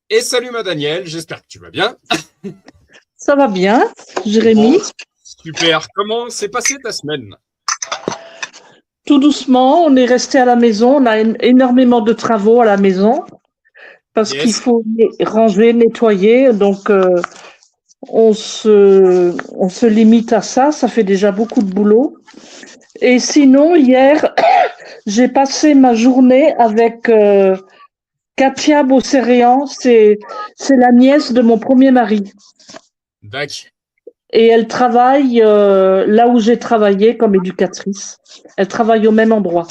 Et salut ma Danielle, j'espère que tu vas bien. Ça va bien, Bon, Jérémy? super. Comment s'est passée ta semaine? Tout doucement, on est resté à la maison. On a énormément de travaux à la maison parce qu'il Yes. faut ranger, nettoyer. Donc, on se limite à ça. Ça fait déjà beaucoup de boulot. Et sinon, hier, j'ai passé ma journée avec Katia Bossérian. C'est la nièce de mon premier mari. Dac. Et elle travaille là où j'ai travaillé comme éducatrice. Elle travaille au même endroit.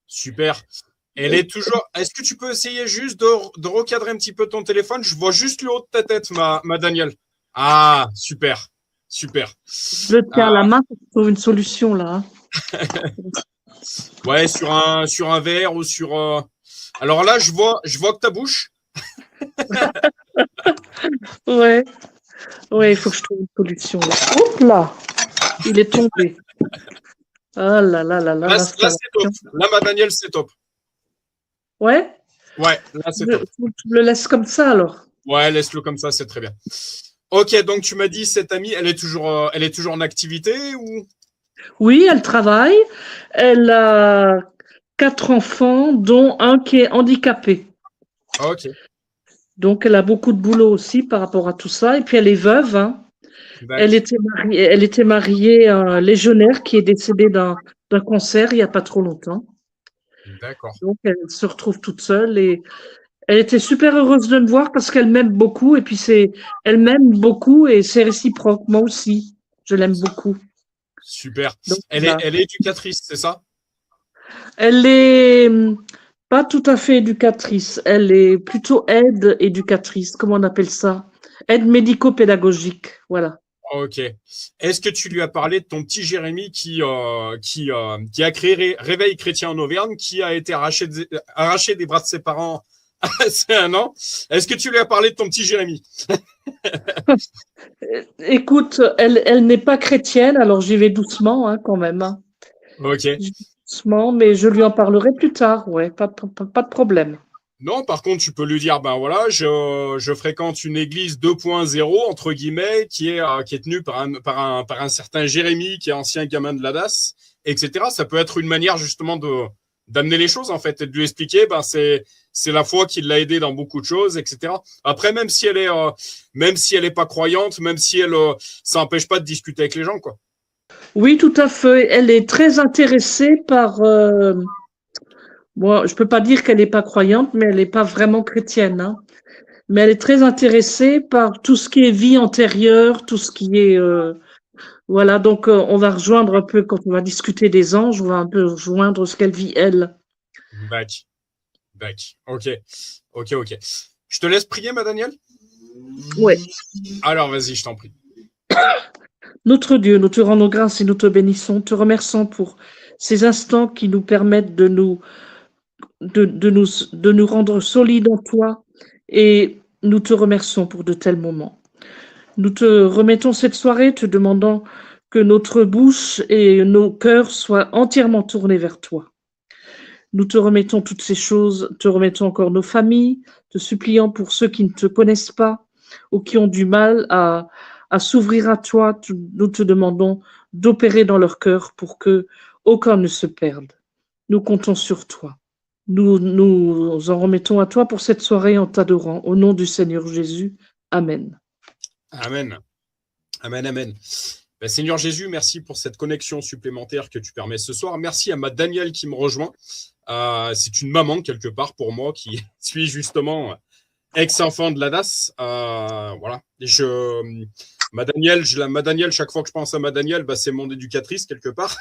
Super. Elle est toujours. Est-ce que tu peux essayer juste de recadrer un petit peu ton téléphone? Je vois juste le haut de ta tête, ma Danielle. Ah, super. Super. Je le tiens Ah, à la main pour trouver une solution là. Hein. ouais, sur un verre ou sur. Alors là, je vois que ta bouche. Ouais, ouais, il faut que je trouve une solution. Là. Oups là, il est tombé. Ah là là là là, Là, là c'est top. l'installation. Là, ma Danielle, c'est top. Ouais, Ouais, là, c'est top. je le laisse comme ça alors. Ouais, laisse-le comme ça, c'est très bien. Ok, donc tu m'as dit cette amie, elle est toujours en activité ou? Oui, elle travaille. Elle a 4 enfants, dont un qui est handicapé. Ok, Donc, elle a beaucoup de boulot aussi par rapport à tout ça. Et puis, elle est veuve. Hein. d'accord, Elle était mariée à un légionnaire qui est décédé d'un cancer il n'y a pas trop longtemps. d'accord. Donc, elle se retrouve toute seule et elle était super heureuse de me voir parce qu'elle m'aime beaucoup et puis elle m'aime beaucoup et c'est réciproque. Moi aussi, je l'aime beaucoup. Super. Donc, Elle est, voilà. elle est éducatrice, c'est ça? Elle est pas tout à fait éducatrice. Elle est plutôt aide éducatrice. Comment on appelle ça? Aide médico-pédagogique. Voilà. Ok. Est-ce que tu lui as parlé de ton petit Jérémy qui a créé Réveil chrétien en Auvergne, qui a été arraché des bras de ses parents c'est un an? Est-ce que tu lui as parlé de ton petit Jérémy? Écoute, elle n'est pas chrétienne, alors j'y vais doucement hein, quand même. Hein. Ok. J'y vais doucement, mais je lui en parlerai plus tard. Ouais, pas de problème. Non, par contre, tu peux lui dire, ben voilà, je fréquente une église 2.0, entre guillemets, qui est tenue par un certain Jérémy, qui est ancien gamin de la DAS, etc. Ça peut être une manière, justement, d'amener les choses, en fait, et de lui expliquer, ben, c'est la foi qui l'a aidé dans beaucoup de choses, etc. Après, même si elle est pas croyante, même si ça n'empêche pas de discuter avec les gens, quoi. Oui, tout à fait. Elle est très intéressée par. Moi, je peux pas dire qu'elle n'est pas croyante, mais elle n'est pas vraiment chrétienne. Hein. Mais elle est très intéressée par tout ce qui est vie antérieure, tout ce qui est. Voilà, donc on va rejoindre un peu, quand on va discuter des anges, on va un peu rejoindre ce qu'elle vit elle. Bac, bac. Ok, ok, ok. Je te laisse prier, ma Danielle? Ouais. Alors, vas-y, je t'en prie. Notre Dieu, nous te rendons grâce et nous te bénissons, te remercions pour ces instants qui nous permettent de nous rendre solides en toi et nous te remercions pour de tels moments. Nous te remettons cette soirée, te demandant que notre bouche et nos cœurs soient entièrement tournés vers toi. Nous te remettons toutes ces choses, te remettons encore nos familles, te suppliant pour ceux qui ne te connaissent pas ou qui ont du mal à s'ouvrir à toi. Nous te demandons d'opérer dans leur cœur pour que aucun ne se perde. Nous comptons sur toi. Nous en remettons à toi pour cette soirée en t'adorant. Au nom du Seigneur Jésus. Amen. Amen. Amen, amen. Ben, Seigneur Jésus, merci pour cette connexion supplémentaire que tu permets ce soir. Merci à ma Danielle qui me rejoint. C'est une maman quelque part pour moi qui suis justement ex-enfant de la DAS. Voilà. Ma Danielle, chaque fois que je pense à ma Danielle, bah, c'est mon éducatrice quelque part.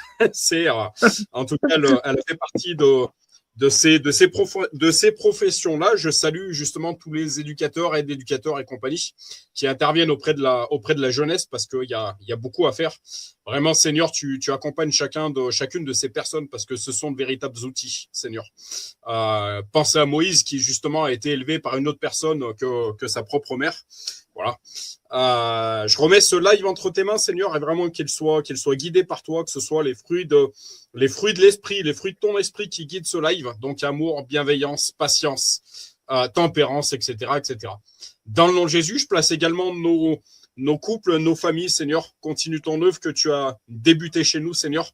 En tout cas, elle fait partie de ces professions-là. Je salue justement tous les éducateurs, aides éducateurs et compagnie qui interviennent auprès de la jeunesse parce qu'il y a beaucoup à faire. Vraiment, Seigneur, tu accompagnes chacune de ces personnes parce que ce sont de véritables outils, Seigneur. Pensez à Moïse qui justement a été élevé par une autre personne que sa propre mère. Voilà. Je remets ce live entre tes mains, Seigneur, et vraiment qu'il soit guidé par toi, que ce soit les fruits de l'esprit, les fruits de ton esprit qui guident ce live. Donc amour, bienveillance, patience, tempérance, etc., etc. Dans le nom de Jésus, je place également nos couples, nos familles, Seigneur. Continue ton œuvre que tu as débuté chez nous, Seigneur.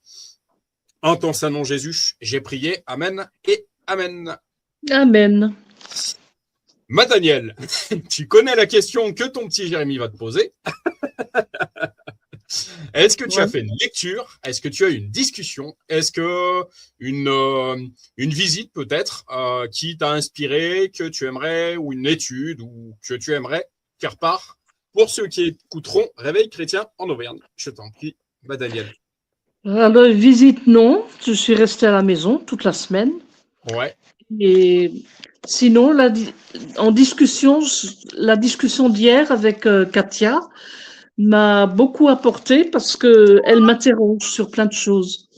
En ton saint nom, Jésus, j'ai prié. Amen et Amen. Amen. Ma Daniel, tu connais la question que ton petit Jérémy va te poser. Est-ce que tu as fait une lecture? Est-ce que tu as eu une discussion? Est-ce que une visite peut-être qui t'a inspiré, que tu aimerais, ou une étude, ou que tu aimerais faire part pour ceux qui écouteront Réveil chrétien en Auvergne? Je t'en prie, ma Daniel. Alors, visite, non. Je suis restée à la maison toute la semaine. Ouais. Et sinon, la discussion d'hier avec Katia m'a beaucoup apporté parce qu'elle m'interroge sur plein de choses,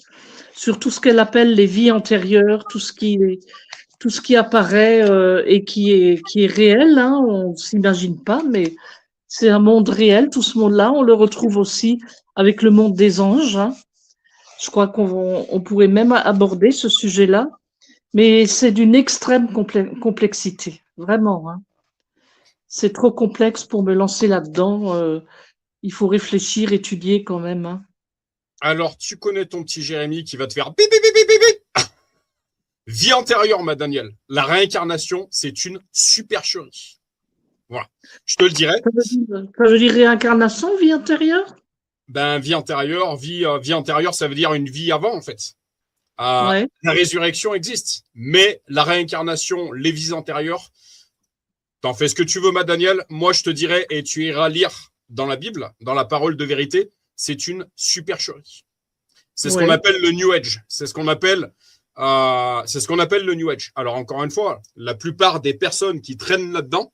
sur tout ce qu'elle appelle les vies antérieures, tout ce qui apparaît et qui est réel. Hein, on ne s'imagine pas, mais c'est un monde réel, tout ce monde-là. On le retrouve aussi avec le monde des anges. Hein. Je crois qu'on pourrait même aborder ce sujet-là, mais c'est d'une extrême complexité, vraiment. Hein. C'est trop complexe pour me lancer là-dedans. Il faut réfléchir, étudier quand même. Hein. Alors, tu connais ton petit Jérémy qui va te faire bip, bip, bip, bip, bip. Vie antérieure, ma Daniel. La réincarnation, c'est une supercherie. Voilà. Je te le dirai. Ça veut dire réincarnation, vie antérieure? Ben, vie antérieure, vie antérieure, ça veut dire une vie avant, en fait. Ouais. La résurrection existe, mais la réincarnation, les vies antérieures, t'en fais ce que tu veux, ma Daniel. Moi, je te dirais, et tu iras lire dans la Bible, dans la parole de vérité, c'est une supercherie. C'est ce qu'on appelle le New Age. C'est ce qu'on appelle le New Age. Alors, encore une fois, la plupart des personnes qui traînent là-dedans,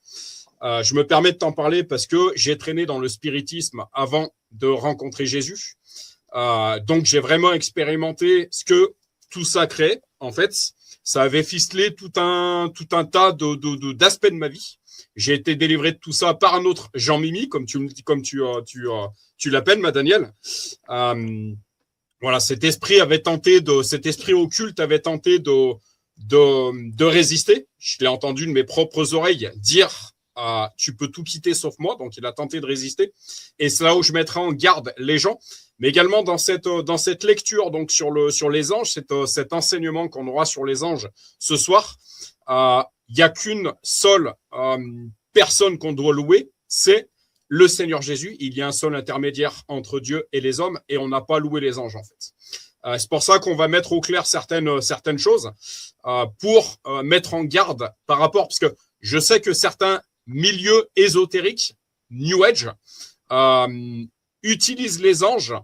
je me permets de t'en parler parce que j'ai traîné dans le spiritisme avant de rencontrer Jésus. Donc, j'ai vraiment expérimenté ce que tout ça crée. En fait, ça avait ficelé tout un tas d'aspects de ma vie. J'ai été délivré de tout ça par un autre Jean-Mimi, comme tu l'appelles, ma Daniel. Voilà, cet esprit occulte avait tenté de résister. Je l'ai entendu de mes propres oreilles dire tu peux tout quitter sauf moi. Donc, il a tenté de résister. Et c'est là où je mettrai en garde les gens. Mais également dans cette lecture donc sur les anges, cet enseignement qu'on aura sur les anges ce soir, il n'y a qu'une seule personne qu'on doit louer, c'est le Seigneur Jésus. Il y a un seul intermédiaire entre Dieu et les hommes et on n'a pas loué les anges en fait. C'est pour ça qu'on va mettre au clair certaines choses pour mettre en garde par rapport, parce que je sais que certains milieux ésotériques, New Age, utilisent les anges,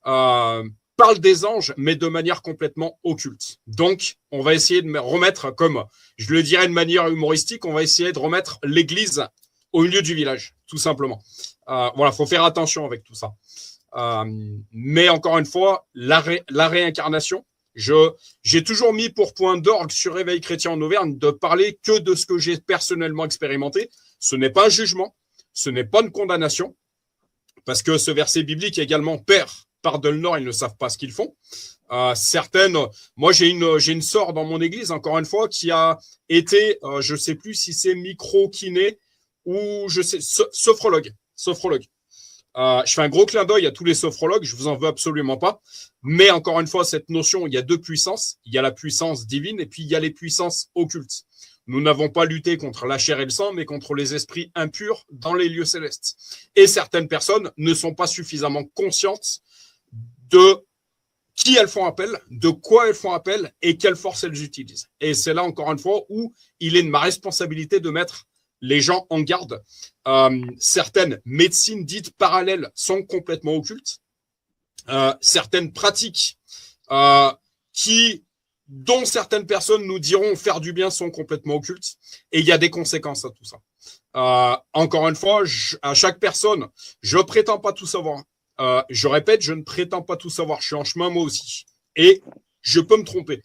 parlent des anges, mais de manière complètement occulte. Donc, on va essayer de remettre, comme je le dirais de manière humoristique, on va essayer de remettre l'église au milieu du village, tout simplement. Voilà, faut faire attention avec tout ça. Mais encore une fois, la réincarnation, j'ai toujours mis pour point d'orgue sur Réveil chrétien en Auvergne de parler que de ce que j'ai personnellement expérimenté. Ce n'est pas un jugement, ce n'est pas une condamnation, parce que ce verset biblique également, Père, pardonne-leur, ils ne savent pas ce qu'ils font. Moi j'ai une sœur dans mon église, encore une fois, qui a été, je ne sais plus si c'est micro-kiné ou je sais, sophrologue. Je fais un gros clin d'œil à tous les sophrologues, je vous en veux absolument pas. Mais encore une fois, cette notion, il y a deux puissances. Il y a la puissance divine et puis il y a les puissances occultes. Nous n'avons pas lutté contre la chair et le sang, mais contre les esprits impurs dans les lieux célestes. Et certaines personnes ne sont pas suffisamment conscientes de qui elles font appel, de quoi elles font appel et quelle force elles utilisent. Et c'est là, encore une fois, où il est de ma responsabilité de mettre les gens en garde. Certaines médecines dites parallèles sont complètement occultes. Certaines pratiques dont certaines personnes nous diront faire du bien sont complètement occultes. Et il y a des conséquences à tout ça. Encore une fois, à chaque personne, je prétends pas tout savoir. Je répète, je ne prétends pas tout savoir. Je suis en chemin moi aussi. Et je peux me tromper.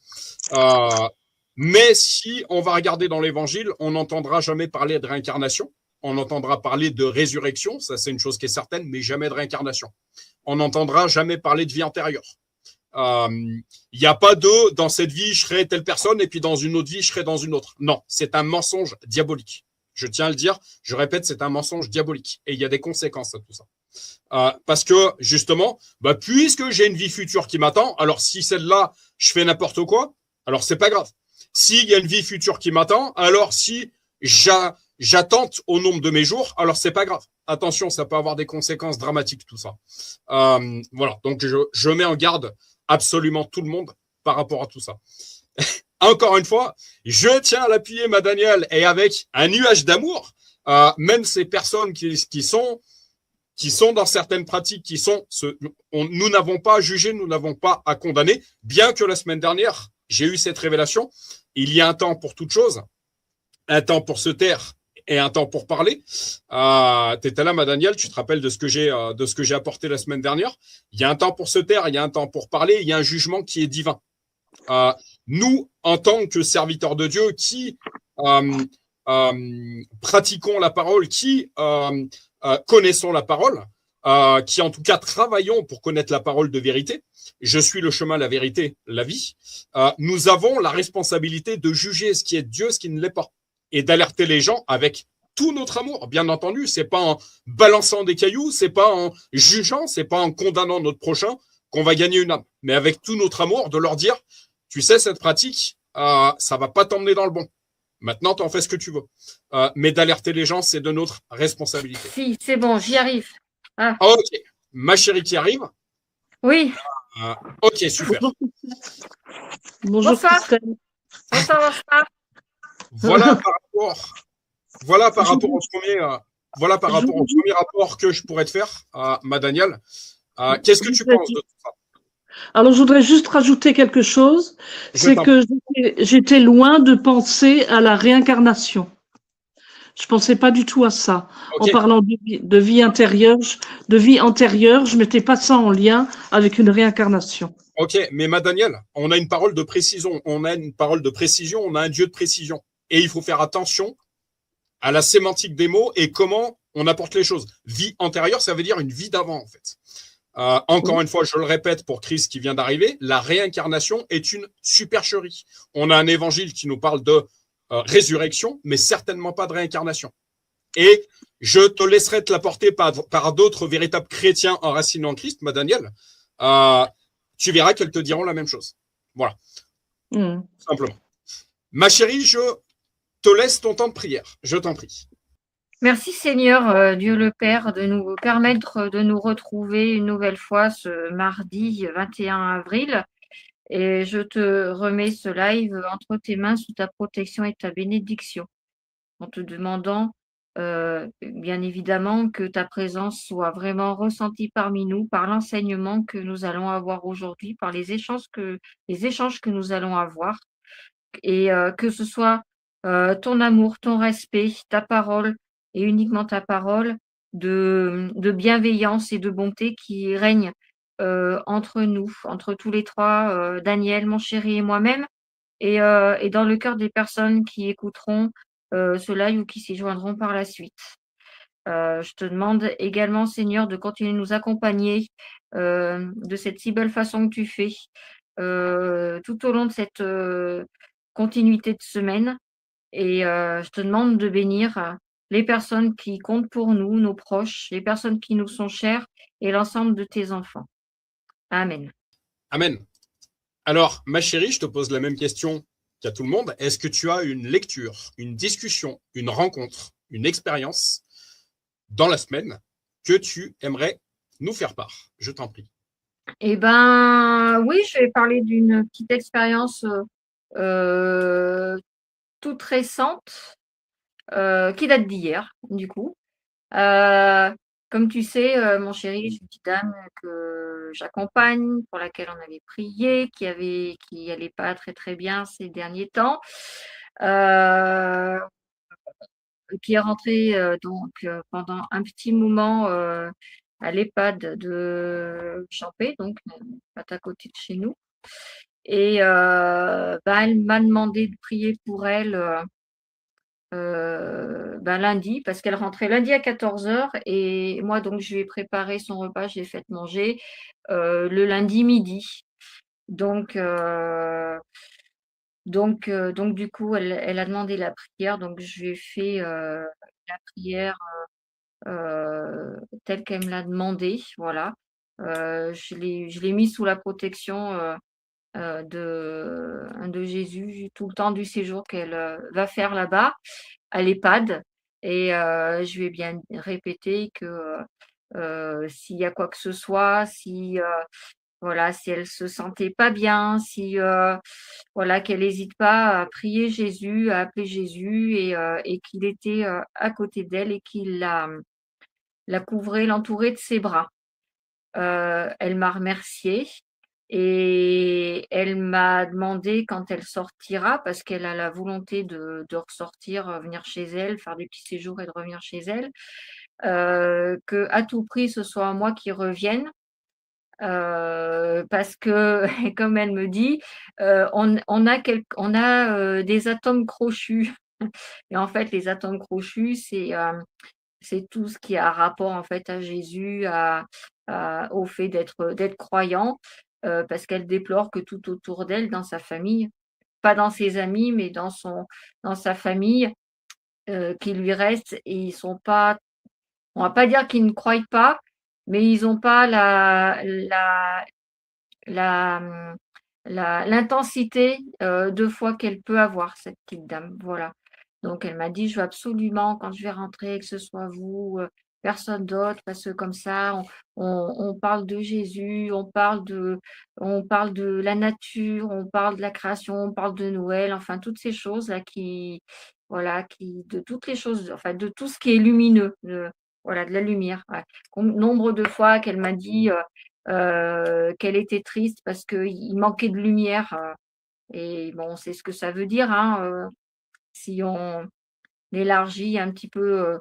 Mais si on va regarder dans l'évangile, on n'entendra jamais parler de réincarnation. On entendra parler de résurrection. Ça, c'est une chose qui est certaine, mais jamais de réincarnation. On n'entendra jamais parler de vie antérieure. Il n'y a pas de dans cette vie, je serai telle personne et puis dans une autre vie, je serai dans une autre. Non, c'est un mensonge diabolique. Je tiens à le dire, je répète, c'est un mensonge diabolique. Et il y a des conséquences à tout ça. Parce que, justement, puisque j'ai une vie future qui m'attend, alors si celle-là, je fais n'importe quoi, alors c'est pas grave. S'il y a une vie future qui m'attend, alors si j'attente au nombre de mes jours, alors c'est pas grave. Attention, ça peut avoir des conséquences dramatiques, tout ça. Voilà, donc je mets en garde absolument tout le monde par rapport à tout ça. Encore une fois, je tiens à l'appuyer, ma Danielle, et avec un nuage d'amour, même ces personnes qui sont dans certaines pratiques, nous n'avons pas à juger, nous n'avons pas à condamner, bien que la semaine dernière, j'ai eu cette révélation. Il y a un temps pour toute chose, un temps pour se taire et un temps pour parler. Tu étais là, ma Danielle, tu te rappelles de ce que j'ai apporté la semaine dernière. Il y a un temps pour se taire, il y a un temps pour parler, il y a un jugement qui est divin. Nous, en tant que serviteurs de Dieu, qui pratiquons la parole, qui connaissons la parole, qui en tout cas travaillons pour connaître la parole de vérité, je suis le chemin, la vérité, la vie, nous avons la responsabilité de juger ce qui est de Dieu, ce qui ne l'est pas, et d'alerter les gens avec tout notre amour, bien entendu. C'est pas en balançant des cailloux, c'est pas en jugeant, c'est pas en condamnant notre prochain qu'on va gagner une âme, mais avec tout notre amour, de leur dire, tu sais, cette pratique, ça va pas t'emmener dans le bon. Maintenant, tu en fais ce que tu veux. Mais d'alerter les gens, c'est de notre responsabilité. Si, c'est bon, j'y arrive. Ok, ma chérie qui arrive. Oui. Ok, super. Bonjour, Christelle. Bonsoir. Voilà par rapport au premier rapport que je pourrais te faire, ma Danielle. Qu'est-ce que tu penses de tout ça? Alors, je voudrais juste rajouter quelque chose. C'est que j'étais loin de penser à la réincarnation. Je pensais pas du tout à ça. Okay. En parlant de vie antérieure, je mettais pas ça en lien avec une réincarnation. Ok, mais ma Danielle, on a une parole de précision, on a un Dieu de précision. Et il faut faire attention à la sémantique des mots et comment on apporte les choses. Vie antérieure, ça veut dire une vie d'avant, en fait. Encore une fois, je le répète pour Chris qui vient d'arriver, la réincarnation est une supercherie. On a un évangile qui nous parle de résurrection, mais certainement pas de réincarnation. Et je te laisserai te l'apporter par d'autres véritables chrétiens enracinés en Christ, ma Danielle. Tu verras qu'elles te diront la même chose. Voilà. Simplement. Ma chérie, je te laisse ton temps de prière. Je t'en prie. Merci Seigneur, Dieu le Père, de nous permettre de nous retrouver une nouvelle fois ce mardi 21 avril. Et je te remets ce live entre tes mains sous ta protection et ta bénédiction, en te demandant bien évidemment que ta présence soit vraiment ressentie parmi nous par l'enseignement que nous allons avoir aujourd'hui, par les échanges que nous allons avoir, et que ce soit ton amour, ton respect, ta parole, et uniquement ta parole de bienveillance et de bonté qui règne entre nous, entre tous les trois, Daniel, mon chéri et moi-même, et dans le cœur des personnes qui écouteront ce live ou qui s'y joindront par la suite. Je te demande également, Seigneur, de continuer de nous accompagner de cette si belle façon que tu fais tout au long de cette continuité de semaine. Et je te demande de bénir les personnes qui comptent pour nous, nos proches, les personnes qui nous sont chères et l'ensemble de tes enfants. Amen. Amen. Alors, ma chérie, je te pose la même question qu'à tout le monde. Est-ce que tu as une lecture, une discussion, une rencontre, une expérience dans la semaine que tu aimerais nous faire part? Je t'en prie. Eh bien, oui, je vais parler d'une petite expérience toute récente qui date d'hier, du coup. Comme tu sais, mon chéri, j'ai une petite dame que j'accompagne, pour laquelle on avait prié, qui allait pas très très bien ces derniers temps, qui est rentrée donc pendant un petit moment à l'EHPAD de Champé, donc pas à côté de chez nous. Et elle m'a demandé de prier pour elle lundi, parce qu'elle rentrait lundi à 14h, et moi donc je lui ai préparé son repas, je l'ai fait manger le lundi midi. Donc, donc du coup, elle a demandé la prière. Donc, je lui ai fait la prière telle qu'elle me l'a demandé. Voilà. Je l'ai mis sous la protection de Jésus tout le temps du séjour qu'elle va faire là-bas à l'EHPAD. Et je lui ai bien répété que s'il y a quoi que ce soit, si voilà, si elle se sentait pas bien, si voilà, qu'elle n'hésite pas à prier Jésus, à appeler Jésus et qu'il était à côté d'elle et qu'il la couvrait, l'entourait de ses bras. Elle m'a remerciée et elle m'a demandé quand elle sortira, parce qu'elle a la volonté de ressortir, venir chez elle, faire des petits séjours et de revenir chez elle, qu'à tout prix, ce soit moi qui revienne. Parce que, comme elle me dit, on a des atomes crochus. Et en fait, les atomes crochus, c'est tout ce qui a rapport en fait à Jésus, au fait d'être croyant, parce qu'elle déplore que tout autour d'elle, dans sa famille, pas dans ses amis, mais dans sa famille, qui lui reste, et ils sont pas, on va pas dire qu'ils ne croient pas, mais ils ont pas la, mmh, l'intensité, de foi qu'elle peut avoir, cette petite dame, voilà. Donc elle m'a dit: «Je veux absolument, quand je vais rentrer, que ce soit vous, personne d'autre, parce que comme ça, on parle de Jésus, on parle de la nature, on parle de la création, on parle de Noël», enfin toutes ces choses-là qui, voilà, de toutes les choses, enfin de tout ce qui est lumineux, voilà, de la lumière, ouais. Nombre de fois qu'elle m'a dit, qu'elle était triste parce qu'il manquait de lumière, et bon, c'est ce que ça veut dire, hein, si on élargit un petit peu,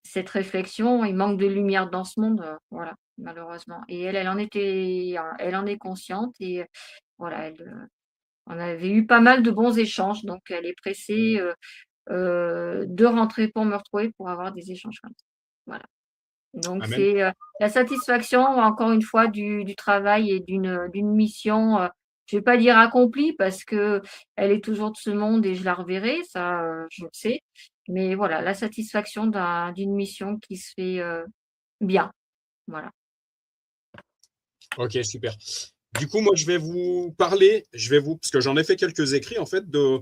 cette réflexion, il manque de lumière dans ce monde, voilà, malheureusement. Et elle en est consciente, et voilà, on avait eu pas mal de bons échanges, donc elle est pressée, de rentrer pour me retrouver pour avoir des échanges comme ça. Voilà. Donc Amen. c'est, la satisfaction encore une fois du travail et d'une mission, je vais pas dire accomplie parce qu'elle est toujours de ce monde et je la reverrai, ça, je le sais. Mais voilà, la satisfaction d'une mission qui se fait, bien, voilà. Ok, super. Du coup, moi, je vais vous parce que j'en ai fait quelques écrits, en fait, de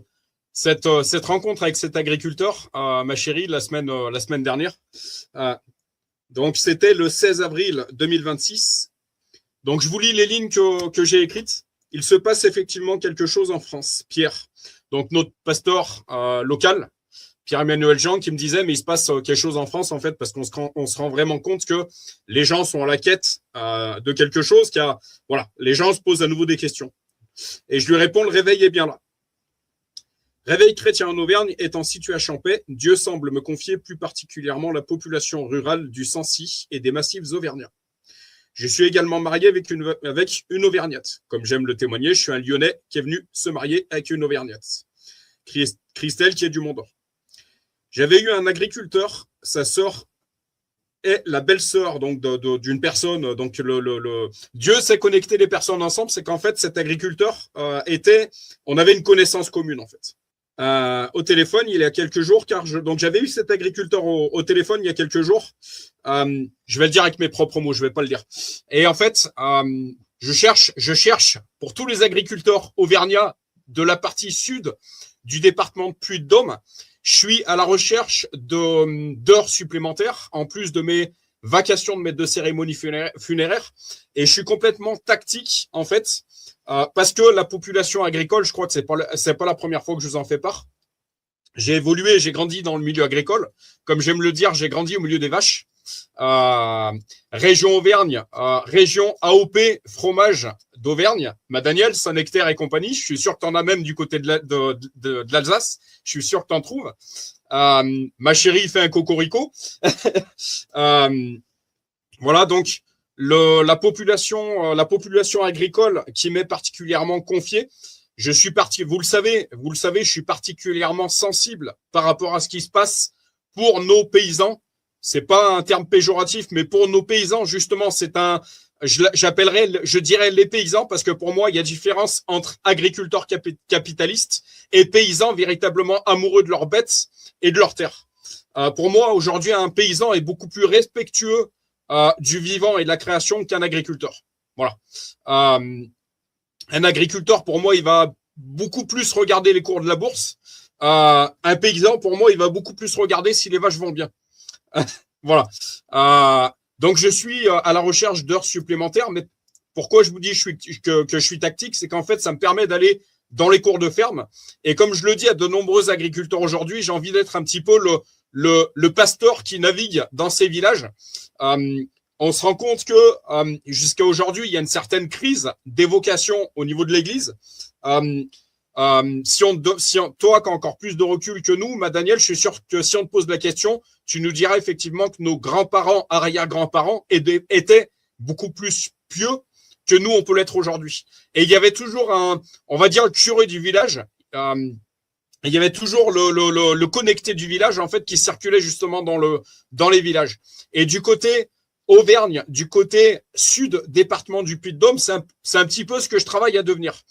cette rencontre avec cet agriculteur, ma chérie, la semaine dernière. Euh, donc, c'était le 16 avril 2026. Donc, je vous lis les lignes que j'ai écrites. Il se passe effectivement quelque chose en France. Pierre, donc notre pasteur local, Pierre-Emmanuel Jean, qui me disait, mais il se passe quelque chose en France, en fait, parce on se rend vraiment compte que les gens sont à la quête de quelque chose, voilà, les gens se posent à nouveau des questions. Et je lui réponds, le réveil est bien là. Réveil chrétien en Auvergne étant situé à Champais, Dieu semble me confier plus particulièrement la population rurale du Sancy et des massifs auvergnats. Je suis également marié avec une Auvergnate. Comme j'aime le témoigner, je suis un Lyonnais qui est venu se marier avec une Auvergnate. Christelle, qui est du Mont-d'Or. J'avais eu un agriculteur, sa sœur est la belle-sœur donc d'une personne. Donc Dieu s'est connecté les personnes ensemble, c'est qu'en fait cet agriculteur on avait une connaissance commune en fait. Au téléphone il y a quelques jours, donc j'avais eu cet agriculteur au téléphone il y a quelques jours. Je vais le dire avec mes propres mots, je vais pas le dire. Et en fait, je cherche pour tous les agriculteurs auvergnats de la partie sud du département de Puy-de-Dôme. Je suis à la recherche d'heures supplémentaires, en plus de mes vacations de maître de cérémonie funéraire. Et je suis complètement tactique, en fait, parce que la population agricole, je crois que c'est pas la première fois que je vous en fais part. J'ai évolué, j'ai grandi dans le milieu agricole. Comme j'aime le dire, j'ai grandi au milieu des vaches. Région Auvergne, région AOP fromage d'Auvergne, Madaniel, Saint-Nectaire et compagnie. Je suis sûr que tu en as même du côté de l'Alsace. Je suis sûr que tu en trouves. Ma chérie fait un cocorico. Voilà, donc la population agricole qui m'est particulièrement confiée. Je suis vous le savez, je suis particulièrement sensible par rapport à ce qui se passe pour nos paysans. C'est pas un terme péjoratif, mais pour nos paysans, justement, c'est je dirais les paysans, parce que pour moi, il y a différence entre agriculteurs capitalistes et paysans véritablement amoureux de leurs bêtes et de leurs terres. Pour moi, aujourd'hui, un paysan est beaucoup plus respectueux du vivant et de la création qu'un agriculteur. Voilà. Un agriculteur, pour moi, il va beaucoup plus regarder les cours de la bourse. Un paysan, pour moi, il va beaucoup plus regarder si les vaches vont bien. Voilà. Donc, je suis à la recherche d'heures supplémentaires. Mais pourquoi je vous dis que je suis tactique, c'est qu'en fait, ça me permet d'aller dans les cours de ferme. Et comme je le dis à de nombreux agriculteurs aujourd'hui, j'ai envie d'être un petit peu le pasteur qui navigue dans ces villages. On se rend compte que jusqu'à aujourd'hui, il y a une certaine crise d'évocation au niveau de l'Église. Toi qui as encore plus de recul que nous, Daniel, je suis sûr que si on te pose la question, tu nous diras effectivement que nos grands-parents, arrière-grands-parents étaient beaucoup plus pieux que nous, on peut l'être aujourd'hui. Et il y avait toujours on va dire, le curé du village. Il y avait toujours le connecté du village, en fait, qui circulait justement dans les villages. Et du côté Auvergne, du côté sud, département du Puy-de-Dôme, c'est un petit peu ce que je travaille à devenir.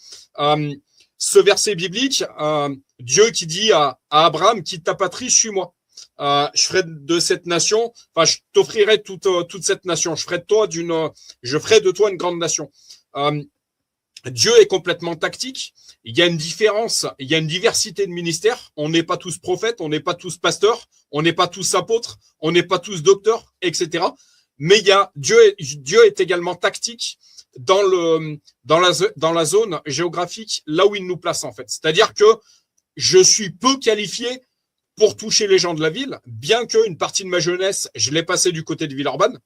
Ce verset biblique, Dieu qui dit à Abraham, quitte ta patrie, suis-moi. Je ferai de cette nation, je t'offrirai toute cette nation. Je ferai de toi une grande nation. Dieu est complètement tactique. Il y a une différence, il y a une diversité de ministères. On n'est pas tous prophètes, on n'est pas tous pasteurs, on n'est pas tous apôtres, on n'est pas tous docteurs, etc. Mais Dieu est également tactique dans la zone géographique, là où il nous place en fait. C'est-à-dire que je suis peu qualifié pour toucher les gens de la ville, bien qu'une partie de ma jeunesse, je l'ai passé du côté de Villeurbanne,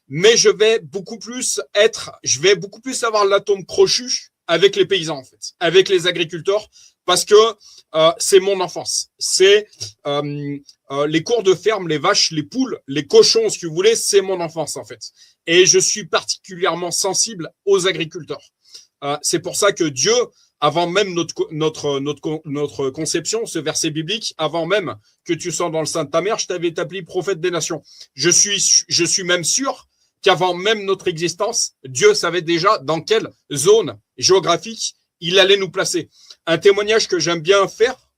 mais je vais beaucoup plus avoir l'atome crochu avec les paysans en fait, avec les agriculteurs, parce que c'est mon enfance. C'est les cours de ferme, les vaches, les poules, les cochons, ce que vous voulez, c'est mon enfance en fait. Et je suis particulièrement sensible aux agriculteurs. C'est pour ça que Dieu, avant même notre conception, ce verset biblique, avant même que tu sois dans le sein de ta mère, je t'avais établi prophète des nations. Je suis même sûr qu'avant même notre existence, Dieu savait déjà dans quelle zone géographique il allait nous placer. Un témoignage que j'aime bien faire,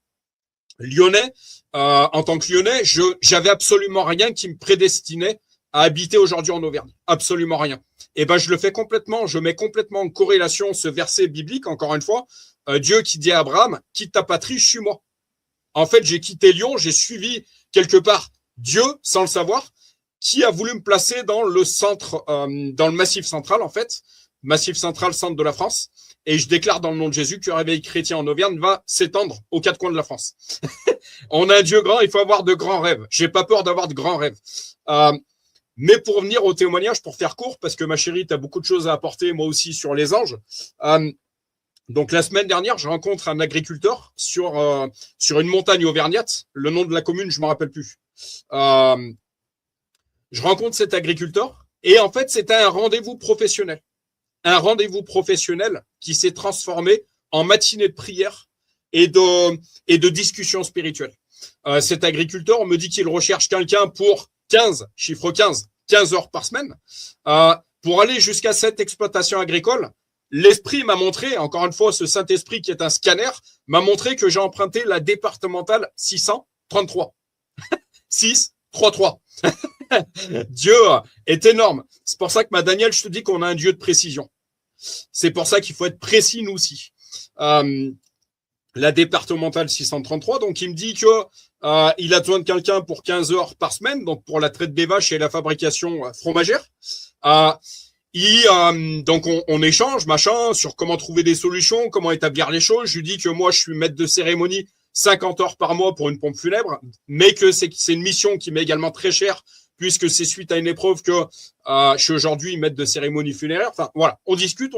lyonnais, en tant que lyonnais, j'avais absolument rien qui me prédestinait à habiter aujourd'hui en Auvergne. Absolument rien. Et je le fais complètement, je mets complètement en corrélation ce verset biblique, encore une fois, Dieu qui dit à Abraham, quitte ta patrie, suis-moi. En fait, j'ai quitté Lyon, j'ai suivi quelque part Dieu, sans le savoir, qui a voulu me placer dans le centre, dans le Massif central, en fait, Massif central, centre de la France. Et je déclare dans le nom de Jésus que le réveil chrétien en Auvergne va s'étendre aux quatre coins de la France. On a un Dieu grand, il faut avoir de grands rêves. J'ai pas peur d'avoir de grands rêves. Mais pour revenir au témoignage, pour faire court, parce que ma chérie, tu as beaucoup de choses à apporter, moi aussi, sur les anges. Donc, la semaine dernière, je rencontre un agriculteur sur une montagne auvergnate. Le nom de la commune, je ne me rappelle plus. Je rencontre cet agriculteur et en fait, c'était un rendez-vous professionnel. Un rendez-vous professionnel qui s'est transformé en matinée de prière et de discussion spirituelle. Cet agriculteur me dit qu'il recherche quelqu'un pour 15 heures par semaine, pour aller jusqu'à cette exploitation agricole. L'esprit m'a montré, encore une fois, ce Saint-Esprit qui est un scanner, m'a montré que j'ai emprunté la départementale 633. 633. Dieu est énorme. C'est pour ça que, Daniel, je te dis qu'on a un Dieu de précision. C'est pour ça qu'il faut être précis, nous aussi. La départementale 633, donc il me dit que il a besoin de quelqu'un pour 15 heures par semaine, donc pour la traite des vaches et la fabrication fromagère. Donc on échange, machin, sur comment trouver des solutions, comment établir les choses. Je lui dis que moi, je suis maître de cérémonie 50 heures par mois pour une pompe funèbre, mais que c'est une mission qui m'est également très chère, puisque c'est suite à une épreuve que je suis aujourd'hui maître de cérémonie funéraire. Enfin, voilà, on discute.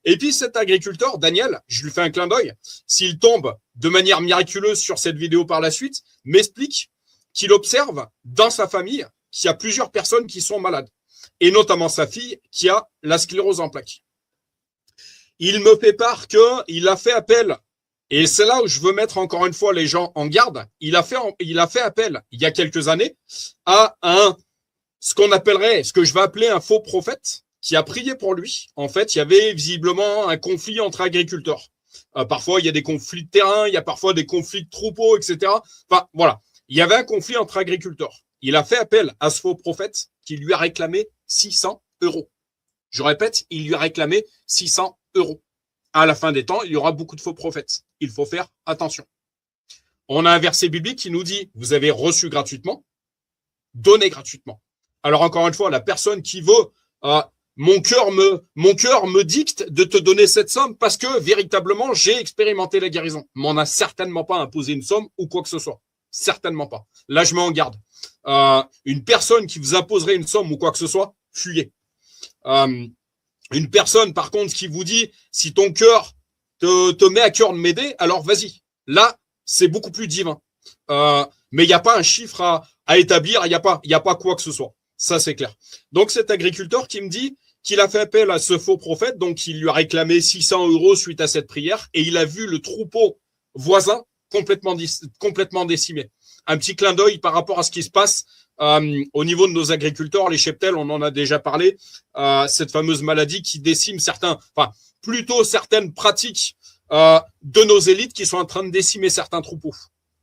Et puis cet agriculteur, Daniel, je lui fais un clin d'œil, s'il tombe de manière miraculeuse sur cette vidéo par la suite, m'explique qu'il observe dans sa famille qu'il y a plusieurs personnes qui sont malades, et notamment sa fille qui a la sclérose en plaques. Il me fait part qu'il a fait appel, et c'est là où je veux mettre encore une fois les gens en garde, il a fait appel il y a quelques années à un ce qu'on appellerait, ce que je vais appeler un faux prophète, qui a prié pour lui. En fait, il y avait visiblement un conflit entre agriculteurs. Parfois, il y a des conflits de terrain, il y a parfois des conflits de troupeaux, etc. Enfin, voilà. Il y avait un conflit entre agriculteurs. Il a fait appel à ce faux prophète qui lui a réclamé 600 euros. Je répète, il lui a réclamé 600 euros. À la fin des temps, il y aura beaucoup de faux prophètes. Il faut faire attention. On a un verset biblique qui nous dit, vous avez reçu gratuitement, donnez gratuitement. Alors encore une fois, la personne qui veut, mon cœur me dicte de te donner cette somme parce que véritablement, j'ai expérimenté la guérison. Mais on n'a certainement pas imposé une somme ou quoi que ce soit. Certainement pas. Là, je mets en garde. Une personne qui vous imposerait une somme ou quoi que ce soit, fuyez. Une personne, par contre, qui vous dit, si ton cœur te met à cœur de m'aider, alors vas-y. Là, c'est beaucoup plus divin. Mais il n'y a pas un chiffre à établir, il n'y a pas quoi que ce soit. Ça, c'est clair. Donc, cet agriculteur qui me dit qu'il a fait appel à ce faux prophète, donc il lui a réclamé 600 euros suite à cette prière, et il a vu le troupeau voisin complètement décimé. Un petit clin d'œil par rapport à ce qui se passe au niveau de nos agriculteurs, les cheptels, on en a déjà parlé, cette fameuse maladie qui décime plutôt certaines pratiques de nos élites qui sont en train de décimer certains troupeaux.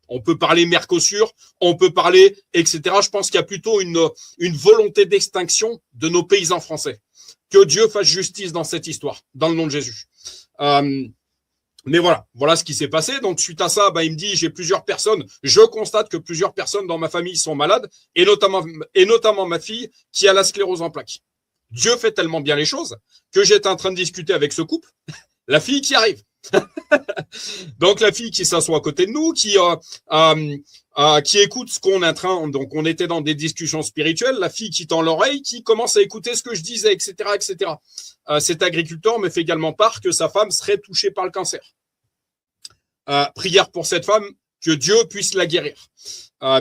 On peut parler Mercosur, on peut parler, etc. Je pense qu'il y a plutôt une volonté d'extinction de nos paysans français. Que Dieu fasse justice dans cette histoire, dans le nom de Jésus. Mais voilà ce qui s'est passé. Donc, suite à ça, il me dit, j'ai plusieurs personnes. Je constate que plusieurs personnes dans ma famille sont malades, et notamment ma fille qui a la sclérose en plaques. Dieu fait tellement bien les choses que j'étais en train de discuter avec ce couple. La fille qui arrive. Donc, la fille qui s'assoit à côté de nous, qui écoute ce qu'on est en train. Donc, on était dans des discussions spirituelles. La fille qui tend l'oreille, qui commence à écouter ce que je disais, etc., etc. Cet agriculteur me fait également part que sa femme serait touchée par le cancer. Prière pour cette femme, que Dieu puisse la guérir,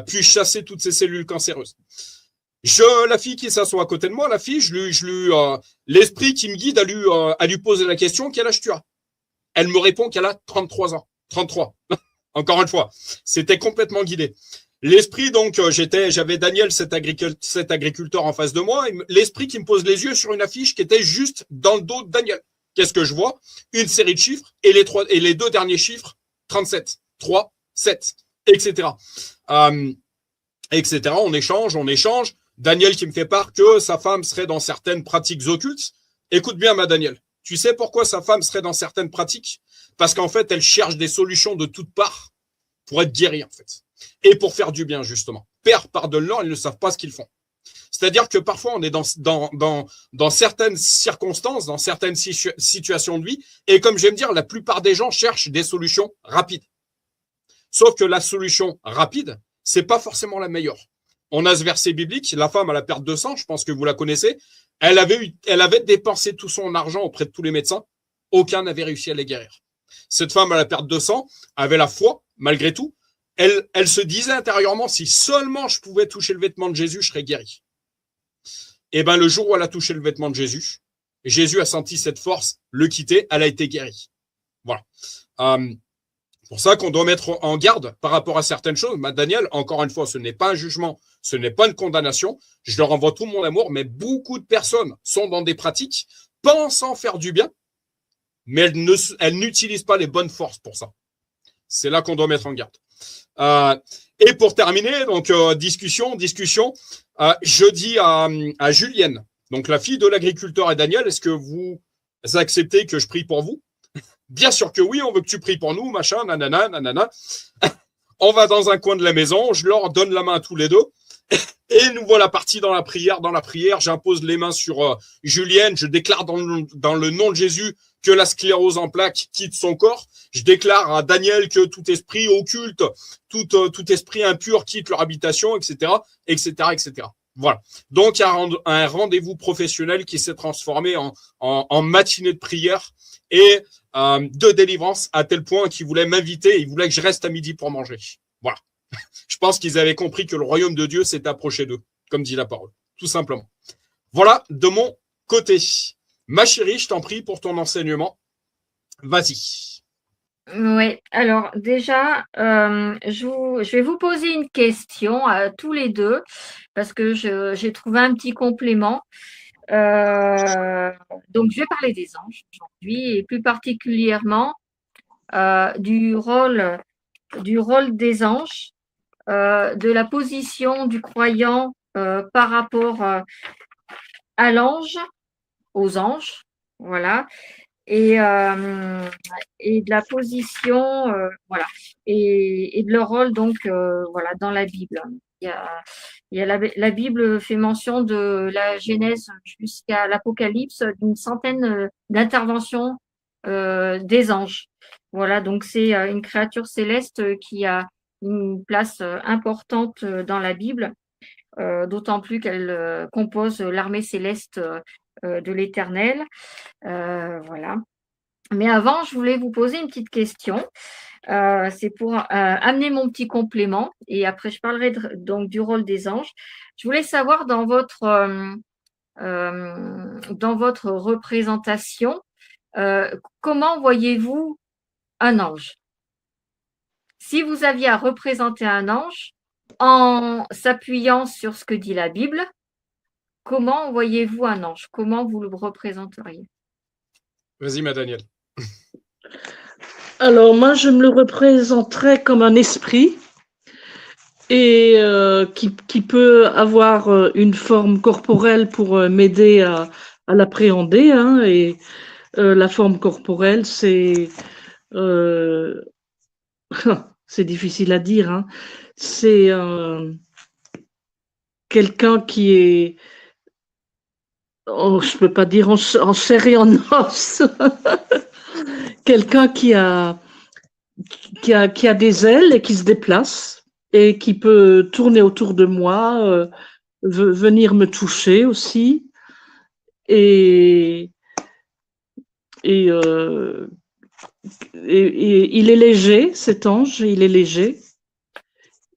puisse chasser toutes ces cellules cancéreuses. La fille qui s'assoit à côté de moi, la fille, l'esprit qui me guide à lui poser la question, quel âge tu as? Elle me répond qu'elle a 33 ans. 33. Encore une fois, c'était complètement guidé. L'esprit, donc, j'avais Daniel, cet agriculteur en face de moi, et l'esprit qui me pose les yeux sur une affiche qui était juste dans le dos de Daniel. Qu'est-ce que je vois? Une série de chiffres et les deux derniers chiffres, 37, 3, 7, etc. Etc. On échange. Daniel qui me fait part que sa femme serait dans certaines pratiques occultes. Écoute bien, ma Daniel. Tu sais pourquoi sa femme serait dans certaines pratiques? Parce qu'en fait, elle cherche des solutions de toutes parts pour être guérie, en fait. Et pour faire du bien, justement. Père, pardonne-leur, ils ne savent pas ce qu'ils font. C'est-à-dire que parfois, on est dans certaines circonstances, dans certaines situations de vie, et comme j'aime dire, la plupart des gens cherchent des solutions rapides. Sauf que la solution rapide, c'est pas forcément la meilleure. On a ce verset biblique, la femme à la perte de sang, je pense que vous la connaissez, elle avait dépensé tout son argent auprès de tous les médecins, aucun n'avait réussi à les guérir. Cette femme à la perte de sang avait la foi, malgré tout, elle se disait intérieurement, si seulement je pouvais toucher le vêtement de Jésus, je serais guéri. Et le jour où elle a touché le vêtement de Jésus, Jésus a senti cette force le quitter, elle a été guérie. Voilà. Pour ça qu'on doit mettre en garde par rapport à certaines choses. Daniel, encore une fois, ce n'est pas un jugement, ce n'est pas une condamnation. Je leur envoie tout mon amour, mais beaucoup de personnes sont dans des pratiques pensant faire du bien, mais elles n'utilisent pas les bonnes forces pour ça. C'est là qu'on doit mettre en garde. Et pour terminer, donc discussion. Je dis à Julienne, donc la fille de l'agriculteur et Daniel, est-ce que vous acceptez que je prie pour vous? Bien sûr que oui, on veut que tu pries pour nous, machin, nanana. On va dans un coin de la maison, je leur donne la main à tous les deux. Et nous voilà partis dans la prière. Dans la prière, j'impose les mains sur Julienne. Je déclare dans le nom de Jésus que la sclérose en plaques quitte son corps. Je déclare à Daniel que tout esprit occulte, tout esprit impur quitte leur habitation, etc., etc., etc. Voilà. Donc, il y a un rendez-vous professionnel qui s'est transformé en matinée de prière et de délivrance à tel point qu'ils voulaient m'inviter. Ils voulaient que je reste à midi pour manger. Voilà. Je pense qu'ils avaient compris que le royaume de Dieu s'est approché d'eux, comme dit la parole, tout simplement. Voilà de mon côté. Ma chérie, je t'en prie pour ton enseignement. Vas-y. Oui, alors déjà, je vais vous poser une question à tous les deux, parce que j'ai trouvé un petit complément. Euh, donc, je vais parler des anges aujourd'hui, et plus particulièrement du rôle des anges, de la position du croyant par rapport à l'ange, aux anges, voilà, et, euh, et de la position, voilà, et de leur rôle donc, voilà, dans la Bible. Il y a, la Bible fait mention de la Genèse jusqu'à l'Apocalypse d'une centaine d'interventions des anges. Voilà, donc c'est une créature céleste qui a une place importante dans la Bible, d'autant plus qu'elle compose l'armée céleste de l'Éternel. Voilà. Mais avant, je voulais vous poser une petite question. C'est pour amener mon petit complément et après je parlerai donc du rôle des anges. Je voulais savoir dans votre représentation, comment voyez-vous un ange? Si vous aviez à représenter un ange en s'appuyant sur ce que dit la Bible, comment voyez-vous un ange? Comment vous le représenteriez? Vas-y, ma Daniel. Alors moi, je me le représenterais comme un esprit et qui peut avoir une forme corporelle pour m'aider à l'appréhender. Hein, et la forme corporelle, euh, c'est difficile à dire. Hein, c'est quelqu'un qui est, oh, je peux pas dire en chair et en os, quelqu'un qui a des ailes et qui se déplace et qui peut tourner autour de moi, venir me toucher aussi. Et, et, euh, et il est léger, cet ange, il est léger.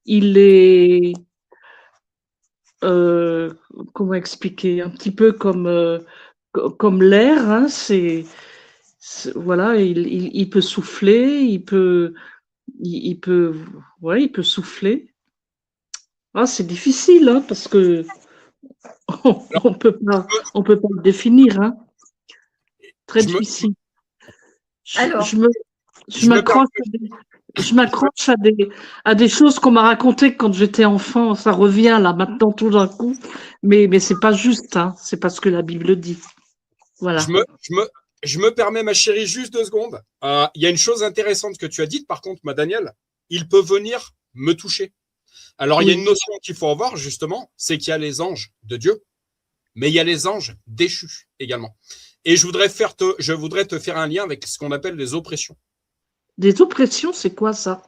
Il est, euh, comment expliquer, un petit peu comme l'air, hein, voilà, il peut souffler, il peut, ouais, il peut souffler. Ah, c'est difficile, hein, parce que Alors, on peut pas le définir, hein. Très je me, difficile. Je, Alors, je me, je je me permets, m'accroche je m'accroche à des choses qu'on m'a racontées quand j'étais enfant. Ça revient là maintenant tout d'un coup, mais c'est pas juste, hein. C'est pas ce que la Bible dit. je Voilà. me, je me, je me permets, ma chérie, juste 2 secondes. Il y a une chose intéressante que tu as dite, par contre, ma Daniel. Il peut venir me toucher. Alors, il y a une Oui. notion qu'il faut avoir, justement, c'est qu'il y a les anges de Dieu, mais il y a les anges déchus également. Et je voudrais te faire un lien avec ce qu'on appelle les oppressions. Des oppressions, c'est quoi ça?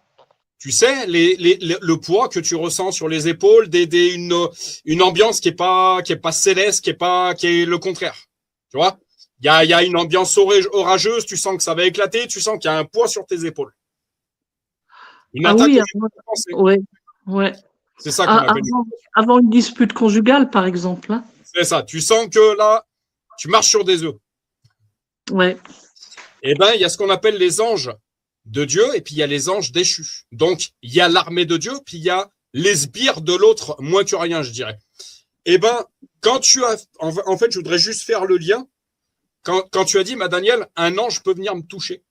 Tu sais, le poids que tu ressens sur les épaules, une ambiance qui est pas céleste, qui est le contraire. Tu vois, il y a une ambiance orageuse, tu sens que ça va éclater, tu sens qu'il y a un poids sur tes épaules. Une Ah attaque oui, au milieu de la pensée. ouais, ouais. C'est ça qu'on appelle. Avant une dispute conjugale, par exemple, hein. C'est ça. Tu sens que là, tu marches sur des œufs. Ouais. Eh ben, il y a ce qu'on appelle les anges de Dieu et puis il y a les anges déchus. Donc, il y a l'armée de Dieu, puis il y a les sbires de l'autre, moins que rien, je dirais. Eh ben, quand tu as, en fait, je voudrais juste faire le lien. Quand tu as dit, ma Daniel, un ange peut venir me toucher.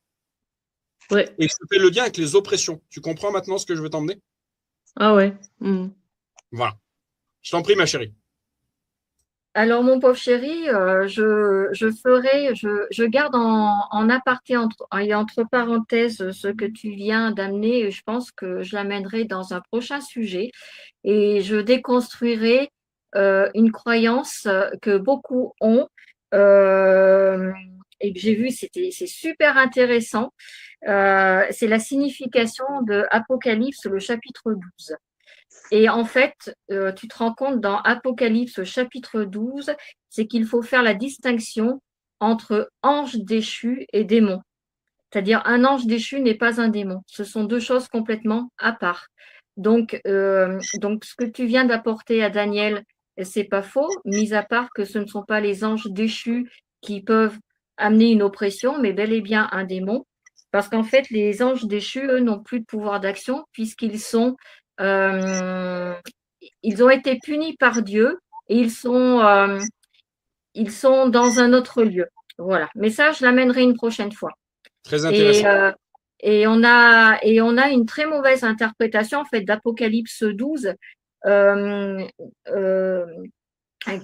Ouais. Et je fais le lien avec les oppressions. Tu comprends maintenant ce que je veux t'emmener? Ah ouais. Mm. Voilà. Je t'en prie, ma chérie. alors, mon pauvre chéri, je garde en aparté et entre parenthèses ce que tu viens d'amener. Je pense que je l'amènerai dans un prochain sujet et je déconstruirai une croyance que beaucoup ont et que j'ai vu, c'est super intéressant. C'est la signification de Apocalypse, le chapitre 12. Et en fait, tu te rends compte dans Apocalypse chapitre 12, c'est qu'il faut faire la distinction entre ange déchu et démon. C'est-à-dire un ange déchu n'est pas un démon. Ce sont deux choses complètement à part. Donc ce que tu viens d'apporter à Daniel, c'est pas faux, mis à part que ce ne sont pas les anges déchus qui peuvent amener une oppression, mais bel et bien un démon. Parce qu'en fait, les anges déchus, eux, n'ont plus de pouvoir d'action puisqu'ils sont, ils ont été punis par Dieu et ils sont dans un autre lieu. Voilà. Mais ça, je l'amènerai une prochaine fois. Très Et, intéressant. on a une très mauvaise interprétation en fait d'Apocalypse 12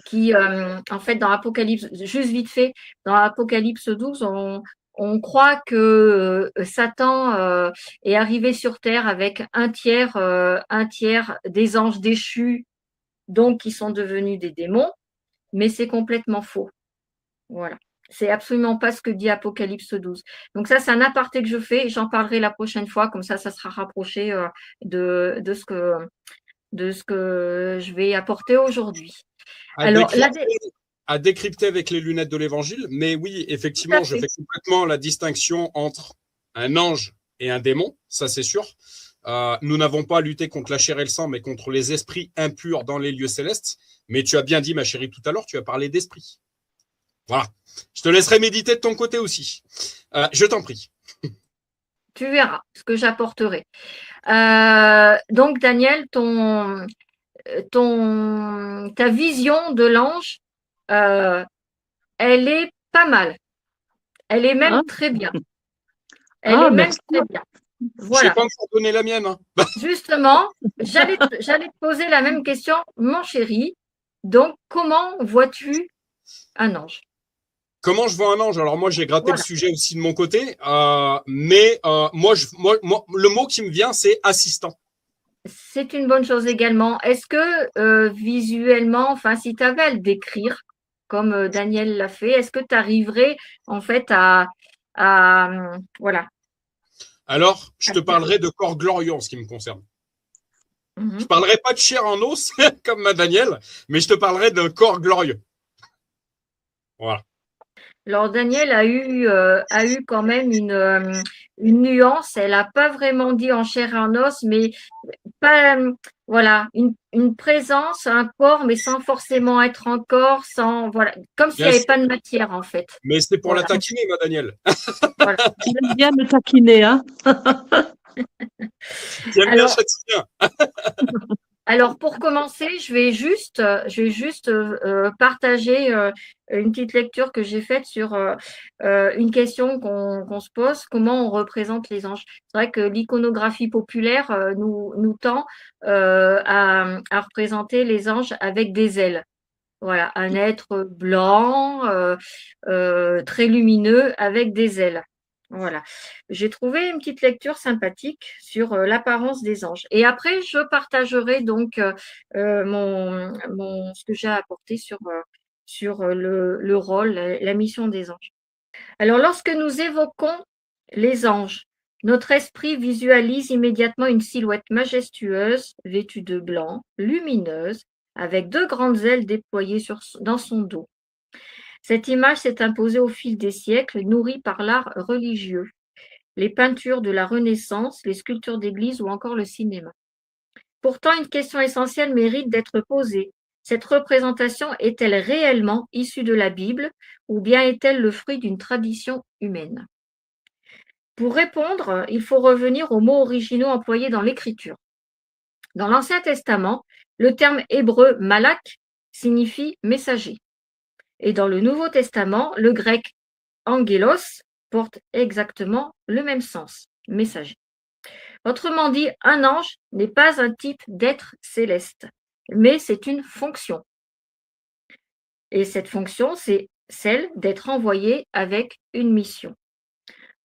qui, en fait, dans Apocalypse, juste vite fait, dans Apocalypse 12, on croit que Satan est arrivé sur Terre avec un tiers des anges déchus, donc qui sont devenus des démons, mais c'est complètement faux. Voilà. C'est absolument pas ce que dit Apocalypse 12. Donc ça, c'est un aparté que je fais et j'en parlerai la prochaine fois, comme ça sera rapproché de ce que je vais apporter aujourd'hui. À Alors, à décrypter avec les lunettes de l'évangile, mais oui, tout effectivement, à je fait. fais complètement la distinction entre un ange et un démon, ça c'est sûr. Nous n'avons pas à lutter contre la chair et le sang, mais contre les esprits impurs dans les lieux célestes. Mais tu as bien dit, ma chérie, tout à l'heure, tu as parlé d'esprit. Voilà. Je te laisserai méditer de ton côté aussi. Je t'en prie. Tu verras ce que j'apporterai. Donc, Daniel, ta vision de l'ange, elle est pas mal. Elle est même très bien. Elle est même merci. très bien. Je n'ai Voilà. pas encore donné la mienne. Hein. Justement, j'allais te poser la même question, mon chéri. Donc, comment vois-tu un ange? Comment je vois un ange? Alors moi, j'ai gratté Voilà. le sujet aussi de mon côté, mais moi, le mot qui me vient, c'est assistant. C'est une bonne chose également. Est-ce que visuellement, enfin, si tu avais à le décrire, comme Daniel l'a fait, est-ce que tu arriverais en fait voilà. Alors, je te parlerai de corps glorieux en ce qui me concerne. Mhm. Je parlerai pas de chair en os, comme ma Daniel, mais je te parlerai d'un corps glorieux. Voilà. Alors, Daniel a eu quand même une nuance. Elle n'a pas vraiment dit en chair et en os, mais pas, voilà, une présence, un corps, mais sans forcément être en corps, voilà, comme s'il n'y Bien avait sûr. pas de matière en fait. Mais c'est pour Voilà. la taquiner, ma Daniel. Voilà. Tu aimes bien me taquiner, hein? Tu aimes bien Châtillon. Alors, pour commencer, je vais juste partager une petite lecture que j'ai faite sur une question qu'on se pose, comment on représente les anges. C'est vrai que l'iconographie populaire nous tend à représenter les anges avec des ailes. Voilà, un être blanc, très lumineux, avec des ailes. Voilà. J'ai trouvé une petite lecture sympathique sur l'apparence des anges. Et après, je partagerai donc ce que j'ai apporté sur le rôle, la mission des anges. Alors, lorsque nous évoquons les anges, notre esprit visualise immédiatement une silhouette majestueuse, vêtue de blanc, lumineuse, avec deux grandes ailes déployées dans son dos. Cette image s'est imposée au fil des siècles, nourrie par l'art religieux, les peintures de la Renaissance, les sculptures d'église ou encore le cinéma. Pourtant, une question essentielle mérite d'être posée. Cette représentation est-elle réellement issue de la Bible ou bien est-elle le fruit d'une tradition humaine? Pour répondre, il faut revenir aux mots originaux employés dans l'Écriture. Dans l'Ancien Testament, le terme hébreu malak signifie messager. Et dans le Nouveau Testament, le grec angelos porte exactement le même sens, messager. Autrement dit, un ange n'est pas un type d'être céleste, mais c'est une fonction. Et cette fonction, c'est celle d'être envoyé avec une mission.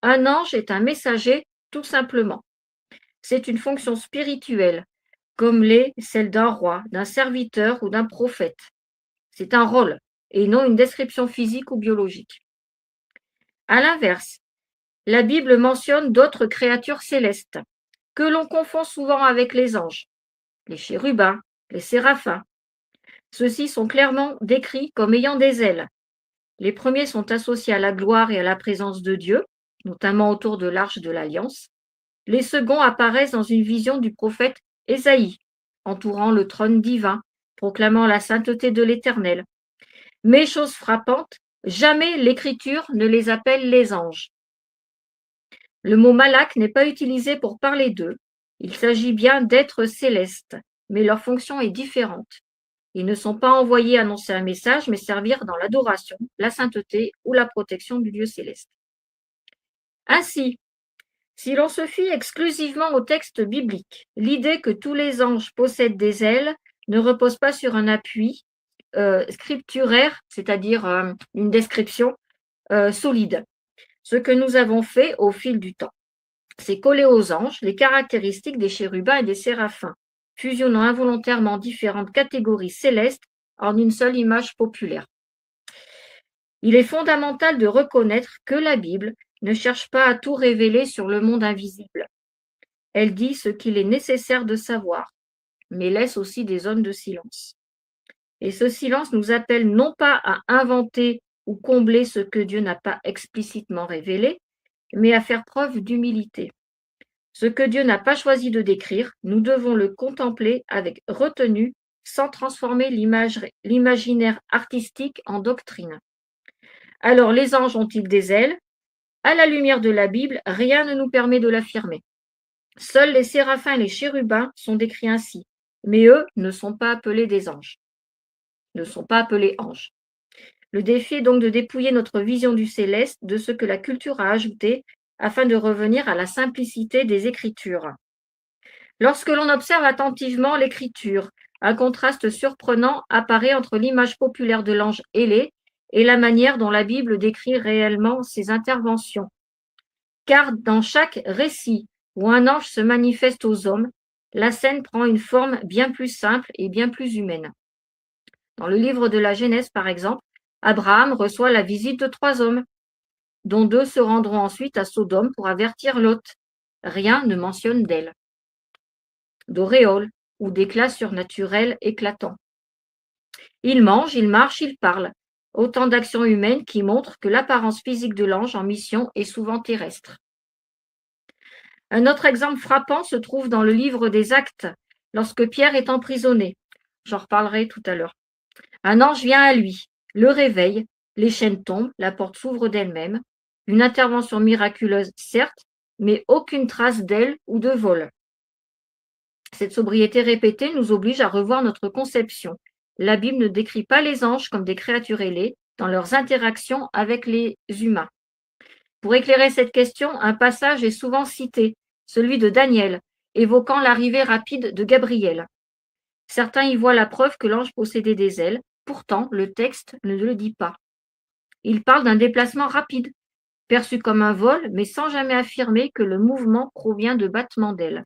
Un ange est un messager tout simplement. C'est une fonction spirituelle, comme l'est celle d'un roi, d'un serviteur ou d'un prophète. C'est un rôle et non une description physique ou biologique. À l'inverse, la Bible mentionne d'autres créatures célestes que l'on confond souvent avec les anges, les chérubins, les séraphins. Ceux-ci sont clairement décrits comme ayant des ailes. Les premiers sont associés à la gloire et à la présence de Dieu, notamment autour de l'Arche de l'Alliance. Les seconds apparaissent dans une vision du prophète Ésaïe, entourant le trône divin, proclamant la sainteté de l'Éternel. Mais chose frappante, jamais l'Écriture ne les appelle les anges. Le mot malak n'est pas utilisé pour parler d'eux. Il s'agit bien d'êtres célestes, mais leur fonction est différente. Ils ne sont pas envoyés annoncer un message, mais servir dans l'adoration, la sainteté ou la protection du Dieu céleste. Ainsi, si l'on se fie exclusivement au texte biblique, l'idée que tous les anges possèdent des ailes ne repose pas sur un appui scripturaire, c'est-à-dire une description solide. Ce que nous avons fait au fil du temps, c'est coller aux anges les caractéristiques des chérubins et des séraphins, fusionnant involontairement différentes catégories célestes en une seule image populaire. Il est fondamental de reconnaître que la Bible ne cherche pas à tout révéler sur le monde invisible. Elle dit ce qu'il est nécessaire de savoir, mais laisse aussi des zones de silence. Et ce silence nous appelle non pas à inventer ou combler ce que Dieu n'a pas explicitement révélé, mais à faire preuve d'humilité. Ce que Dieu n'a pas choisi de décrire, nous devons le contempler avec retenue, sans transformer l'imaginaire artistique en doctrine. Alors, les anges ont-ils des ailes? À la lumière de la Bible, rien ne nous permet de l'affirmer. Seuls les séraphins et les chérubins sont décrits ainsi, mais eux ne sont pas appelés des anges, ne sont pas appelés anges. Le défi est donc de dépouiller notre vision du céleste de ce que la culture a ajouté afin de revenir à la simplicité des Écritures. Lorsque l'on observe attentivement l'Écriture, un contraste surprenant apparaît entre l'image populaire de l'ange ailé et la manière dont la Bible décrit réellement ses interventions. Car dans chaque récit où un ange se manifeste aux hommes, la scène prend une forme bien plus simple et bien plus humaine. Dans le livre de la Genèse, par exemple, Abraham reçoit la visite de 3 hommes, dont 2 se rendront ensuite à Sodome pour avertir Lot. Rien ne mentionne d'elle, d'auréole ou d'éclat surnaturel éclatant. Il mange, il marche, il parle. Autant d'actions humaines qui montrent que l'apparence physique de l'ange en mission est souvent terrestre. Un autre exemple frappant se trouve dans le livre des Actes, lorsque Pierre est emprisonné. J'en reparlerai tout à l'heure. Un ange vient à lui, le réveille, les chaînes tombent, la porte s'ouvre d'elle-même. Une intervention miraculeuse, certes, mais aucune trace d'aile ou de vol. Cette sobriété répétée nous oblige à revoir notre conception. La Bible ne décrit pas les anges comme des créatures ailées dans leurs interactions avec les humains. Pour éclairer cette question, un passage est souvent cité, celui de Daniel, évoquant l'arrivée rapide de Gabriel. Certains y voient la preuve que l'ange possédait des ailes, pourtant le texte ne le dit pas. Il parle d'un déplacement rapide, perçu comme un vol, mais sans jamais affirmer que le mouvement provient de battements d'ailes.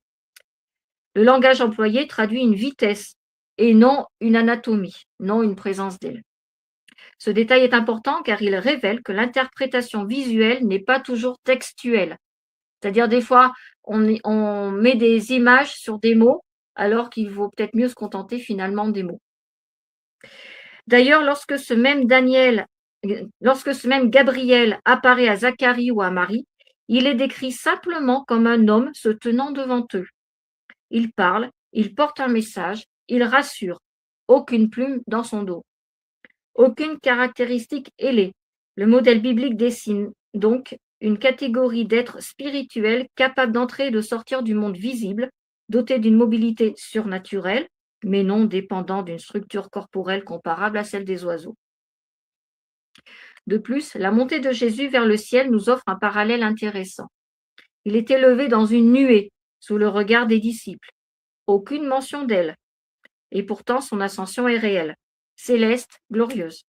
Le langage employé traduit une vitesse et non une anatomie, non une présence d'ailes. Ce détail est important car il révèle que l'interprétation visuelle n'est pas toujours textuelle. C'est-à-dire des fois, on met des images sur des mots alors qu'il vaut peut-être mieux se contenter finalement des mots. D'ailleurs, lorsque ce même Gabriel apparaît à Zacharie ou à Marie, il est décrit simplement comme un homme se tenant devant eux. Il parle, il porte un message, il rassure. Aucune plume dans son dos. Aucune caractéristique ailée. Le modèle biblique dessine donc une catégorie d'êtres spirituels capables d'entrer et de sortir du monde visible, dotés d'une mobilité surnaturelle, mais non dépendant d'une structure corporelle comparable à celle des oiseaux. De plus, la montée de Jésus vers le ciel nous offre un parallèle intéressant. Il est élevé dans une nuée, sous le regard des disciples. Aucune mention d'elle. Et pourtant, son ascension est réelle, céleste, glorieuse.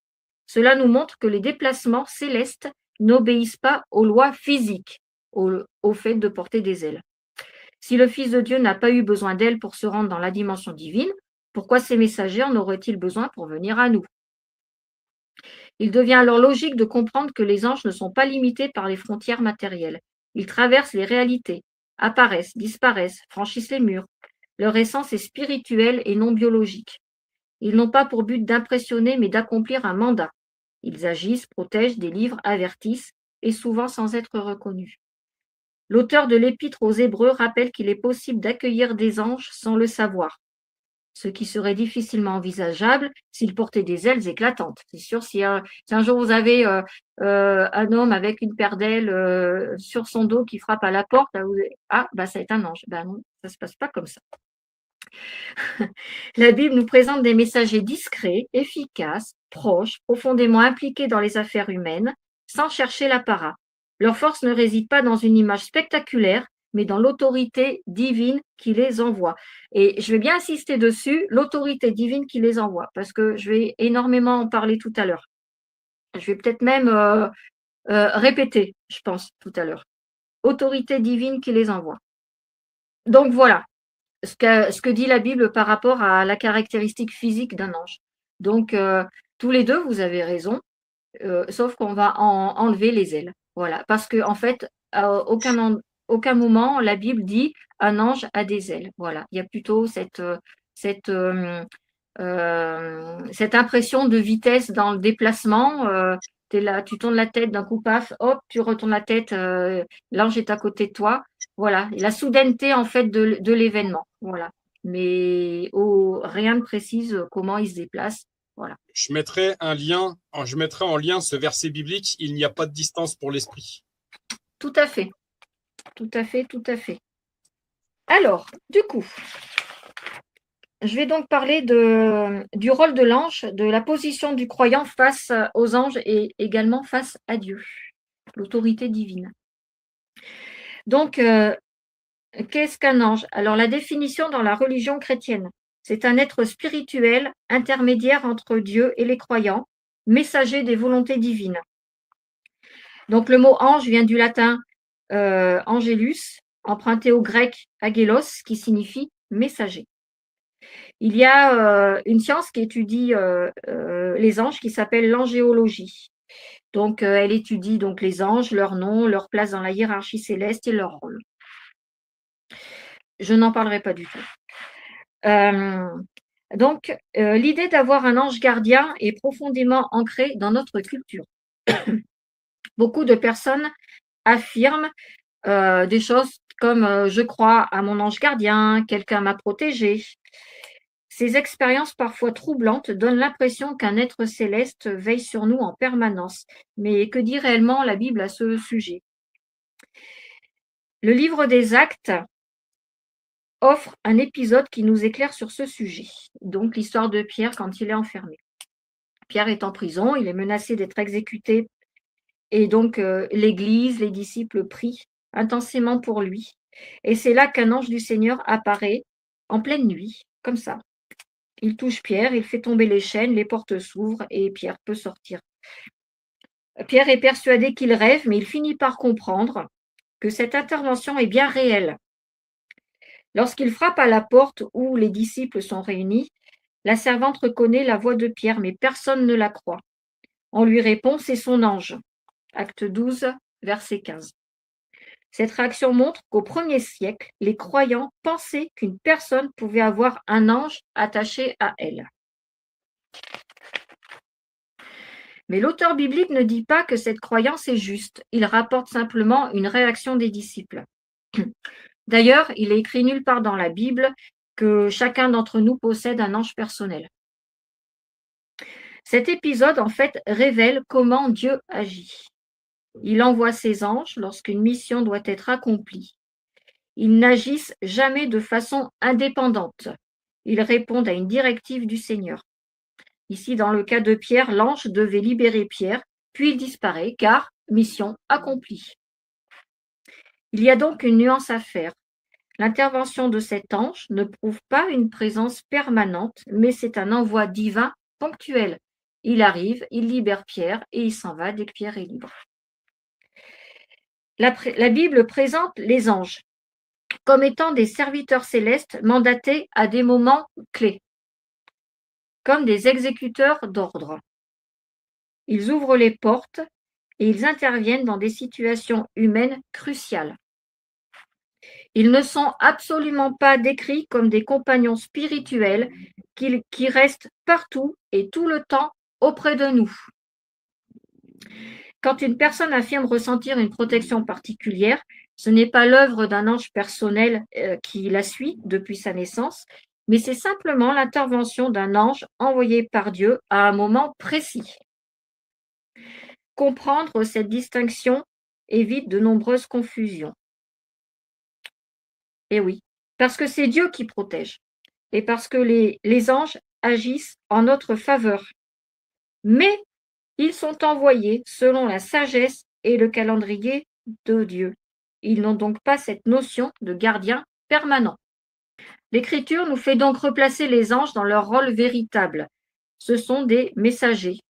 Cela nous montre que les déplacements célestes n'obéissent pas aux lois physiques, au fait de porter des ailes. Si le Fils de Dieu n'a pas eu besoin d'ailes pour se rendre dans la dimension divine, pourquoi ces messagers en auraient-ils besoin pour venir à nous? Il devient alors logique de comprendre que les anges ne sont pas limités par les frontières matérielles. Ils traversent les réalités, apparaissent, disparaissent, franchissent les murs. Leur essence est spirituelle et non biologique. Ils n'ont pas pour but d'impressionner mais d'accomplir un mandat. Ils agissent, protègent, délivrent, avertissent, et souvent sans être reconnus. L'auteur de l'Épître aux Hébreux rappelle qu'il est possible d'accueillir des anges sans le savoir. ce qui serait difficilement envisageable s'il portait des ailes éclatantes. C'est sûr, si un jour vous avez un homme avec une paire d'ailes sur son dos qui frappe à la porte, là, ça va être un ange. Ben non, ça ne se passe pas comme ça. La Bible nous présente des messagers discrets, efficaces, proches, profondément impliqués dans les affaires humaines, sans chercher l'apparat. Leur force ne réside pas dans une image spectaculaire, mais dans l'autorité divine qui les envoie. Et je vais bien insister dessus, l'autorité divine qui les envoie, parce que je vais énormément en parler tout à l'heure. Je vais peut-être même répéter, je pense, tout à l'heure. Autorité divine qui les envoie. Donc voilà ce que dit la Bible par rapport à la caractéristique physique d'un ange. Donc, tous les deux, vous avez raison, sauf qu'on va enlever les ailes. Voilà, parce qu'en fait, à aucun moment, la Bible dit un ange a des ailes. Voilà, il y a plutôt cette impression de vitesse dans le déplacement. Tu es là, tu tournes la tête d'un coup, paf, hop, tu retournes la tête, l'ange est à côté de toi. Voilà, la soudaineté en fait de l'événement. Voilà, mais rien ne précise comment il se déplace. Voilà. Je mettrai en lien ce verset biblique, il n'y a pas de distance pour l'esprit. Tout à fait. Tout à fait, tout à fait. Alors, du coup, je vais donc parler du rôle de l'ange, de la position du croyant face aux anges et également face à Dieu, l'autorité divine. Donc, qu'est-ce qu'un ange? Alors, la définition dans la religion chrétienne, c'est un être spirituel intermédiaire entre Dieu et les croyants, messager des volontés divines. Donc, le mot ange vient du latin angelus, emprunté au grec agélos, qui signifie messager. Il y a une science qui étudie les anges qui s'appelle l'angéologie. Donc, elle étudie donc les anges, leur nom, leur place dans la hiérarchie céleste et leur rôle. Je n'en parlerai pas du tout. Donc, l'idée d'avoir un ange gardien est profondément ancrée dans notre culture. Beaucoup de personnes affirment des choses comme je crois à mon ange gardien, quelqu'un m'a protégé. Ces expériences parfois troublantes donnent l'impression qu'un être céleste veille sur nous en permanence. Mais que dit réellement la Bible à ce sujet? Le livre des Actes offre un épisode qui nous éclaire sur ce sujet. Donc l'histoire de Pierre quand il est enfermé. Pierre est en prison, il est menacé d'être exécuté et donc l'Église, les disciples prient intensément pour lui. Et c'est là qu'un ange du Seigneur apparaît en pleine nuit, comme ça. Il touche Pierre, il fait tomber les chaînes, les portes s'ouvrent et Pierre peut sortir. Pierre est persuadé qu'il rêve, mais il finit par comprendre que cette intervention est bien réelle. Lorsqu'il frappe à la porte où les disciples sont réunis, la servante reconnaît la voix de Pierre, mais personne ne la croit. On lui répond, c'est son ange. Acte 12, verset 15. Cette réaction montre qu'au 1er siècle, les croyants pensaient qu'une personne pouvait avoir un ange attaché à elle. Mais l'auteur biblique ne dit pas que cette croyance est juste. Il rapporte simplement une réaction des disciples. D'ailleurs, il est écrit nulle part dans la Bible que chacun d'entre nous possède un ange personnel. Cet épisode, en fait, révèle comment Dieu agit. Il envoie ses anges lorsqu'une mission doit être accomplie. Ils n'agissent jamais de façon indépendante. Ils répondent à une directive du Seigneur. Ici, dans le cas de Pierre, l'ange devait libérer Pierre, puis il disparaît, car mission accomplie. Il y a donc une nuance à faire. L'intervention de cet ange ne prouve pas une présence permanente, mais c'est un envoi divin ponctuel. Il arrive, il libère Pierre et il s'en va dès que Pierre est libre. La Bible présente les anges comme étant des serviteurs célestes mandatés à des moments clés, comme des exécuteurs d'ordre. Ils ouvrent les portes et ils interviennent dans des situations humaines cruciales. Ils ne sont absolument pas décrits comme des compagnons spirituels qui restent partout et tout le temps auprès de nous. Quand une personne affirme ressentir une protection particulière, ce n'est pas l'œuvre d'un ange personnel qui la suit depuis sa naissance, mais c'est simplement l'intervention d'un ange envoyé par Dieu à un moment précis. Comprendre cette distinction évite de nombreuses confusions. Et oui, parce que c'est Dieu qui protège et parce que les anges agissent en notre faveur. Mais ils sont envoyés selon la sagesse et le calendrier de Dieu. Ils n'ont donc pas cette notion de gardien permanent. L'Écriture nous fait donc replacer les anges dans leur rôle véritable. Ce sont des messagers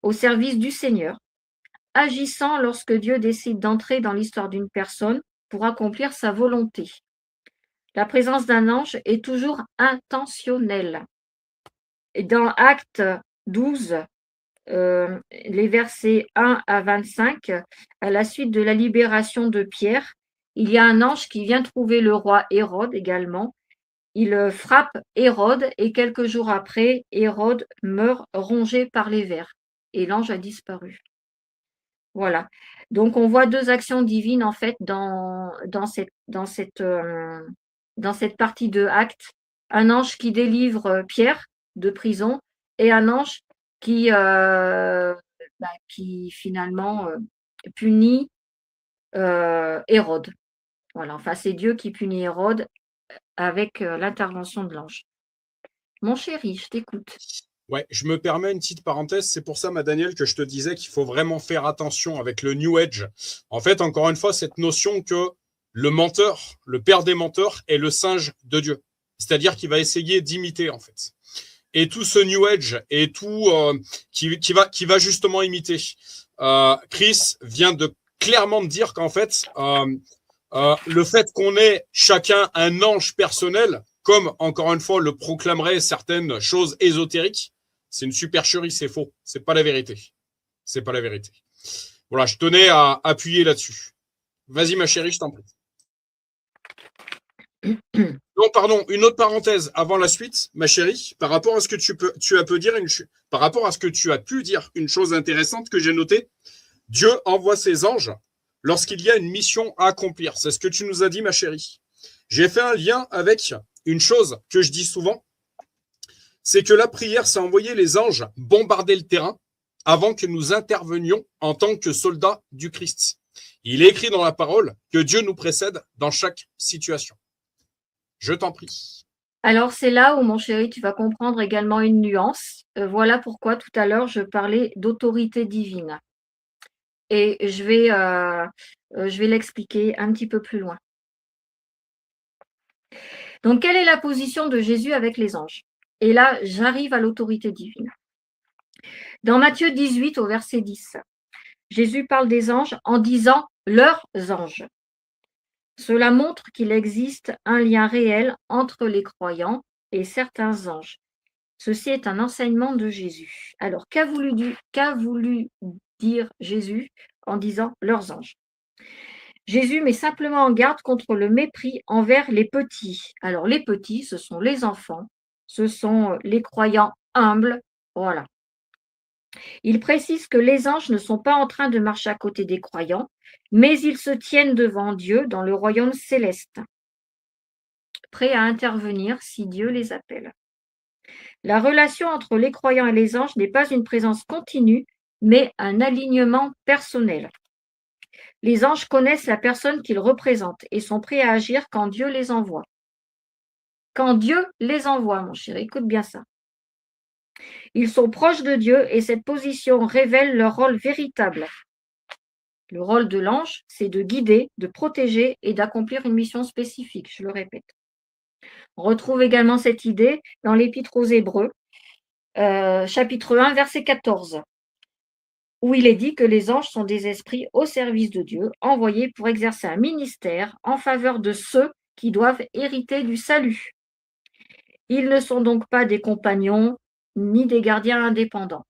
au service du Seigneur, agissant lorsque Dieu décide d'entrer dans l'histoire d'une personne pour accomplir sa volonté. La présence d'un ange est toujours intentionnelle. Et dans Actes 12, les versets 1 à 25, à la suite de la libération de Pierre, il y a un ange qui vient trouver le roi Hérode également. Il frappe Hérode et quelques jours après, Hérode meurt rongé par les vers et l'ange a disparu. Voilà. Donc on voit deux actions divines en fait dans cette partie de Actes. Un ange qui délivre Pierre de prison et un ange qui finalement punit Hérode. Voilà, enfin c'est Dieu qui punit Hérode avec l'intervention de l'ange. Mon chéri, je t'écoute. Ouais, je me permets une petite parenthèse. C'est pour ça, ma Daniel, que je te disais qu'il faut vraiment faire attention avec le New Age. En fait, encore une fois, cette notion que le menteur, le père des menteurs, est le singe de Dieu. C'est-à-dire qu'il va essayer d'imiter, en fait. Et tout ce New Age et tout qui va justement imiter. Chris vient de clairement dire qu'en fait, le fait qu'on ait chacun un ange personnel, comme encore une fois le proclameraient certaines choses ésotériques, c'est une supercherie, c'est faux. C'est pas la vérité. C'est pas la vérité. Voilà, je tenais à appuyer là-dessus. Vas-y, ma chérie, je t'en prie. Non, pardon, une autre parenthèse avant la suite, ma chérie, par rapport à ce que par rapport à ce que tu as pu dire, une chose intéressante que j'ai notée. Dieu envoie ses anges lorsqu'il y a une mission à accomplir. C'est ce que tu nous as dit, ma chérie. J'ai fait un lien avec une chose que je dis souvent, c'est que la prière, c'est envoyer les anges bombarder le terrain avant que nous intervenions en tant que soldats du Christ. Il est écrit dans la parole que Dieu nous précède dans chaque situation. Je t'en prie. Alors c'est là où, mon chéri, tu vas comprendre également une nuance. Voilà pourquoi tout à l'heure, je parlais d'autorité divine. Et je vais l'expliquer un petit peu plus loin. Donc, quelle est la position de Jésus avec les anges? Et là, j'arrive à l'autorité divine. Dans Matthieu 18, au verset 10, Jésus parle des anges en disant « leurs anges ». Cela montre qu'il existe un lien réel entre les croyants et certains anges. Ceci est un enseignement de Jésus. Alors, qu'a voulu dire Jésus en disant « leurs anges » ? Jésus met simplement en garde contre le mépris envers les petits. Alors, les petits, ce sont les enfants, ce sont les croyants humbles, voilà. Il précise que les anges ne sont pas en train de marcher à côté des croyants, mais ils se tiennent devant Dieu dans le royaume céleste, prêts à intervenir si Dieu les appelle. La relation entre les croyants et les anges n'est pas une présence continue, mais un alignement personnel. Les anges connaissent la personne qu'ils représentent et sont prêts à agir quand Dieu les envoie. Quand Dieu les envoie, mon chéri, écoute bien ça. Ils sont proches de Dieu et cette position révèle leur rôle véritable. Le rôle de l'ange, c'est de guider, de protéger et d'accomplir une mission spécifique, je le répète. On retrouve également cette idée dans l'Épître aux Hébreux, chapitre 1, verset 14. Où il est dit que les anges sont des esprits au service de Dieu, envoyés pour exercer un ministère en faveur de ceux qui doivent hériter du salut. Ils ne sont donc pas des compagnons ni des gardiens indépendants.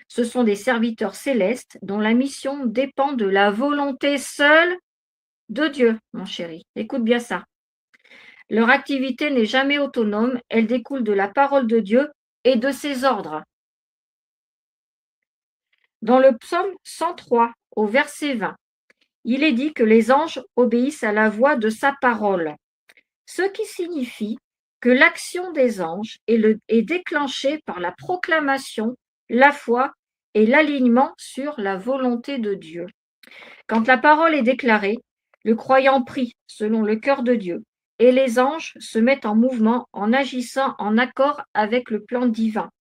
Ce sont des serviteurs célestes dont la mission dépend de la volonté seule de Dieu, mon chéri. Écoute bien ça. Leur activité n'est jamais autonome, elle découle de la parole de Dieu et de ses ordres. Dans le psaume 103, au verset 20, il est dit que les anges obéissent à la voix de sa parole. ce qui signifie que l'action des anges est déclenchée par la proclamation, la foi et l'alignement sur la volonté de Dieu. Quand la parole est déclarée, le croyant prie selon le cœur de Dieu et les anges se mettent en mouvement en agissant en accord avec le plan divin.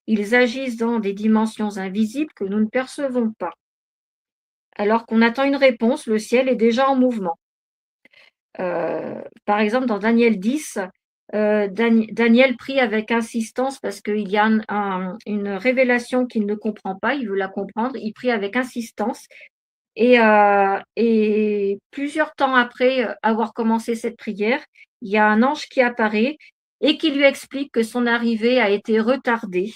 Ils agissent dans des dimensions invisibles que nous ne percevons pas. Alors qu'on attend une réponse, le ciel est déjà en mouvement. Par exemple, dans Daniel 10, Daniel prie avec insistance parce qu'il y a une révélation qu'il ne comprend pas, il veut la comprendre, il prie avec insistance. Et plusieurs temps après avoir commencé cette prière, il y a un ange qui apparaît et qui lui explique que son arrivée a été retardée.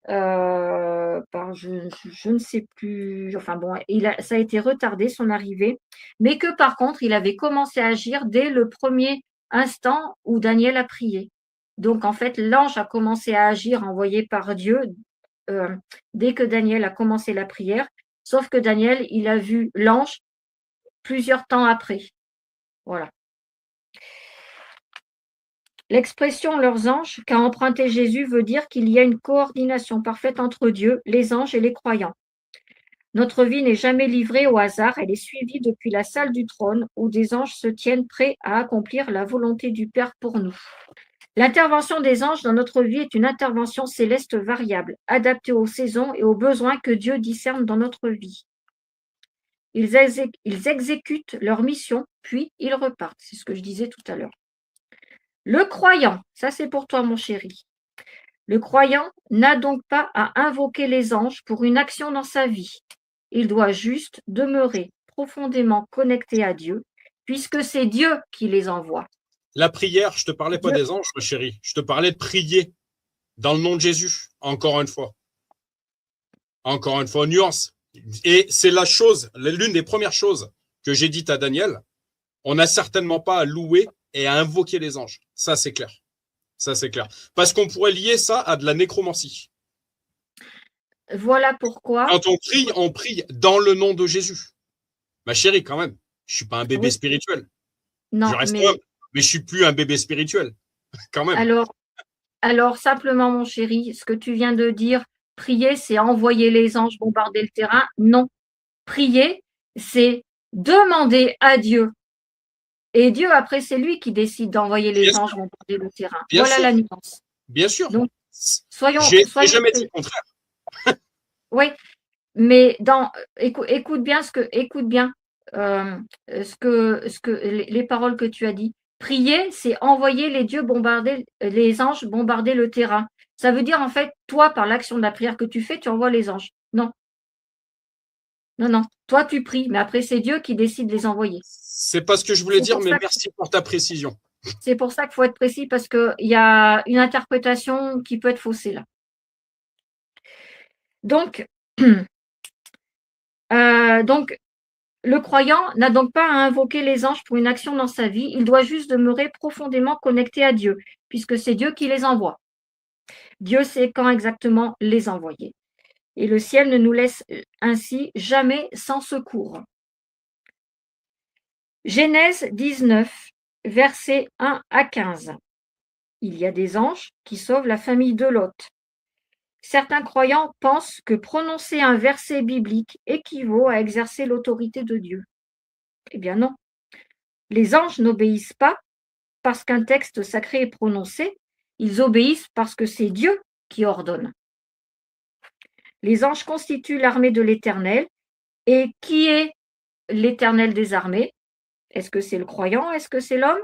Je ne sais plus, enfin bon, ça a été retardé son arrivée, mais que par contre, il avait commencé à agir dès le premier instant où Daniel a prié. Donc en fait, l'ange a commencé à agir envoyé par Dieu dès que Daniel a commencé la prière, sauf que Daniel, il a vu l'ange plusieurs temps après. Voilà. L'expression leurs anges qu'a emprunté Jésus veut dire qu'il y a une coordination parfaite entre Dieu, les anges et les croyants. Notre vie n'est jamais livrée au hasard, elle est suivie depuis la salle du trône où des anges se tiennent prêts à accomplir la volonté du Père pour nous. L'intervention des anges dans notre vie est une intervention céleste variable, adaptée aux saisons et aux besoins que Dieu discerne dans notre vie. Ils exécutent leur mission, puis ils repartent. C'est ce que je disais tout à l'heure. Le croyant, ça c'est pour toi mon chéri, le croyant n'a donc pas à invoquer les anges pour une action dans sa vie. Il doit juste demeurer profondément connecté à Dieu, puisque c'est Dieu qui les envoie. La prière, je ne te parlais pas des anges, ma chérie, je te parlais de prier dans le nom de Jésus, encore une fois. Encore une fois, nuance. Et c'est la chose, l'une des premières choses que j'ai dites à Daniel, on n'a certainement pas à louer et à invoquer les anges. Ça, c'est clair. Ça, c'est clair. Parce qu'on pourrait lier ça à de la nécromancie. Voilà pourquoi. Quand on prie dans le nom de Jésus. Ma chérie, quand même, je ne suis pas un bébé spirituel. Non, je reste homme, mais je ne suis plus un bébé spirituel. Quand même. Alors, simplement, mon chéri, ce que tu viens de dire, prier, c'est envoyer les anges bombarder le terrain. Non. Prier, c'est demander à Dieu. Et Dieu, après, c'est lui qui décide d'envoyer les anges bombarder le terrain. Voilà la nuance. Bien sûr. Donc, soyons jamais dit le contraire. Oui, mais écoute bien les paroles que tu as dit. Prier, c'est envoyer les anges bombarder le terrain. Ça veut dire en fait, toi, par l'action de la prière que tu fais, tu envoies les anges. Non. Non. Toi, tu pries, mais après, c'est Dieu qui décide de les envoyer. C'est pas ce que je voulais dire, mais merci pour ta précision. C'est pour ça qu'il faut être précis, parce qu'il y a une interprétation qui peut être faussée là. Donc, le croyant n'a donc pas à invoquer les anges pour une action dans sa vie, il doit juste demeurer profondément connecté à Dieu, puisque c'est Dieu qui les envoie. Dieu sait quand exactement les envoyer. Et le ciel ne nous laisse ainsi jamais sans secours. Genèse 19, versets 1 à 15. Il y a des anges qui sauvent la famille de Lot. Certains croyants pensent que prononcer un verset biblique équivaut à exercer l'autorité de Dieu. Eh bien non. Les anges n'obéissent pas parce qu'un texte sacré est prononcé, ils obéissent parce que c'est Dieu qui ordonne. Les anges constituent l'armée de l'Éternel. Et qui est l'Éternel des armées? Est-ce que c'est le croyant? Est-ce que c'est l'homme?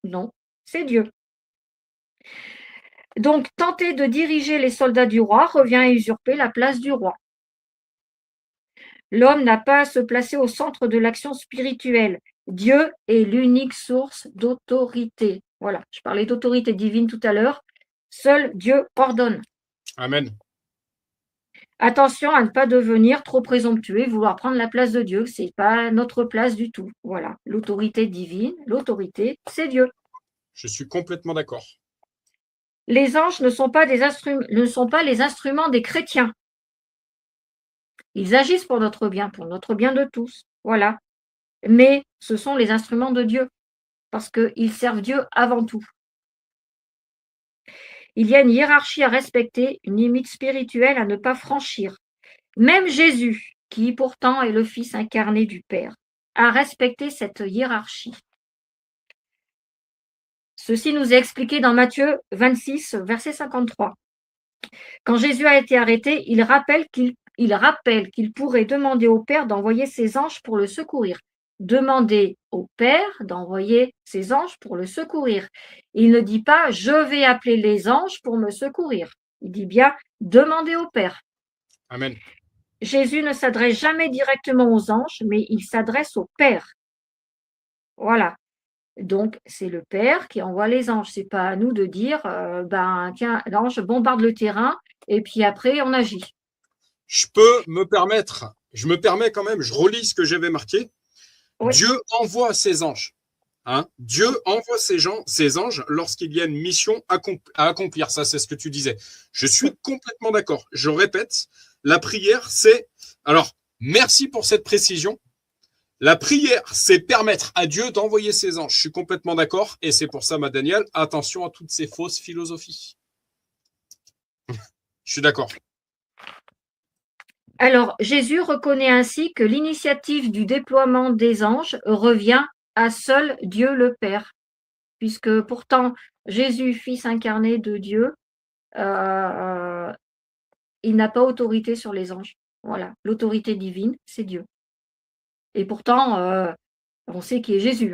Non, c'est Dieu. Donc, tenter de diriger les soldats du roi revient à usurper la place du roi. L'homme n'a pas à se placer au centre de l'action spirituelle. Dieu est l'unique source d'autorité. Voilà, je parlais d'autorité divine tout à l'heure. Seul Dieu ordonne. Amen. Attention à ne pas devenir trop présomptueux et vouloir prendre la place de Dieu. Ce n'est pas notre place du tout. Voilà, l'autorité divine, l'autorité, c'est Dieu. Je suis complètement d'accord. Les anges ne sont pas les instruments des chrétiens. Ils agissent pour notre bien de tous. Voilà. Mais ce sont les instruments de Dieu. parce qu'ils servent Dieu avant tout. Il y a une hiérarchie à respecter, une limite spirituelle à ne pas franchir. Même Jésus, qui pourtant est le Fils incarné du Père, a respecté cette hiérarchie. Ceci nous est expliqué dans Matthieu 26, verset 53. Quand Jésus a été arrêté, il rappelle qu'il pourrait demander au Père d'envoyer ses anges pour le secourir. Demander au Père d'envoyer ses anges pour le secourir. Il ne dit pas « je vais appeler les anges pour me secourir ». Il dit bien « demander au Père ». Amen. Jésus ne s'adresse jamais directement aux anges, mais il s'adresse au Père. Voilà. Donc, c'est le Père qui envoie les anges. Ce n'est pas à nous de dire tiens, l'ange bombarde le terrain et puis après, on agit. Je me permets quand même, je relis ce que j'avais marqué. Oui. Dieu envoie ses anges. Dieu envoie ses anges lorsqu'il y a une mission à accomplir. Ça, c'est ce que tu disais. Je suis complètement d'accord. Je répète, la prière, c'est… Alors, merci pour cette précision. La prière, c'est permettre à Dieu d'envoyer ses anges. Je suis complètement d'accord. Et c'est pour ça, ma Daniel, attention à toutes ces fausses philosophies. Je suis d'accord. Alors, Jésus reconnaît ainsi que l'initiative du déploiement des anges revient à seul Dieu le Père, puisque pourtant, Jésus, Fils incarné de Dieu, il n'a pas autorité sur les anges. Voilà, l'autorité divine, c'est Dieu. Et pourtant, on sait qui est Jésus.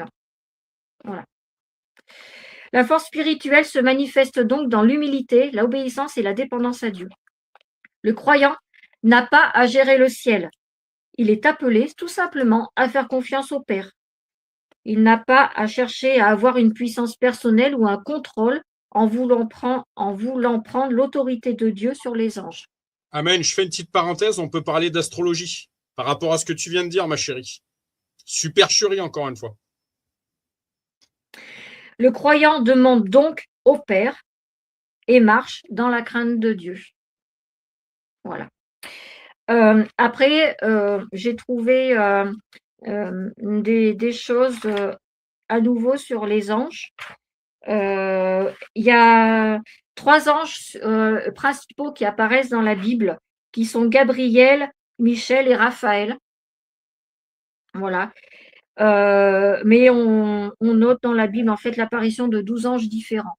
Voilà. La force spirituelle se manifeste donc dans l'humilité, l'obéissance et la dépendance à Dieu. Le croyant n'a pas à gérer le ciel. Il est appelé tout simplement à faire confiance au Père. Il n'a pas à chercher à avoir une puissance personnelle ou un contrôle en voulant prendre l'autorité de Dieu sur les anges. Amen. Je fais une petite parenthèse, on peut parler d'astrologie par rapport à ce que tu viens de dire, ma chérie. Supercherie, encore une fois. Le croyant demande donc au Père et marche dans la crainte de Dieu. Voilà. Après, j'ai trouvé des choses à nouveau sur les anges. Il y a 3 anges principaux qui apparaissent dans la Bible, qui sont Gabriel, Michel et Raphaël. Voilà. Mais on note dans la Bible en fait l'apparition de 12 anges différents.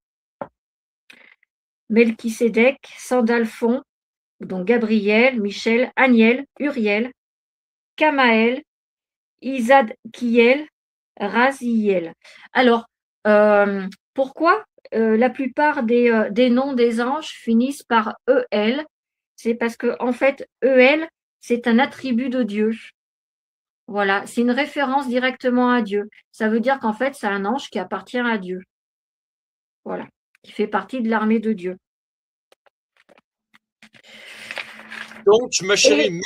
Melchisédek, Sandalphon, donc Gabriel, Michel, Aniel, Uriel, Kamaël, Isadkiel, Raziel. Alors, pourquoi la plupart des noms des anges finissent par EL? C'est parce que, en fait, EL, c'est un attribut de Dieu. Voilà, c'est une référence directement à Dieu. Ça veut dire qu'en fait, c'est un ange qui appartient à Dieu. Voilà, qui fait partie de l'armée de Dieu. Donc, ma chérie,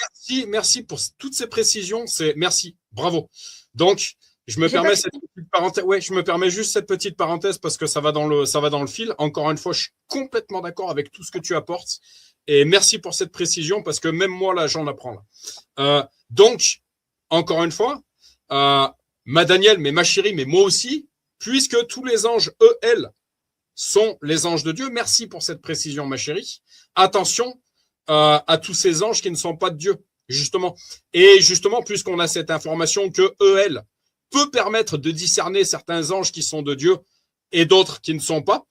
merci pour toutes ces précisions. Merci, bravo. Donc, je me permets cette petite parenthèse. Ouais, je me permets juste cette petite parenthèse parce que ça va dans le fil. Encore une fois, je suis complètement d'accord avec tout ce que tu apportes. Et merci pour cette précision parce que même moi, là, j'en apprends. Donc, encore une fois, ma Danielle, mais ma chérie, mais moi aussi, puisque tous les anges EL sont les anges de Dieu. Merci pour cette précision, ma chérie. Attention à tous ces anges qui ne sont pas de Dieu, justement. Et justement, puisqu'on a cette information que EL peut permettre de discerner certains anges qui sont de Dieu et d'autres qui ne sont pas,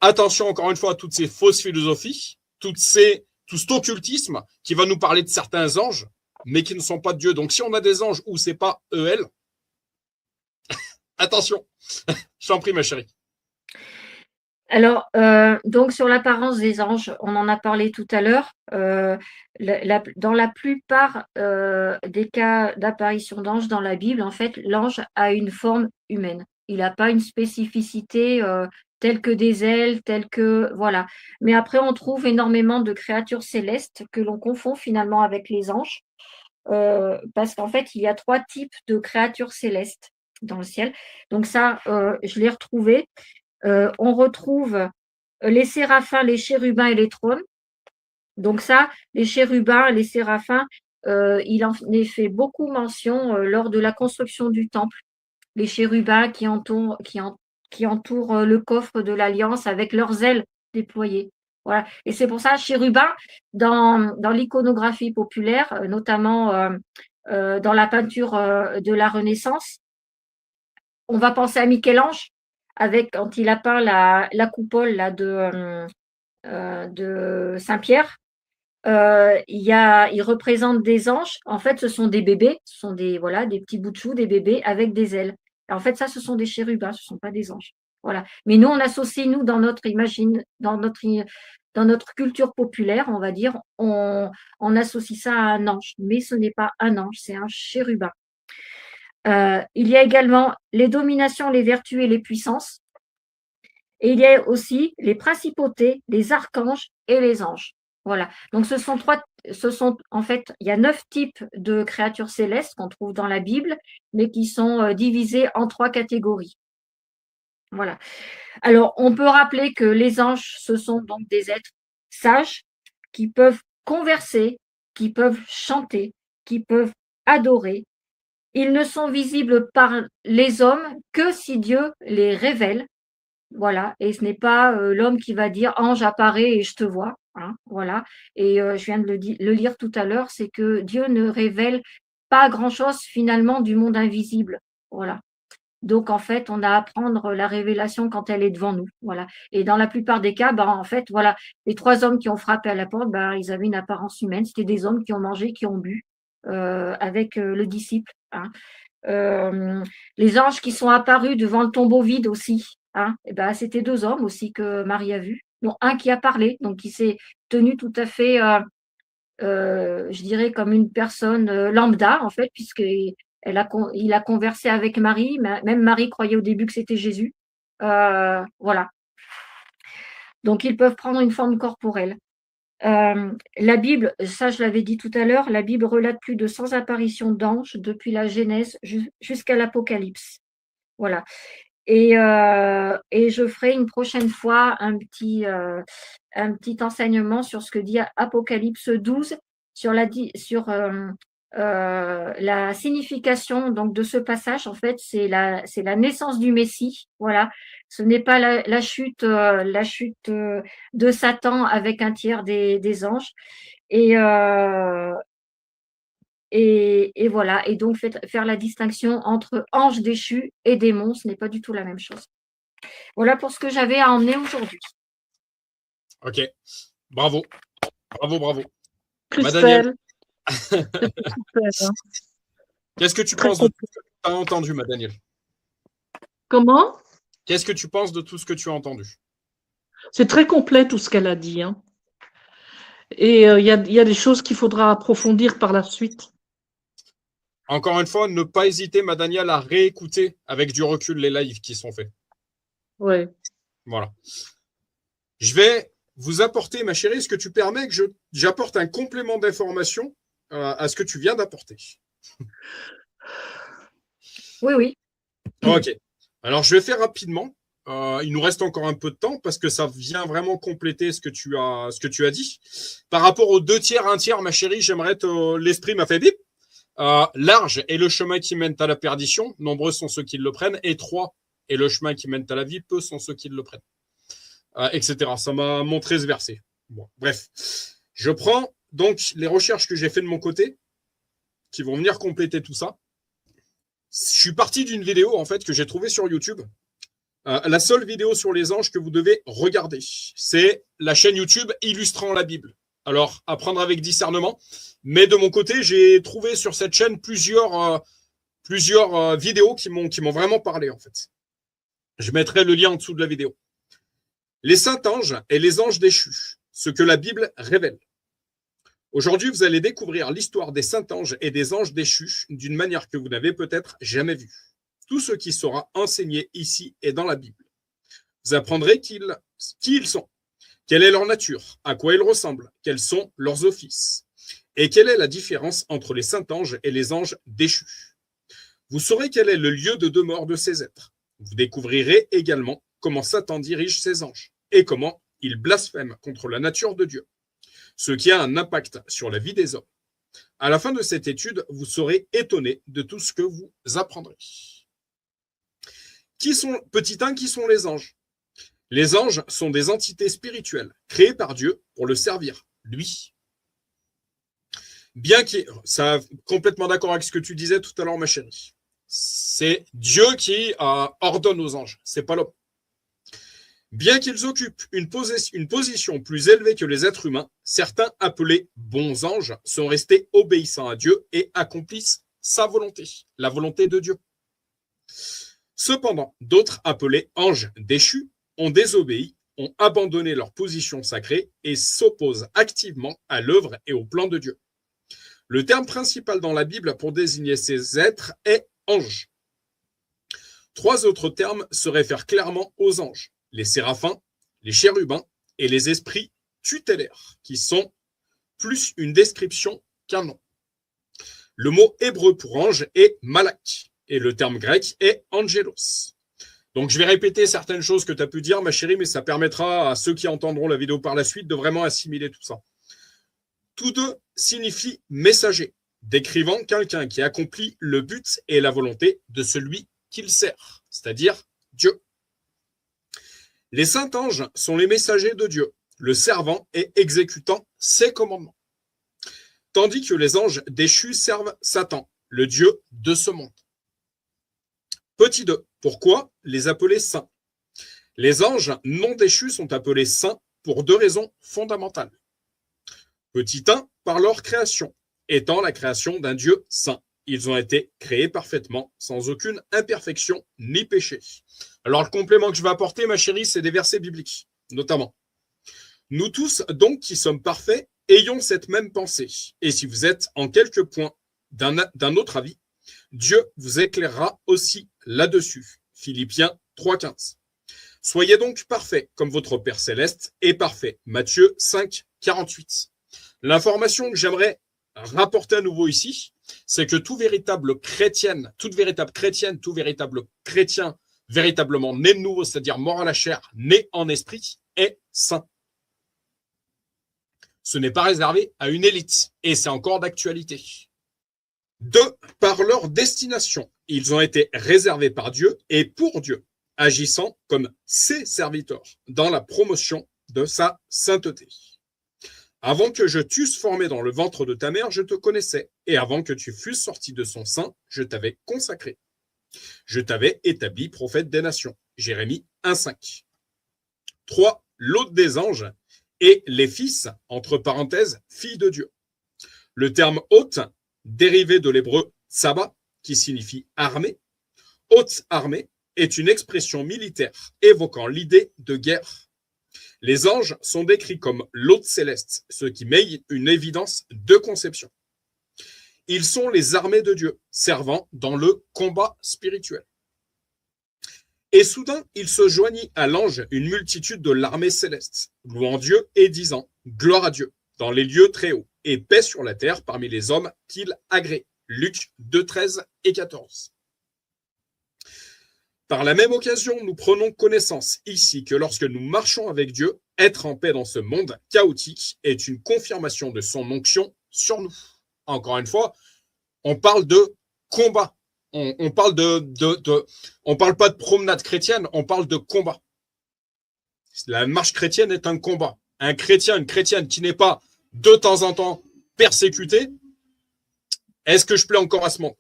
attention encore une fois à toutes ces fausses philosophies, tout cet occultisme qui va nous parler de certains anges, mais qui ne sont pas de Dieu. Donc, si on a des anges où c'est pas EL, attention. Je t'en prie, ma chérie. Alors, donc sur l'apparence des anges, on en a parlé tout à l'heure. Dans la plupart des cas d'apparition d'anges dans la Bible, en fait, l'ange a une forme humaine. Il n'a pas une spécificité telle que des ailes, telle que… Voilà. Mais après, on trouve énormément de créatures célestes que l'on confond finalement avec les anges. Parce qu'en fait, il y a 3 types de créatures célestes dans le ciel. Donc ça, je l'ai retrouvé. On retrouve les séraphins, les chérubins et les trônes. Donc ça, les chérubins et les séraphins, il en est fait beaucoup mention lors de la construction du temple. les chérubins qui entourent le coffre de l'Alliance avec leurs ailes déployées. Voilà. Et c'est pour ça, chérubin, dans l'iconographie populaire, notamment dans la peinture de la Renaissance, on va penser à Michel-Ange, quand il a peint la coupole là, de Saint-Pierre. Il représente des anges. En fait, ce sont des bébés, ce sont des petits bouts de chou, des bébés avec des ailes. Et en fait, ça, ce sont des chérubins, ce ne sont pas des anges. Voilà. Mais nous, on associe, nous, dans notre culture populaire, on va dire, on associe ça à un ange. Mais ce n'est pas un ange, c'est un chérubin. Il y a également les dominations, les vertus et les puissances. Et il y a aussi les principautés, les archanges et les anges. Voilà. Donc, en fait, il y a 9 types de créatures célestes qu'on trouve dans la Bible, mais qui sont divisées en 3 catégories. Voilà. Alors, on peut rappeler que les anges, ce sont donc des êtres sages qui peuvent converser, qui peuvent chanter, qui peuvent adorer. Ils ne sont visibles par les hommes que si Dieu les révèle. Voilà, et ce n'est pas l'homme qui va dire ange apparaît et je te vois. Hein, voilà. Et je viens de le lire tout à l'heure, c'est que Dieu ne révèle pas grand-chose finalement du monde invisible. Voilà. Donc en fait, on a à prendre la révélation quand elle est devant nous. Voilà. Et dans la plupart des cas, en fait, voilà, les 3 hommes qui ont frappé à la porte, ils avaient une apparence humaine. C'était des hommes qui ont mangé, qui ont bu avec le disciple. Hein. Les anges qui sont apparus devant le tombeau vide aussi. Hein, c'était 2 hommes aussi que Marie a vus, dont un qui a parlé, donc qui s'est tenu tout à fait, je dirais, comme une personne lambda, en fait, puisqu'il a conversé avec Marie, même Marie croyait au début que c'était Jésus. Voilà. Donc, ils peuvent prendre une forme corporelle. La Bible, ça je l'avais dit tout à l'heure, la Bible relate plus de 100 apparitions d'anges depuis la Genèse jusqu'à l'Apocalypse. Voilà. Et je ferai une prochaine fois un petit enseignement sur ce que dit Apocalypse 12, sur la signification donc de ce passage. En fait, c'est la naissance du Messie. Voilà, ce n'est pas la chute de Satan avec un tiers des anges. Et voilà, et donc faire la distinction entre anges déchus et démons, ce n'est pas du tout la même chose. Voilà pour ce que j'avais à emmener aujourd'hui. Ok, bravo, bravo, bravo. Christelle. Qu'est-ce que tu penses de tout ce que tu as entendu, Daniel? Comment? Qu'est-ce que tu penses de tout ce que tu as entendu? C'est très complet tout ce qu'elle a dit. Hein. Et il y a des choses qu'il faudra approfondir par la suite. Encore une fois, ne pas hésiter, Daniel, à réécouter avec du recul les lives qui sont faits. Oui. Voilà. Je vais vous apporter, ma chérie, est-ce que tu permets que j'apporte un complément d'information à ce que tu viens d'apporter? Oui, oui. Ok. Alors, je vais faire rapidement. Il nous reste encore un peu de temps parce que ça vient vraiment compléter ce que tu as dit. Par rapport aux 2 tiers, 1 tiers, ma chérie, j'aimerais l'esprit m'a fait bip. Large est le chemin qui mène à la perdition. Nombreux sont ceux qui le prennent. Étroit est le chemin qui mène à la vie. Peu sont ceux qui le prennent. Etc. Ça m'a montré ce verset. Bon, bref. Je prends donc les recherches que j'ai fait de mon côté qui vont venir compléter tout ça. Je suis parti d'une vidéo en fait que j'ai trouvée sur YouTube. La seule vidéo sur les anges que vous devez regarder, c'est la chaîne YouTube Illustrant la Bible. Alors, à prendre avec discernement. Mais de mon côté, j'ai trouvé sur cette chaîne plusieurs vidéos qui m'ont vraiment parlé en fait. Je mettrai le lien en dessous de la vidéo. Les saints anges et les anges déchus, ce que la Bible révèle. Aujourd'hui, vous allez découvrir l'histoire des saints anges et des anges déchus d'une manière que vous n'avez peut-être jamais vue. Tout ce qui sera enseigné ici et dans la Bible. Vous apprendrez qui ils sont, quelle est leur nature, à quoi ils ressemblent, quels sont leurs offices, et quelle est la différence entre les saints anges et les anges déchus. Vous saurez quel est le lieu de demeure de ces êtres. Vous découvrirez également comment Satan dirige ses anges et comment il blasphème contre la nature de Dieu, ce qui a un impact sur la vie des hommes. À la fin de cette étude, vous serez étonné de tout ce que vous apprendrez. Petit 1, qui sont les anges? Les anges sont des entités spirituelles créées par Dieu pour le servir, lui. Bien qu'il, ça, complètement d'accord avec ce que tu disais tout à l'heure, ma chérie. C'est Dieu qui ordonne aux anges, c'est pas l'homme. Bien qu'ils occupent une position plus élevée que les êtres humains, certains appelés bons anges sont restés obéissants à Dieu et accomplissent sa volonté, la volonté de Dieu. Cependant, d'autres appelés anges déchus ont désobéi, ont abandonné leur position sacrée et s'opposent activement à l'œuvre et au plan de Dieu. Le terme principal dans la Bible pour désigner ces êtres est ange. 3 autres termes se réfèrent clairement aux anges: les séraphins, les chérubins et les esprits tutélaires, qui sont plus une description qu'un nom. Le mot hébreu pour ange est malak et le terme grec est angelos. Donc je vais répéter certaines choses que tu as pu dire, ma chérie, mais ça permettra à ceux qui entendront la vidéo par la suite de vraiment assimiler tout ça. Tous deux signifient messager, décrivant quelqu'un qui accomplit le but et la volonté de celui qu'il sert, c'est-à-dire Dieu. Les saints anges sont les messagers de Dieu, le servant et exécutant ses commandements. Tandis que les anges déchus servent Satan, le Dieu de ce monde. Petit 2. Pourquoi les appeler saints? Les anges non déchus sont appelés saints pour 2 raisons fondamentales. Petit 1, par leur création, étant la création d'un Dieu saint. Ils ont été créés parfaitement, sans aucune imperfection ni péché. Alors, le complément que je vais apporter, ma chérie, c'est des versets bibliques, notamment. Nous tous, donc, qui sommes parfaits, ayons cette même pensée. Et si vous êtes en quelques points d'un autre avis, Dieu vous éclairera aussi là-dessus. Philippiens 3,15. Soyez donc parfaits, comme votre Père céleste est parfait. Matthieu 5, 48. L'information que j'aimerais rapporter à nouveau ici, c'est que toute véritable chrétien véritablement né de nouveau, c'est-à-dire mort à la chair, né en esprit, est saint. Ce n'est pas réservé à une élite, et c'est encore d'actualité. 2, par leur destination, ils ont été réservés par Dieu et pour Dieu, agissant comme ses serviteurs dans la promotion de sa sainteté. Avant que je t'eusse formé dans le ventre de ta mère, je te connaissais, et avant que tu fusses sorti de son sein, je t'avais consacré. Je t'avais établi prophète des nations. Jérémie 1,5. 3. L'hôte des anges et les fils, entre parenthèses, filles de Dieu. Le terme hôte, dérivé de l'hébreu tsaba, qui signifie armée, haute armée, est une expression militaire évoquant l'idée de guerre. Les anges sont décrits comme l'hôte céleste, ce qui met une évidence de conception. Ils sont les armées de Dieu, servant dans le combat spirituel. Et soudain, il se joignit à l'ange une multitude de l'armée céleste, louant Dieu et disant « Gloire à Dieu » dans les lieux très hauts, et paix sur la terre parmi les hommes qu'il agrée. Luc 2, 13 et 14. Par la même occasion, nous prenons connaissance ici que lorsque nous marchons avec Dieu, être en paix dans ce monde chaotique est une confirmation de son onction sur nous. Encore une fois, on parle de combat. On parle on parle pas de promenade chrétienne, on parle de combat. La marche chrétienne est un combat. Un chrétien, une chrétienne qui n'est pas de temps en temps persécuté, est-ce que je plais encore à ce monde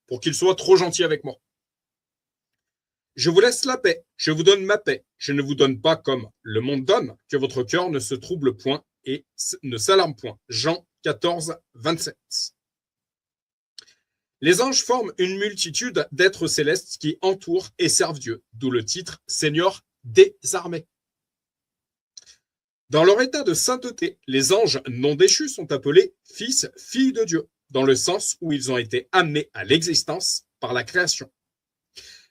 pour qu'il soit trop gentil avec moi? Je vous laisse la paix, je vous donne ma paix. Je ne vous donne pas comme le monde donne, que votre cœur ne se trouble point et ne s'alarme point. Jean 14, 27. Les anges forment une multitude d'êtres célestes qui entourent et servent Dieu, d'où le titre Seigneur des armées. Dans leur état de sainteté, les anges non déchus sont appelés fils, filles de Dieu, dans le sens où ils ont été amenés à l'existence par la création.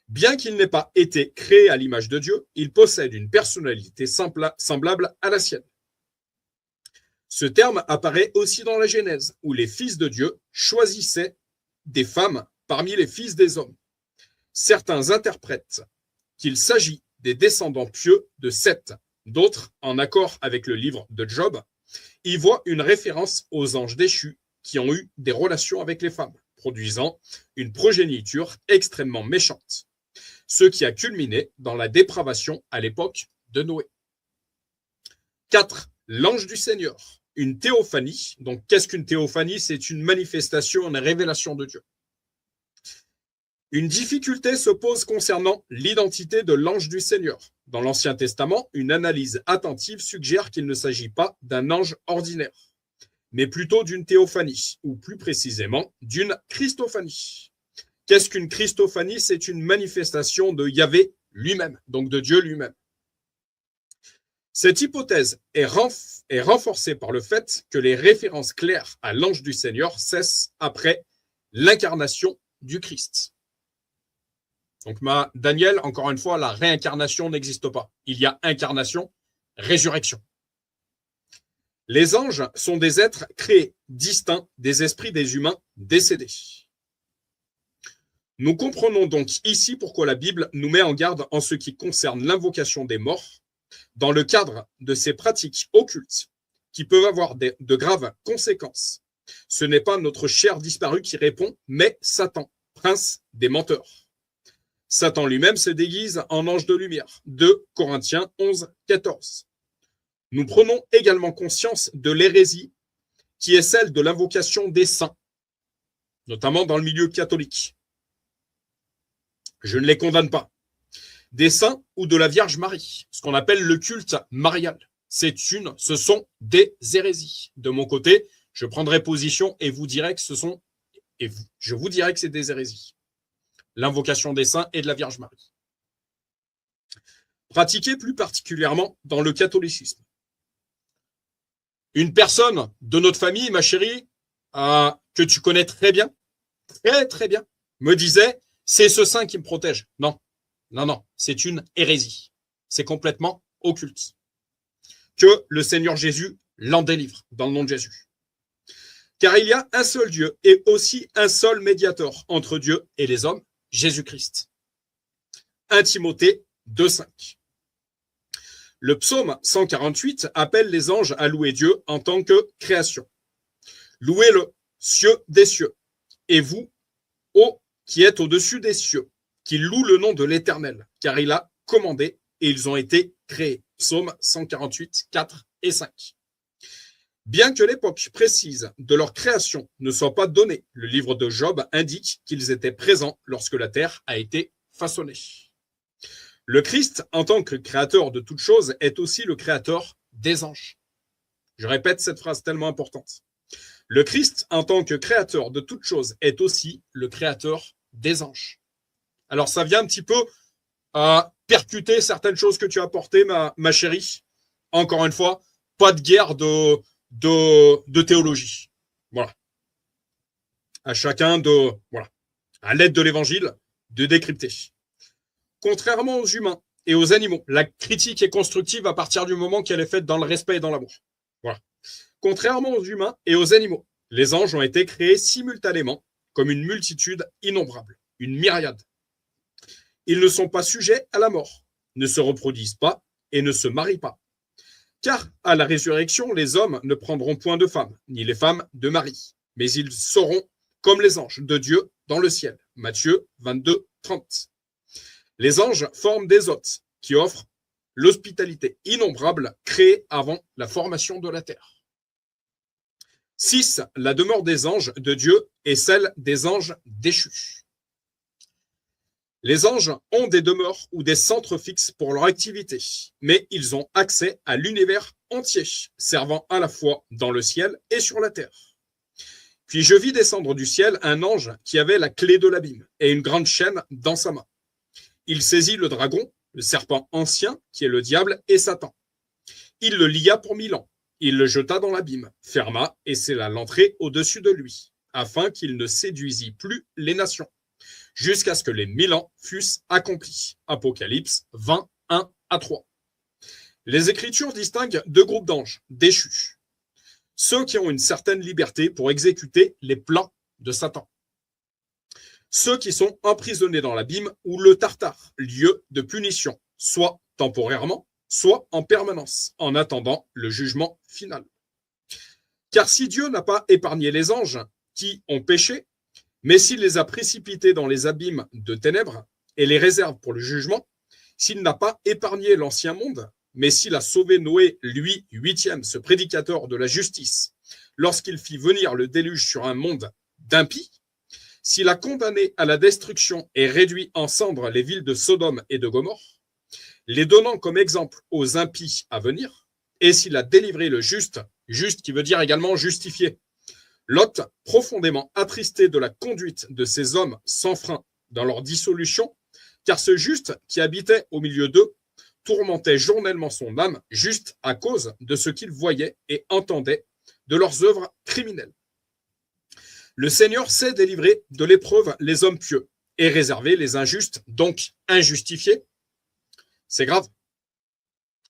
Bien qu'ils n'aient pas été créés à l'image de Dieu, ils possèdent une personnalité semblable à la sienne. Ce terme apparaît aussi dans la Genèse, où les fils de Dieu choisissaient des femmes parmi les fils des hommes. Certains interprètent qu'il s'agit des descendants pieux de Seth. D'autres, en accord avec le livre de Job, y voient une référence aux anges déchus qui ont eu des relations avec les femmes, produisant une progéniture extrêmement méchante. ce qui a culminé dans la dépravation à l'époque de Noé. 4. L'ange du Seigneur, une théophanie. Donc, qu'est-ce qu'une théophanie? C'est une manifestation, une révélation de Dieu. Une difficulté se pose concernant l'identité de l'ange du Seigneur. Dans l'Ancien Testament, une analyse attentive suggère qu'il ne s'agit pas d'un ange ordinaire, mais plutôt d'une théophanie, ou plus précisément d'une christophanie. Qu'est-ce qu'une christophanie? C'est une manifestation de Yahvé lui-même, donc de Dieu lui-même. Cette hypothèse est renforcée par le fait que les références claires à l'ange du Seigneur cessent après l'incarnation du Christ. Donc, Daniel, encore une fois, la réincarnation n'existe pas. Il y a incarnation, résurrection. Les anges sont des êtres créés, distincts des esprits des humains décédés. Nous comprenons donc ici pourquoi la Bible nous met en garde en ce qui concerne l'invocation des morts, dans le cadre de ces pratiques occultes qui peuvent avoir de graves conséquences. Ce n'est pas notre chair disparue qui répond, mais Satan, prince des menteurs. Satan lui-même se déguise en ange de lumière. 2 Corinthiens 11, 14. Nous prenons également conscience de l'hérésie qui est celle de l'invocation des saints, notamment dans le milieu catholique. Je ne les condamne pas. Des saints ou de la Vierge Marie, ce qu'on appelle le culte marial. Ce sont des hérésies. De mon côté, je prendrai position et vous dirai que je vous dirai que c'est des hérésies. L'invocation des saints et de la Vierge Marie. Pratiquée plus particulièrement dans le catholicisme. Une personne de notre famille, ma chérie, que tu connais très bien, me disait, c'est ce saint qui me protège. Non, c'est une hérésie. C'est complètement occulte. Que le Seigneur Jésus l'en délivre, dans le nom de Jésus. Car il y a un seul Dieu et aussi un seul médiateur entre Dieu et les hommes, Jésus-Christ. 1 Timothée 2,5. Le psaume 148 appelle les anges à louer Dieu en tant que création. Louez-le, cieux des cieux, et vous, ô qui êtes au-dessus des cieux, qui louent le nom de l'Éternel, car il a commandé et ils ont été créés. Psaume 148, 4 et 5. Bien que l'époque précise de leur création ne soit pas donnée, le livre de Job indique qu'ils étaient présents lorsque la terre a été façonnée. Le Christ, en tant que créateur de toutes choses, est aussi le créateur des anges. Je répète cette phrase tellement importante. Le Christ, en tant que créateur de toutes choses, est aussi le créateur des anges. Alors, ça vient un petit peu percuter certaines choses que tu as apportées, ma chérie. Encore une fois, pas de guerre de théologie. Voilà. À chacun à l'aide de l'évangile, de décrypter. Contrairement aux humains et aux animaux, la critique est constructive à partir du moment qu'elle est faite dans le respect et dans l'amour. Voilà. Contrairement aux humains et aux animaux, les anges ont été créés simultanément comme une multitude innombrable, une myriade. Ils ne sont pas sujets à la mort, ne se reproduisent pas et ne se marient pas. Car à la résurrection, les hommes ne prendront point de femmes, ni les femmes de mari, mais ils seront comme les anges de Dieu dans le ciel. Matthieu 22, 30. Les anges forment des hôtes qui offrent l'hospitalité innombrable créée avant la formation de la terre. 6. La demeure des anges de Dieu est celle des anges déchus. Les anges ont des demeures ou des centres fixes pour leur activité, mais ils ont accès à l'univers entier, servant à la fois dans le ciel et sur la terre. Puis je vis descendre du ciel un ange qui avait la clé de l'abîme et une grande chaîne dans sa main. Il saisit le dragon, le serpent ancien, qui est le diable et Satan. Il le lia pour 1000 ans. Il le jeta dans l'abîme, ferma et scella l'entrée au-dessus de lui, afin qu'il ne séduisît plus les nations, jusqu'à ce que les 1000 ans fussent accomplis. Apocalypse 20, 1 à 3. Les Écritures distinguent deux groupes d'anges déchus. Ceux qui ont une certaine liberté pour exécuter les plans de Satan. Ceux qui sont emprisonnés dans l'abîme ou le Tartare, lieu de punition, soit temporairement, soit en permanence, en attendant le jugement final. Car si Dieu n'a pas épargné les anges qui ont péché, mais s'il les a précipités dans les abîmes de ténèbres et les réserve pour le jugement, s'il n'a pas épargné l'ancien monde, mais s'il a sauvé Noé, lui, huitième, ce prédicateur de la justice, lorsqu'il fit venir le déluge sur un monde d'impies, s'il a condamné à la destruction et réduit en cendres les villes de Sodome et de Gomorrhe, les donnant comme exemple aux impies à venir, et s'il a délivré le juste, juste qui veut dire également justifié, Lot, profondément attristé de la conduite de ces hommes sans frein dans leur dissolution, car ce juste qui habitait au milieu d'eux tourmentait journellement son âme juste à cause de ce qu'il voyait et entendait de leurs œuvres criminelles. Le Seigneur sait délivrer de l'épreuve les hommes pieux et réserver les injustes, donc injustifiés. C'est grave.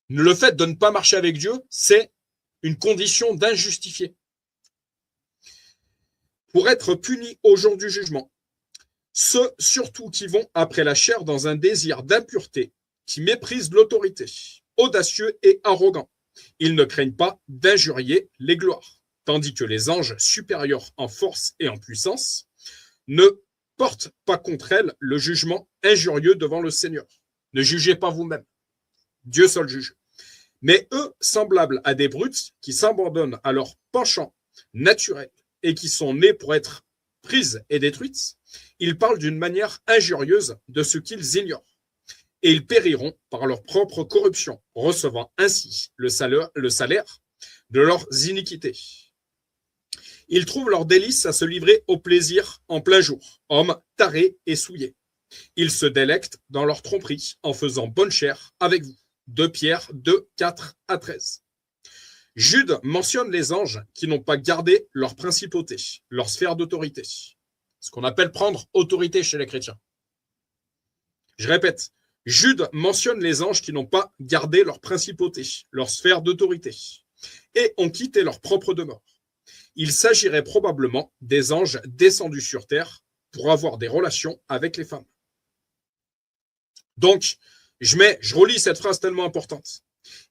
Le fait de ne pas marcher avec Dieu, c'est une condition d'injustifié. Pour être punis au jour du jugement, ceux surtout qui vont après la chair dans un désir d'impureté, qui méprisent l'autorité, audacieux et arrogants. Ils ne craignent pas d'injurier les gloires, tandis que les anges supérieurs en force et en puissance ne portent pas contre elles le jugement injurieux devant le Seigneur. Ne jugez pas vous-même. Dieu seul juge. Mais eux, semblables à des brutes qui s'abandonnent à leur penchant naturel et qui sont nés pour être prises et détruites, ils parlent d'une manière injurieuse de ce qu'ils ignorent. Et ils périront par leur propre corruption, recevant ainsi le salaire de leurs iniquités. Ils trouvent leur délice à se livrer au plaisir en plein jour, hommes tarés et souillés. Ils se délectent dans leur tromperie en faisant bonne chère avec vous. 2 Pierre 2, 4 à 13. Jude mentionne les anges qui n'ont pas gardé leur principauté, leur sphère d'autorité. Ce qu'on appelle prendre autorité chez les chrétiens. Je répète, Jude mentionne les anges qui n'ont pas gardé leur principauté, leur sphère d'autorité, et ont quitté leur propre demeure. Il s'agirait probablement des anges descendus sur terre pour avoir des relations avec les femmes. Donc, je relis cette phrase tellement importante.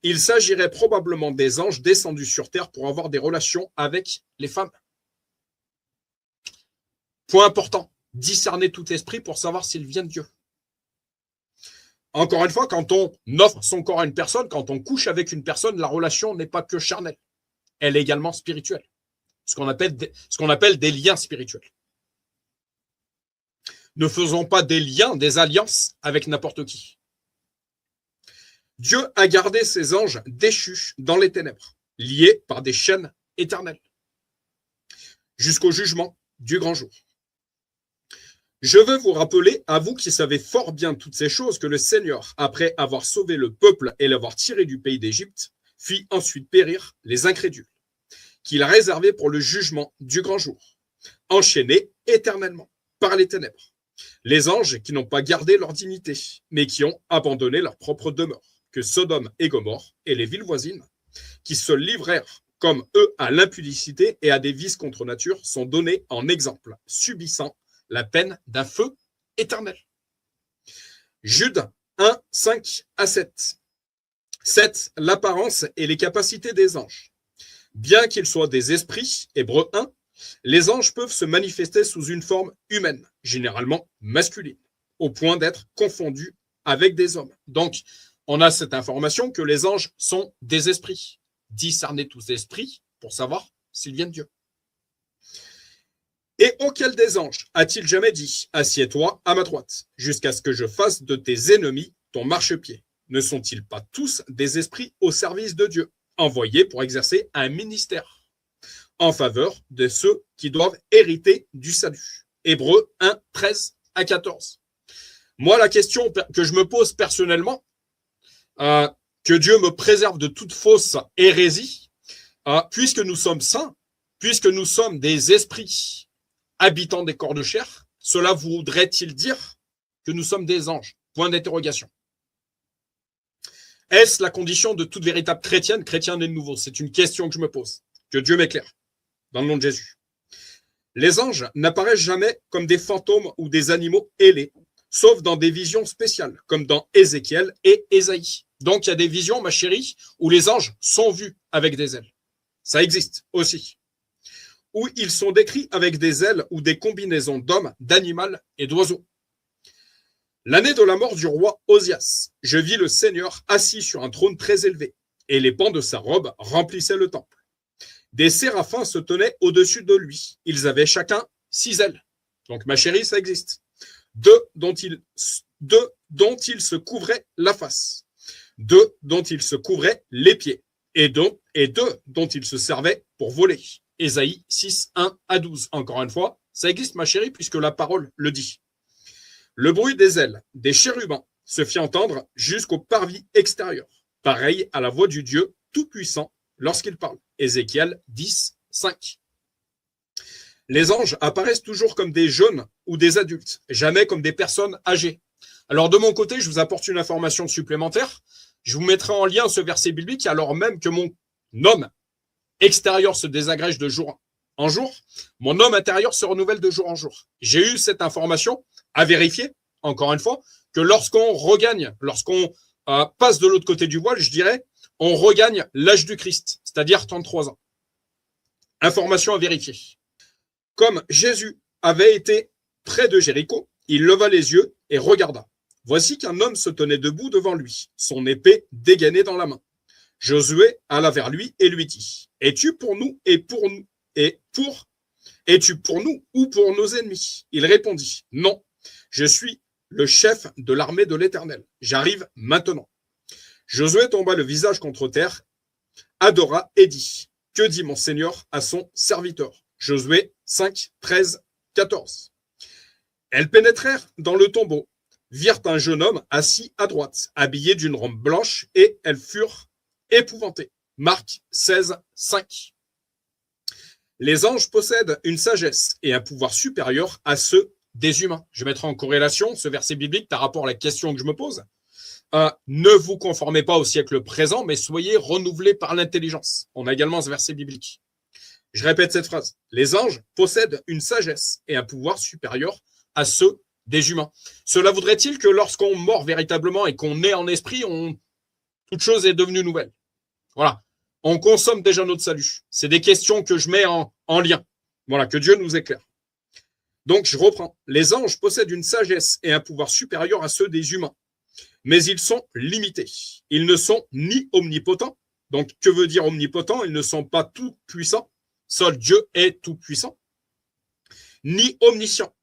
Il s'agirait probablement des anges descendus sur terre pour avoir des relations avec les femmes. Point important, discerner tout esprit pour savoir s'il vient de Dieu. Encore une fois, quand on offre son corps à une personne, quand on couche avec une personne, la relation n'est pas que charnelle. Elle est également spirituelle. Ce qu'on appelle des liens spirituels. Ne faisons pas des liens, des alliances avec n'importe qui. Dieu a gardé ses anges déchus dans les ténèbres, liés par des chaînes éternelles, jusqu'au jugement du grand jour. Je veux vous rappeler, à vous qui savez fort bien toutes ces choses, que le Seigneur, après avoir sauvé le peuple et l'avoir tiré du pays d'Égypte, fit ensuite périr les incrédules, qu'il a réservés pour le jugement du grand jour, enchaînés éternellement par les ténèbres. Les anges qui n'ont pas gardé leur dignité, mais qui ont abandonné leur propre demeure, que Sodome et Gomorrhe et les villes voisines, qui se livrèrent comme eux à l'impudicité et à des vices contre nature, sont donnés en exemple, subissant la peine d'un feu éternel. Jude 1, 5 à 7. 7. L'apparence et les capacités des anges. Bien qu'ils soient des esprits, Hébreux 1, les anges peuvent se manifester sous une forme humaine, généralement masculine, au point d'être confondus avec des hommes. Donc, on a cette information que les anges sont des esprits. Discerner tous esprits pour savoir s'ils viennent de Dieu. Et auquel des anges a-t-il jamais dit « Assieds-toi à ma droite, jusqu'à ce que je fasse de tes ennemis ton marchepied » Ne sont-ils pas tous des esprits au service de Dieu, envoyés pour exercer un ministère en faveur de ceux qui doivent hériter du salut? Hébreux 1, 13 à 14. Moi, la question que je me pose personnellement, que Dieu me préserve de toute fausse hérésie, puisque nous sommes saints, puisque nous sommes des esprits habitants des corps de chair, cela voudrait-il dire que nous sommes des anges? Point d'interrogation. Est-ce la condition de toute véritable chrétienne, chrétien né de nouveau? C'est une question que je me pose. Que Dieu m'éclaire. Dans le nom de Jésus. Les anges n'apparaissent jamais comme des fantômes ou des animaux ailés, sauf dans des visions spéciales, comme dans Ézéchiel et Ésaïe. Donc, il y a des visions, ma chérie, où les anges sont vus avec des ailes. Ça existe aussi. Où ils sont décrits avec des ailes ou des combinaisons d'hommes, d'animal et d'oiseaux. L'année de la mort du roi Osias, je vis le Seigneur assis sur un trône très élevé, et les pans de sa robe remplissaient le temple. Des séraphins se tenaient au-dessus de lui. Ils avaient chacun 6 ailes. Donc, ma chérie, ça existe. Deux dont il se couvrait la face. 2 dont il se couvrait les pieds. Et 2 dont il se servait pour voler. Ésaïe 6, 1 à 12. Encore une fois, ça existe, ma chérie, puisque la parole le dit. Le bruit des ailes des chérubins se fit entendre jusqu'au parvis extérieur, pareil à la voix du Dieu Tout-Puissant lorsqu'il parle. Ézéchiel 10, 5. Les anges apparaissent toujours comme des jeunes ou des adultes, jamais comme des personnes âgées. Alors de mon côté, je vous apporte une information supplémentaire. Je vous mettrai en lien ce verset biblique alors même que mon homme extérieur se désagrège de jour en jour, mon homme intérieur se renouvelle de jour en jour. J'ai eu cette information à vérifier, encore une fois, que lorsqu'on passe de l'autre côté du voile, je dirais, on regagne l'âge du Christ, c'est-à-dire 33 ans. Information à vérifier. Comme Jésus avait été près de Jéricho, il leva les yeux et regarda. Voici qu'un homme se tenait debout devant lui, son épée dégainée dans la main. Josué alla vers lui et lui dit, es-tu pour nous ou pour nos ennemis? Il répondit, non, je suis le chef de l'armée de l'Éternel. J'arrive maintenant. Josué tomba le visage contre terre, adora et dit, que dit mon Seigneur à son serviteur? Josué 5, 13, 14. Elles pénétrèrent dans le tombeau, virent un jeune homme assis à droite, habillé d'une robe blanche, et elles furent épouvantées. Marc 16, 5. Les anges possèdent une sagesse et un pouvoir supérieur à ceux des humains. Je mettrai en corrélation ce verset biblique par rapport à la question que je me pose. Ne vous conformez pas au siècle présent, mais soyez renouvelés par l'intelligence. On a également ce verset biblique. Je répète cette phrase. Les anges possèdent une sagesse et un pouvoir supérieur à ceux des humains. Cela voudrait-il que lorsqu'on mord véritablement et qu'on est en esprit, toute chose est devenue nouvelle. Voilà. On consomme déjà notre salut. C'est des questions que je mets en lien. Voilà, que Dieu nous éclaire. Donc, je reprends. Les anges possèdent une sagesse et un pouvoir supérieur à ceux des humains. Mais ils sont limités. Ils ne sont ni omnipotents. Donc, que veut dire omnipotent? Ils ne sont pas tout puissants. Seul Dieu est tout puissant. Ni omniscients.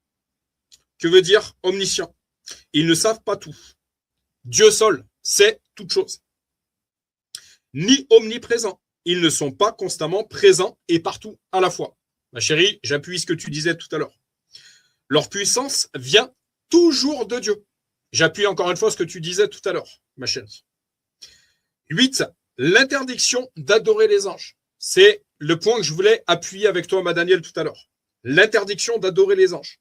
Que veut dire omniscient? Ils ne savent pas tout. Dieu seul sait toute chose. Ni omniprésents. Ils ne sont pas constamment présents et partout à la fois. Ma chérie, j'appuie ce que tu disais tout à l'heure. Leur puissance vient toujours de Dieu. J'appuie encore une fois ce que tu disais tout à l'heure, ma chérie. 8. L'interdiction d'adorer les anges. C'est le point que je voulais appuyer avec toi, ma Danielle, tout à l'heure. L'interdiction d'adorer les anges.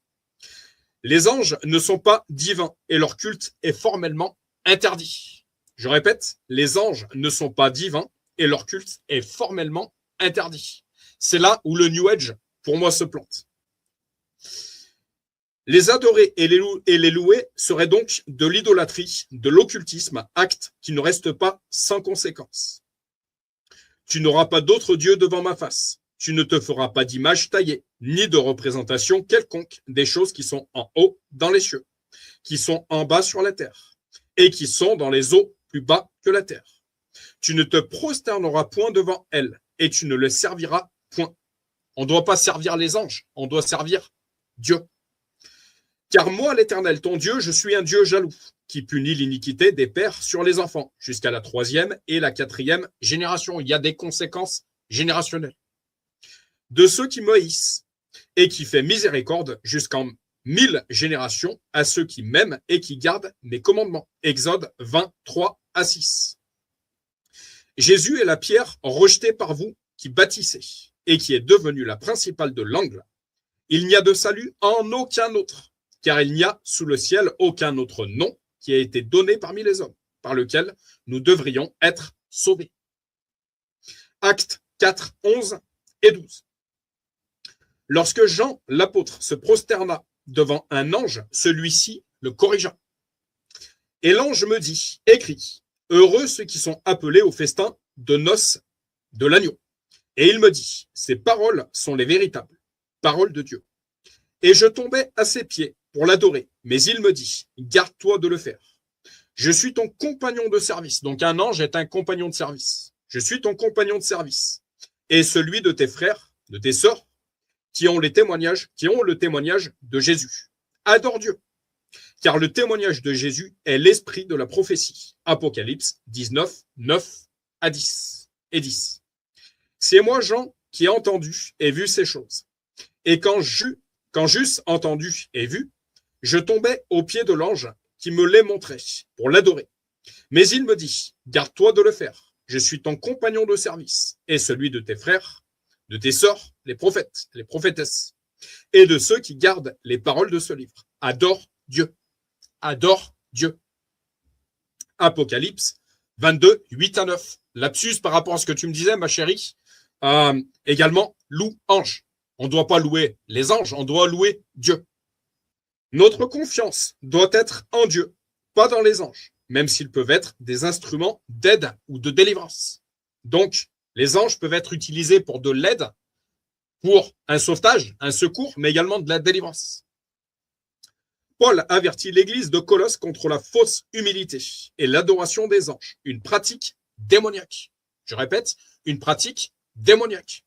Les anges ne sont pas divins et leur culte est formellement interdit. Je répète, les anges ne sont pas divins et leur culte est formellement interdit. C'est là où le New Age, pour moi, se plante. Les adorer et les louer serait donc de l'idolâtrie, de l'occultisme, acte qui ne reste pas sans conséquence. Tu n'auras pas d'autre Dieu devant ma face. Tu ne te feras pas d'image taillée, ni de représentation quelconque des choses qui sont en haut dans les cieux, qui sont en bas sur la terre, et qui sont dans les eaux plus bas que la terre. Tu ne te prosterneras point devant elles, et tu ne les serviras point. On ne doit pas servir les anges, on doit servir Dieu. Car moi, l'Éternel, ton Dieu, je suis un Dieu jaloux, qui punit l'iniquité des pères sur les enfants, jusqu'à la 3e et la 4e génération. Il y a des conséquences générationnelles. De ceux qui m'haïssent, et qui fait miséricorde jusqu'en 1000 générations à ceux qui m'aiment et qui gardent mes commandements. Exode 23 à 6. Jésus est la pierre rejetée par vous qui bâtissez, et qui est devenue la principale de l'angle. Il n'y a de salut en aucun autre, car il n'y a sous le ciel aucun autre nom qui a été donné parmi les hommes, par lequel nous devrions être sauvés. Actes 4, 11 et 12. Lorsque Jean, l'apôtre, se prosterna devant un ange, celui-ci le corrigea. Et l'ange me dit, écris, heureux ceux qui sont appelés au festin de noces de l'agneau. Et il me dit, ces paroles sont les véritables paroles de Dieu. Et je tombai à ses pieds pour l'adorer, mais il me dit, garde-toi de le faire. Je suis ton compagnon de service. Donc un ange est un compagnon de service. Je suis ton compagnon de service. Et celui de tes frères, de tes sœurs, qui ont le témoignage de Jésus. Adore Dieu. Car le témoignage de Jésus est l'esprit de la prophétie. Apocalypse 19, 9 à 10 et 10. C'est moi, Jean, qui ai entendu et vu ces choses. Et quand j'eusse entendu et vu, je tombais aux pieds de l'ange qui me les montrait pour l'adorer. Mais il me dit, garde-toi de le faire. Je suis ton compagnon de service et celui de tes frères, de tes sœurs, les prophètes, les prophétesses, et de ceux qui gardent les paroles de ce livre. Adore Dieu. Adore Dieu. Apocalypse 22, 8 à 9. Lapsus par rapport à ce que tu me disais, ma chérie. Également, loue ange. On ne doit pas louer les anges, on doit louer Dieu. Notre confiance doit être en Dieu, pas dans les anges, même s'ils peuvent être des instruments d'aide ou de délivrance. Donc, les anges peuvent être utilisés pour de l'aide, pour un sauvetage, un secours, mais également de la délivrance. Paul avertit l'Église de Colosse contre la fausse humilité et l'adoration des anges, une pratique démoniaque. Je répète, une pratique démoniaque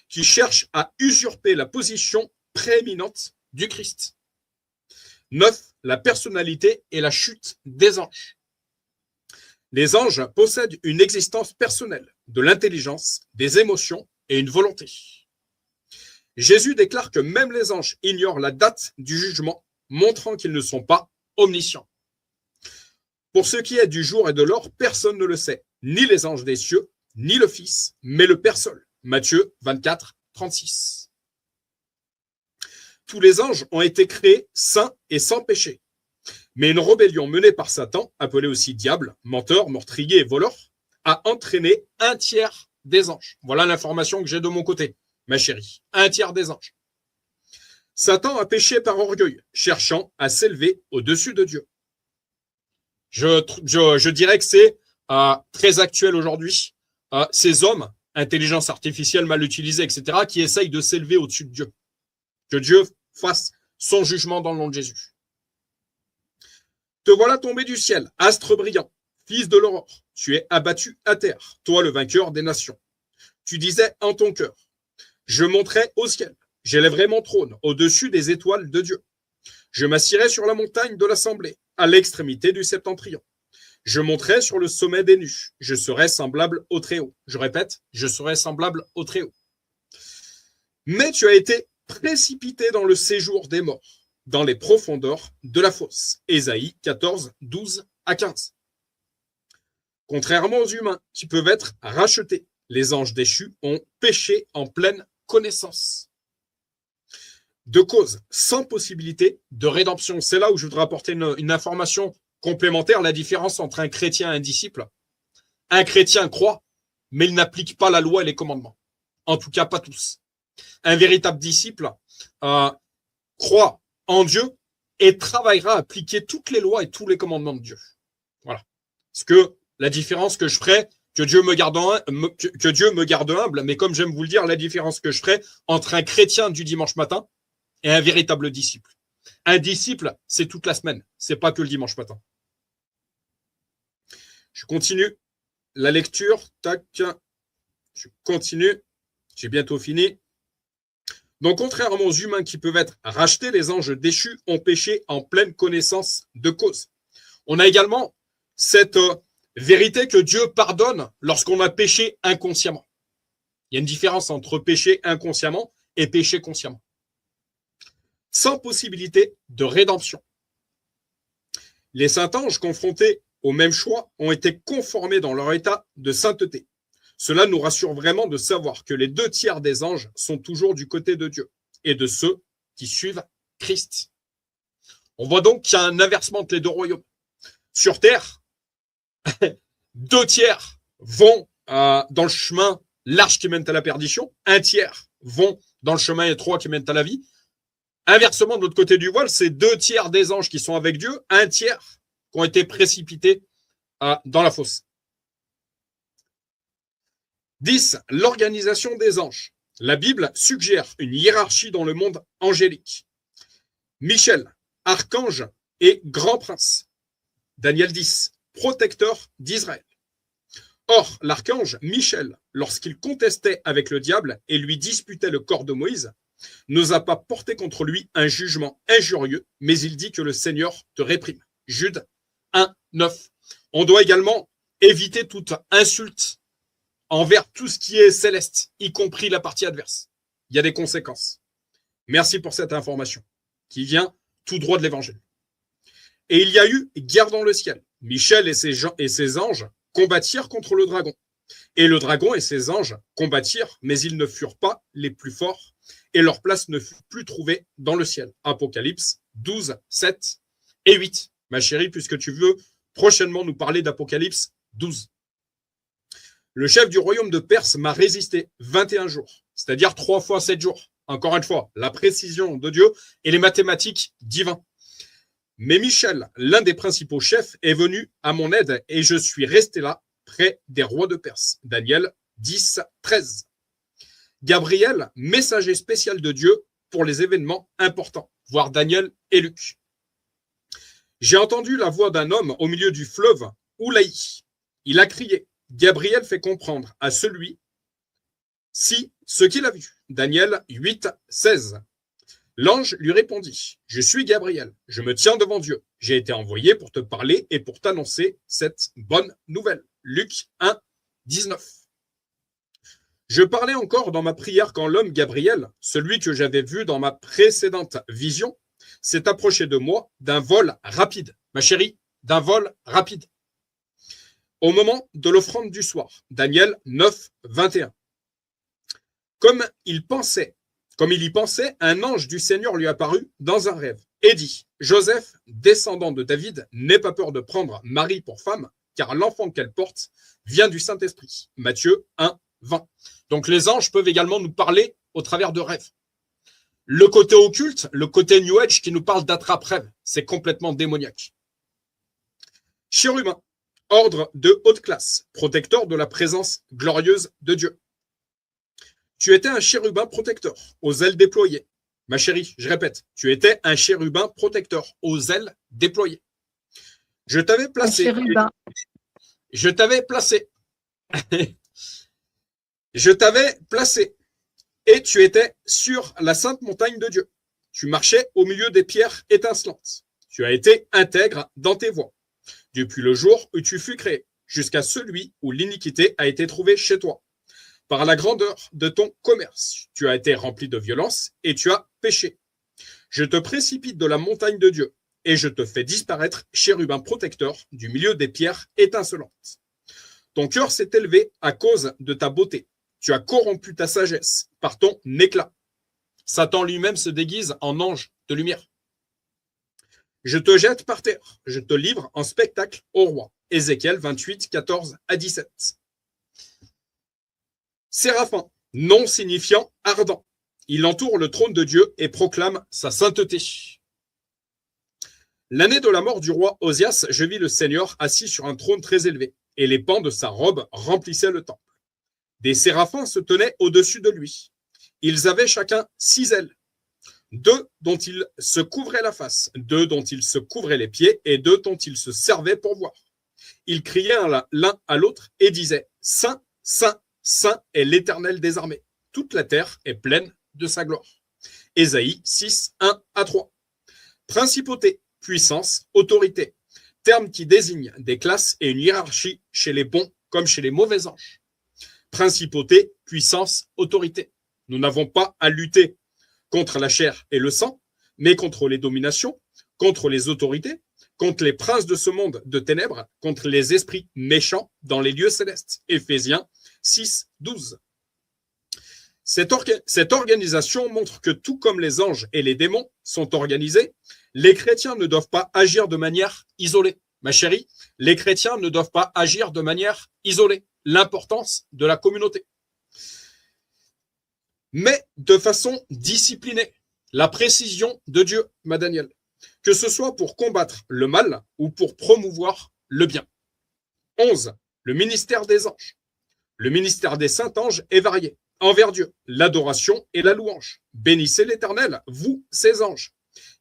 qui cherche à usurper la position prééminente du Christ. 9. La personnalité et la chute des anges. Les anges possèdent une existence personnelle, de l'intelligence, des émotions et une volonté. Jésus déclare que même les anges ignorent la date du jugement, montrant qu'ils ne sont pas omniscients. Pour ce qui est du jour et de l'heure, personne ne le sait, ni les anges des cieux, ni le Fils, mais le Père seul. Matthieu 24, 36. Tous les anges ont été créés saints et sans péché. Mais une rébellion menée par Satan, appelé aussi diable, menteur, meurtrier et voleur, a entraîné un tiers des anges. Voilà l'information que j'ai de mon côté, ma chérie. Un tiers des anges. Satan a péché par orgueil, cherchant à s'élever au-dessus de Dieu. Je dirais que c'est très actuel aujourd'hui. Ces hommes, intelligence artificielle mal utilisée, etc., qui essayent de s'élever au-dessus de Dieu. Que Dieu fasse son jugement dans le nom de Jésus. Te voilà tombé du ciel, astre brillant, fils de l'aurore. Tu es abattu à terre, toi le vainqueur des nations. Tu disais en ton cœur, je monterai au ciel, j'élèverai mon trône au-dessus des étoiles de Dieu. Je m'assirai sur la montagne de l'assemblée, à l'extrémité du septentrion. Je monterai sur le sommet des nues, je serai semblable au Très-Haut. Je répète, je serai semblable au Très-Haut. Mais tu as été précipité dans le séjour des morts, dans les profondeurs de la fosse. Ésaïe 14, 12 à 15. Contrairement aux humains qui peuvent être rachetés, les anges déchus ont péché en pleine connaissance. De cause, sans possibilité de rédemption. C'est là où je voudrais apporter une information complémentaire, la différence entre un chrétien et un disciple. Un chrétien croit, mais il n'applique pas la loi et les commandements. En tout cas, pas tous. Un véritable disciple croit en Dieu et travaillera à appliquer toutes les lois et tous les commandements de Dieu. Voilà. Parce que la différence que je ferai, que Dieu me garde humble, mais comme j'aime vous le dire, la différence que je ferai entre un chrétien du dimanche matin et un véritable disciple. Un disciple, c'est toute la semaine, c'est pas que le dimanche matin. Je continue la lecture. Tac. Je continue. J'ai bientôt fini. Donc, contrairement aux humains qui peuvent être rachetés, les anges déchus ont péché en pleine connaissance de cause. On a également cette vérité que Dieu pardonne lorsqu'on a péché inconsciemment. Il y a une différence entre pécher inconsciemment et pécher consciemment. Sans possibilité de rédemption. Les saints anges confrontés au même choix ont été conformés dans leur état de sainteté. Cela nous rassure vraiment de savoir que les 2 tiers des anges sont toujours du côté de Dieu et de ceux qui suivent Christ. On voit donc qu'il y a un inversement entre les 2 royaumes. Sur terre, 2 tiers vont dans le chemin large qui mène à la perdition, 1 tiers vont dans le chemin étroit qui mène à la vie. Inversement, de l'autre côté du voile, c'est 2 tiers des anges qui sont avec Dieu, 1 tiers qui ont été précipités dans la fosse. 10. L'organisation des anges. La Bible suggère une hiérarchie dans le monde angélique. Michel, archange et grand prince. Daniel 10, protecteur d'Israël. Or, l'archange Michel, lorsqu'il contestait avec le diable et lui disputait le corps de Moïse, n'osa pas porter contre lui un jugement injurieux, mais il dit que le Seigneur te réprime. Jude 1, 9. On doit également éviter toute insulte envers tout ce qui est céleste, y compris la partie adverse. Il y a des conséquences. Merci pour cette information qui vient tout droit de l'Évangile. Et il y a eu guerre dans le ciel. Michel et ses anges combattirent contre le dragon. Et le dragon et ses anges combattirent, mais ils ne furent pas les plus forts, et leur place ne fut plus trouvée dans le ciel. Apocalypse 12, 7 et 8. Ma chérie, puisque tu veux prochainement nous parler d'Apocalypse 12. Le chef du royaume de Perse m'a résisté 21 jours, c'est-à-dire 3 fois 7 jours. Encore une fois, la précision de Dieu et les mathématiques divines. Mais Michel, l'un des principaux chefs, est venu à mon aide et je suis resté là, près des rois de Perse. Daniel 10, 13. Gabriel, messager spécial de Dieu pour les événements importants, voir Daniel et Luc. J'ai entendu la voix d'un homme au milieu du fleuve Oulaï. Il a crié. Gabriel fait comprendre à celui-ci ce qu'il a vu. Daniel 8, 16. L'ange lui répondit, je suis Gabriel, je me tiens devant Dieu. J'ai été envoyé pour te parler et pour t'annoncer cette bonne nouvelle. Luc 1, 19. Je parlais encore dans ma prière quand l'homme Gabriel, celui que j'avais vu dans ma précédente vision, s'est approché de moi d'un vol rapide. Ma chérie, d'un vol rapide. Au moment de l'offrande du soir, Daniel 9, 21. Comme il y pensait, un ange du Seigneur lui apparut dans un rêve et dit, Joseph, descendant de David, n'aie pas peur de prendre Marie pour femme, car l'enfant qu'elle porte vient du Saint-Esprit. Matthieu 1, 20. Donc les anges peuvent également nous parler au travers de rêves. Le côté occulte, le côté New Age qui nous parle d'attrape-rêve, c'est complètement démoniaque. Chérubin, ordre de haute classe, protecteur de la présence glorieuse de Dieu. Tu étais un chérubin protecteur, aux ailes déployées. Ma chérie, je répète, tu étais un chérubin protecteur, aux ailes déployées. Je t'avais placé. Je t'avais placé. Je t'avais placé. Et tu étais sur la sainte montagne de Dieu. Tu marchais au milieu des pierres étincelantes. Tu as été intègre dans tes voies. Depuis le jour où tu fus créé, jusqu'à celui où l'iniquité a été trouvée chez toi. Par la grandeur de ton commerce, tu as été rempli de violence et tu as péché. Je te précipite de la montagne de Dieu et je te fais disparaître, chérubin protecteur, du milieu des pierres étincelantes. Ton cœur s'est élevé à cause de ta beauté. Tu as corrompu ta sagesse par ton éclat. Satan lui-même se déguise en ange de lumière. Je te jette par terre, je te livre en spectacle au roi. Ézéchiel 28, 14 à 17. Séraphin, nom signifiant ardent. Il entoure le trône de Dieu et proclame sa sainteté. L'année de la mort du roi Osias, je vis le Seigneur assis sur un trône très élevé, et les pans de sa robe remplissaient le temple. Des séraphins se tenaient au-dessus de lui. Ils avaient chacun 6 ailes, 2 dont ils se couvraient la face, 2 dont ils se couvraient les pieds, et 2 dont ils se servaient pour voir. Ils criaient l'un à l'autre et disaient « Saint, Saint, Saint est l'Éternel des armées. Toute la terre est pleine de sa gloire. » Ésaïe 6, 1 à 3. Principauté, puissance, autorité. Termes qui désignent des classes et une hiérarchie chez les bons comme chez les mauvais anges. Principauté, puissance, autorité. Nous n'avons pas à lutter contre la chair et le sang, mais contre les dominations, contre les autorités, contre les princes de ce monde de ténèbres, contre les esprits méchants dans les lieux célestes. Éphésiens 6, 12. Cette organisation montre que tout comme les anges et les démons sont organisés, les chrétiens ne doivent pas agir de manière isolée. Ma chérie, les chrétiens ne doivent pas agir de manière isolée. L'importance de la communauté. Mais de façon disciplinée. La précision de Dieu, ma Daniel. Que ce soit pour combattre le mal ou pour promouvoir le bien. 11. Le ministère des anges. Le ministère des saints anges est varié. Envers Dieu, l'adoration et la louange. Bénissez l'Éternel, vous, ses anges.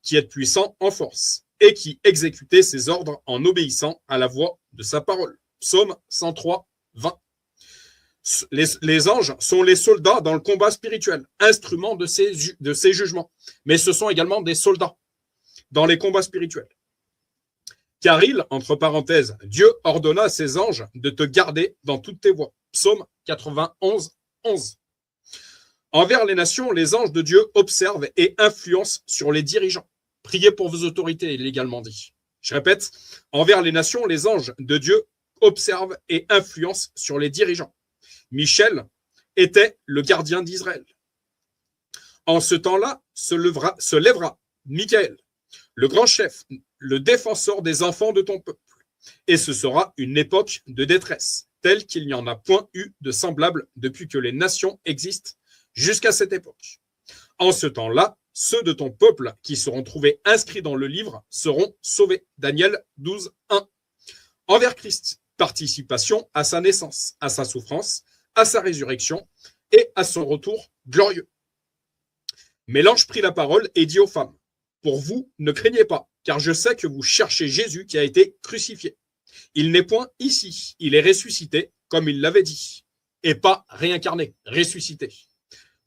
qui êtes puissant en force, et qui exécutez ses ordres en obéissant à la voix de sa parole. Psaume 103, 20. Les anges sont les soldats dans le combat spirituel, instruments de ces jugements, mais ce sont également des soldats dans les combats spirituels. Car il, entre parenthèses, Dieu ordonna à ses anges de te garder dans toutes tes voies. Psaume 91, 11. Envers les nations, les anges de Dieu observent et influencent sur les dirigeants. Priez pour vos autorités, il est également dit. Je répète, envers les nations, les anges de Dieu observent et influencent sur les dirigeants. Michel était le gardien d'Israël. En ce temps-là se lèvera Michael, le grand chef, le défenseur des enfants de ton peuple. Et ce sera une époque de détresse, telle qu'il n'y en a point eu de semblable depuis que les nations existent jusqu'à cette époque. En ce temps-là, ceux de ton peuple qui seront trouvés inscrits dans le livre seront sauvés. Daniel 12, 1. Envers Christ, participation à sa naissance, à sa souffrance, à sa résurrection et à son retour glorieux. Mais l'ange prit la parole et dit aux femmes, pour vous, ne craignez pas, car je sais que vous cherchez Jésus qui a été crucifié. Il n'est point ici, il est ressuscité, comme il l'avait dit, et pas réincarné, ressuscité.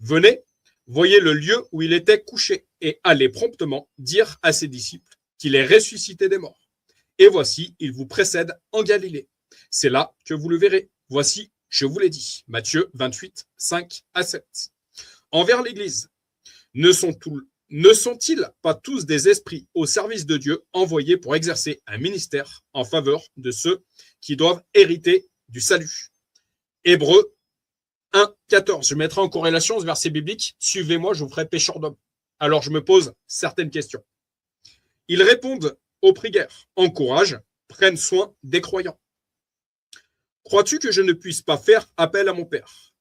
Venez, voyez le lieu où il était couché, et allez promptement dire à ses disciples qu'il est ressuscité des morts. Et voici, il vous précède en Galilée. C'est là que vous le verrez. Voici, je vous l'ai dit. Matthieu 28, 5 à 7. Envers l'Église, ne sont-ils pas tous des esprits au service de Dieu envoyés pour exercer un ministère en faveur de ceux qui doivent hériter du salut? Hébreux 1, 14. Je mettrai en corrélation ce verset biblique. Suivez-moi, je vous ferai pécheur d'hommes. Alors je me pose certaines questions. Ils répondent aux prières, encouragent, prennent soin des croyants. Crois-tu que je ne puisse pas faire appel à mon Père?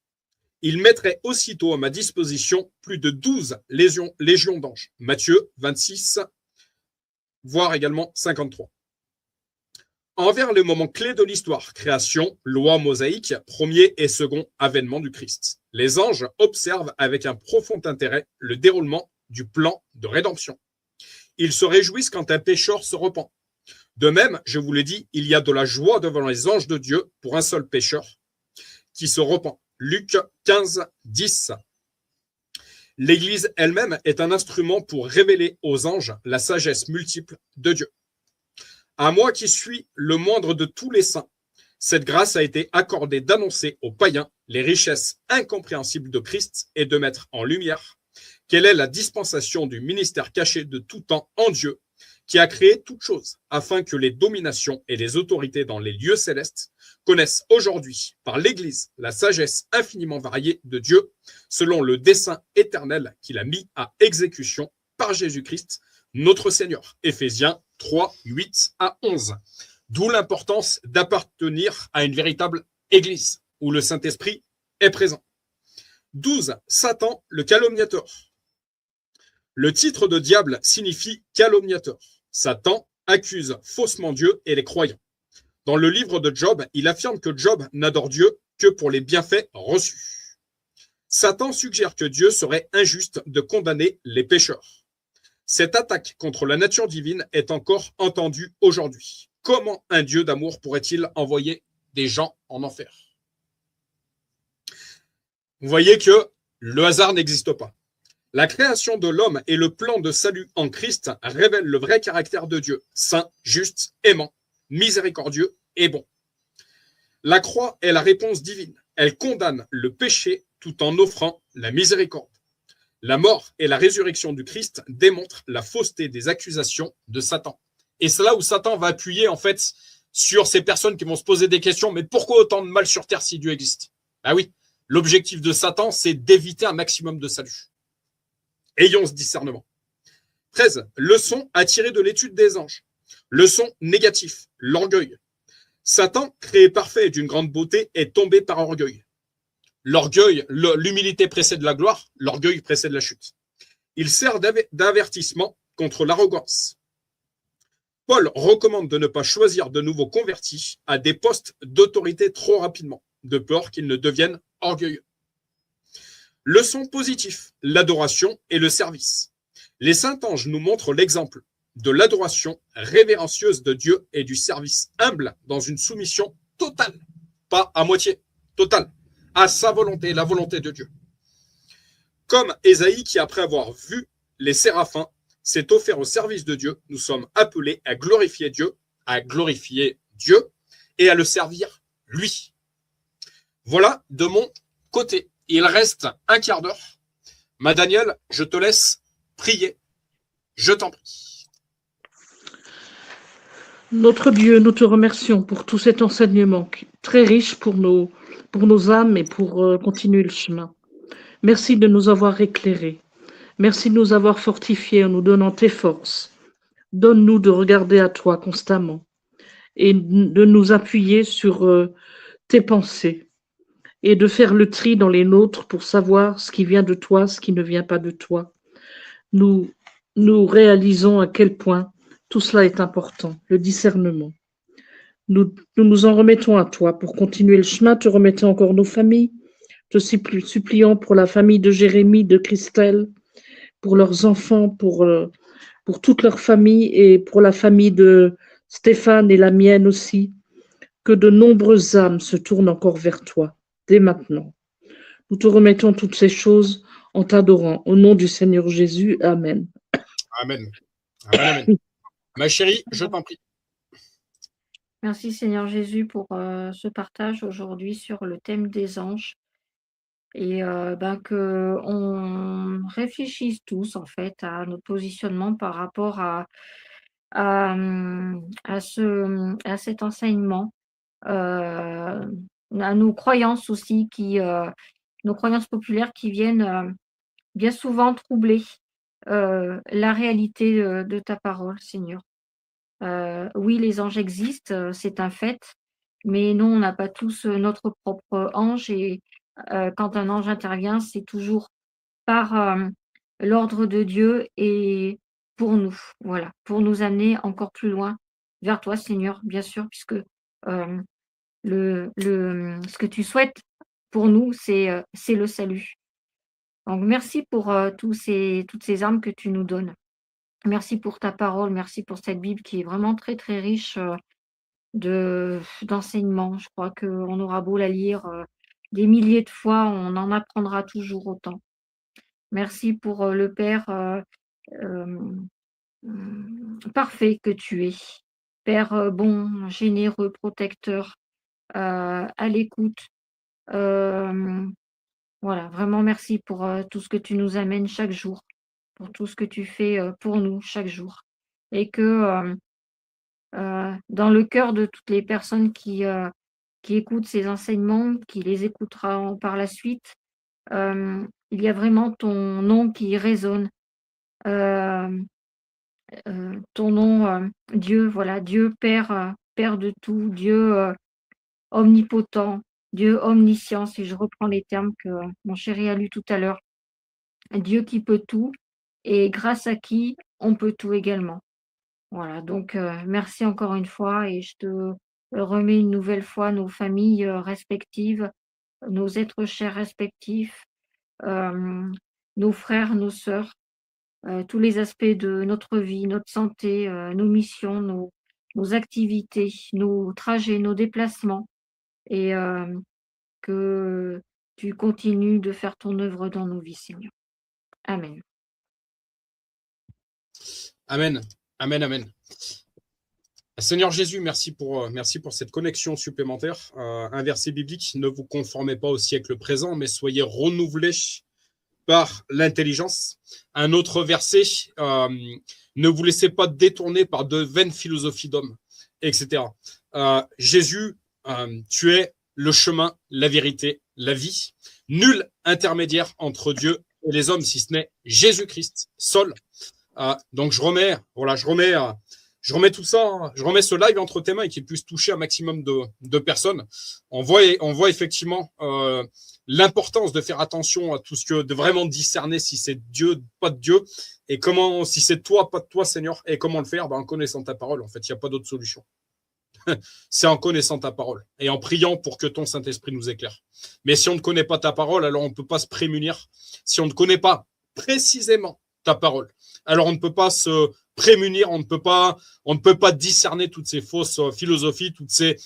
Il mettrait aussitôt à ma disposition plus de 12 légions d'anges. Matthieu 26, voire également 53. Envers le moment clé de l'histoire, création, loi mosaïque, premier et second avènement du Christ. Les anges observent avec un profond intérêt le déroulement du plan de rédemption. Ils se réjouissent quand un pécheur se repent. De même, je vous l'ai dit, il y a de la joie devant les anges de Dieu pour un seul pécheur qui se repent. Luc 15, 10. L'Église elle-même est un instrument pour révéler aux anges la sagesse multiple de Dieu. À moi qui suis le moindre de tous les saints, cette grâce a été accordée d'annoncer aux païens les richesses incompréhensibles de Christ et de mettre en lumière quelle est la dispensation du ministère caché de tout temps en Dieu, qui a créé toutes choses, afin que les dominations et les autorités dans les lieux célestes connaissent aujourd'hui par l'Église la sagesse infiniment variée de Dieu, selon le dessein éternel qu'il a mis à exécution par Jésus-Christ, notre Seigneur. Éphésiens 3, 8 à 11. D'où l'importance d'appartenir à une véritable Église, où le Saint-Esprit est présent. 12. Satan, le calomniateur. Le titre de diable signifie calomniateur. Satan accuse faussement Dieu et les croyants. Dans le livre de Job, il affirme que Job n'adore Dieu que pour les bienfaits reçus. Satan suggère que Dieu serait injuste de condamner les pécheurs. Cette attaque contre la nature divine est encore entendue aujourd'hui. Comment un Dieu d'amour pourrait-il envoyer des gens en enfer? Vous voyez que le hasard n'existe pas. La création de l'homme et le plan de salut en Christ révèlent le vrai caractère de Dieu, saint, juste, aimant, miséricordieux et bon. La croix est la réponse divine. Elle condamne le péché tout en offrant la miséricorde. La mort et la résurrection du Christ démontrent la fausseté des accusations de Satan. Et c'est là où Satan va appuyer en fait sur ces personnes qui vont se poser des questions. Mais pourquoi autant de mal sur terre si Dieu existe? Ah oui, l'objectif de Satan, c'est d'éviter un maximum de salut. Ayons ce discernement. 13. Leçon à tirer de l'étude des anges. Leçon négative, l'orgueil. Satan, créé parfait et d'une grande beauté, est tombé par orgueil. L'orgueil, l'humilité précède la gloire, l'orgueil précède la chute. Il sert d'avertissement contre l'arrogance. Paul recommande de ne pas choisir de nouveaux convertis à des postes d'autorité trop rapidement, de peur qu'ils ne deviennent orgueilleux. Leçon positive, l'adoration et le service. Les saints anges nous montrent l'exemple de l'adoration révérencieuse de Dieu et du service humble dans une soumission totale, pas à moitié, totale, à sa volonté, la volonté de Dieu. Comme Ésaïe qui, après avoir vu les séraphins, s'est offert au service de Dieu, nous sommes appelés à glorifier Dieu et à le servir lui. Voilà de mon côté. Il reste un quart d'heure. Ma Danielle, je te laisse prier. Je t'en prie. Notre Dieu, nous te remercions pour tout cet enseignement très riche pour nos âmes et pour continuer le chemin. Merci de nous avoir éclairés. Merci de nous avoir fortifiés en nous donnant tes forces. Donne-nous de regarder à toi constamment et de nous appuyer sur tes pensées et de faire le tri dans les nôtres pour savoir ce qui vient de toi, ce qui ne vient pas de toi. Nous réalisons à quel point tout cela est important, le discernement. Nous nous en remettons à toi pour continuer le chemin, te remettons encore nos familles, te supplions pour la famille de Jérémie, de Christelle, pour leurs enfants, pour toute leur famille et pour la famille de Stéphane et la mienne aussi, que de nombreuses âmes se tournent encore vers toi, dès maintenant. Nous te remettons toutes ces choses en t'adorant. Au nom du Seigneur Jésus, Amen. Amen. Amen, amen. Ma chérie, je t'en prie. Merci Seigneur Jésus pour ce partage aujourd'hui sur le thème des anges. Et que on réfléchisse tous en fait à notre positionnement par rapport à cet enseignement, à nos croyances aussi nos croyances populaires qui viennent bien souvent troubler la réalité de ta parole, Seigneur. Oui, les anges existent, c'est un fait, mais nous, on n'a pas tous notre propre ange et quand un ange intervient, c'est toujours par l'ordre de Dieu et pour nous, voilà, pour nous amener encore plus loin vers toi, Seigneur, bien sûr, puisque ce que tu souhaites pour nous, c'est le salut. Donc, merci pour toutes ces armes que tu nous donnes. Merci pour ta parole, merci pour cette Bible qui est vraiment très, très riche d'enseignements. Je crois qu'on aura beau la lire des milliers de fois, on en apprendra toujours autant. Merci pour le Père parfait que tu es. Père bon, généreux, protecteur, à l'écoute. Voilà, vraiment merci pour tout ce que tu nous amènes chaque jour, pour tout ce que tu fais pour nous chaque jour. Et que dans le cœur de toutes les personnes qui écoutent ces enseignements, qui les écoutera par la suite, il y a vraiment ton nom qui résonne. Ton nom, Dieu, voilà, Dieu Père, Père de tout, Dieu omnipotent, Dieu omniscient, si je reprends les termes que mon chéri a lu tout à l'heure. Dieu qui peut tout et grâce à qui on peut tout également. Voilà, donc merci encore une fois et je te remets une nouvelle fois nos familles respectives, nos êtres chers respectifs, nos frères, nos sœurs, tous les aspects de notre vie, notre santé, nos missions, nos activités, nos trajets, nos déplacements et que tu continues de faire ton œuvre dans nos vies, Seigneur. Amen. Amen. Amen, amen. Seigneur Jésus, merci pour cette connexion supplémentaire. Un verset biblique, ne vous conformez pas au siècle présent, mais soyez renouvelés par l'intelligence. Un autre verset, ne vous laissez pas détourner par de vaines philosophies d'hommes, etc. Jésus, tu es le chemin, la vérité, la vie. Nul intermédiaire entre Dieu et les hommes, si ce n'est Jésus-Christ seul. Donc je remets tout ça, je remets ce live entre tes mains et qu'il puisse toucher un maximum de personnes. On voit effectivement l'importance de faire attention à tout ce que, de vraiment discerner si c'est Dieu, pas de Dieu, et comment, si c'est toi, pas de toi, Seigneur, et comment le faire, en connaissant ta parole. En fait, il n'y a pas d'autre solution. C'est en connaissant ta parole et en priant pour que ton Saint-Esprit nous éclaire. Mais si on ne connaît pas ta parole, alors on ne peut pas se prémunir. Si on ne connaît pas précisément ta parole, Alors on ne peut pas se prémunir, on ne peut pas discerner toutes ces fausses philosophies, toutes ces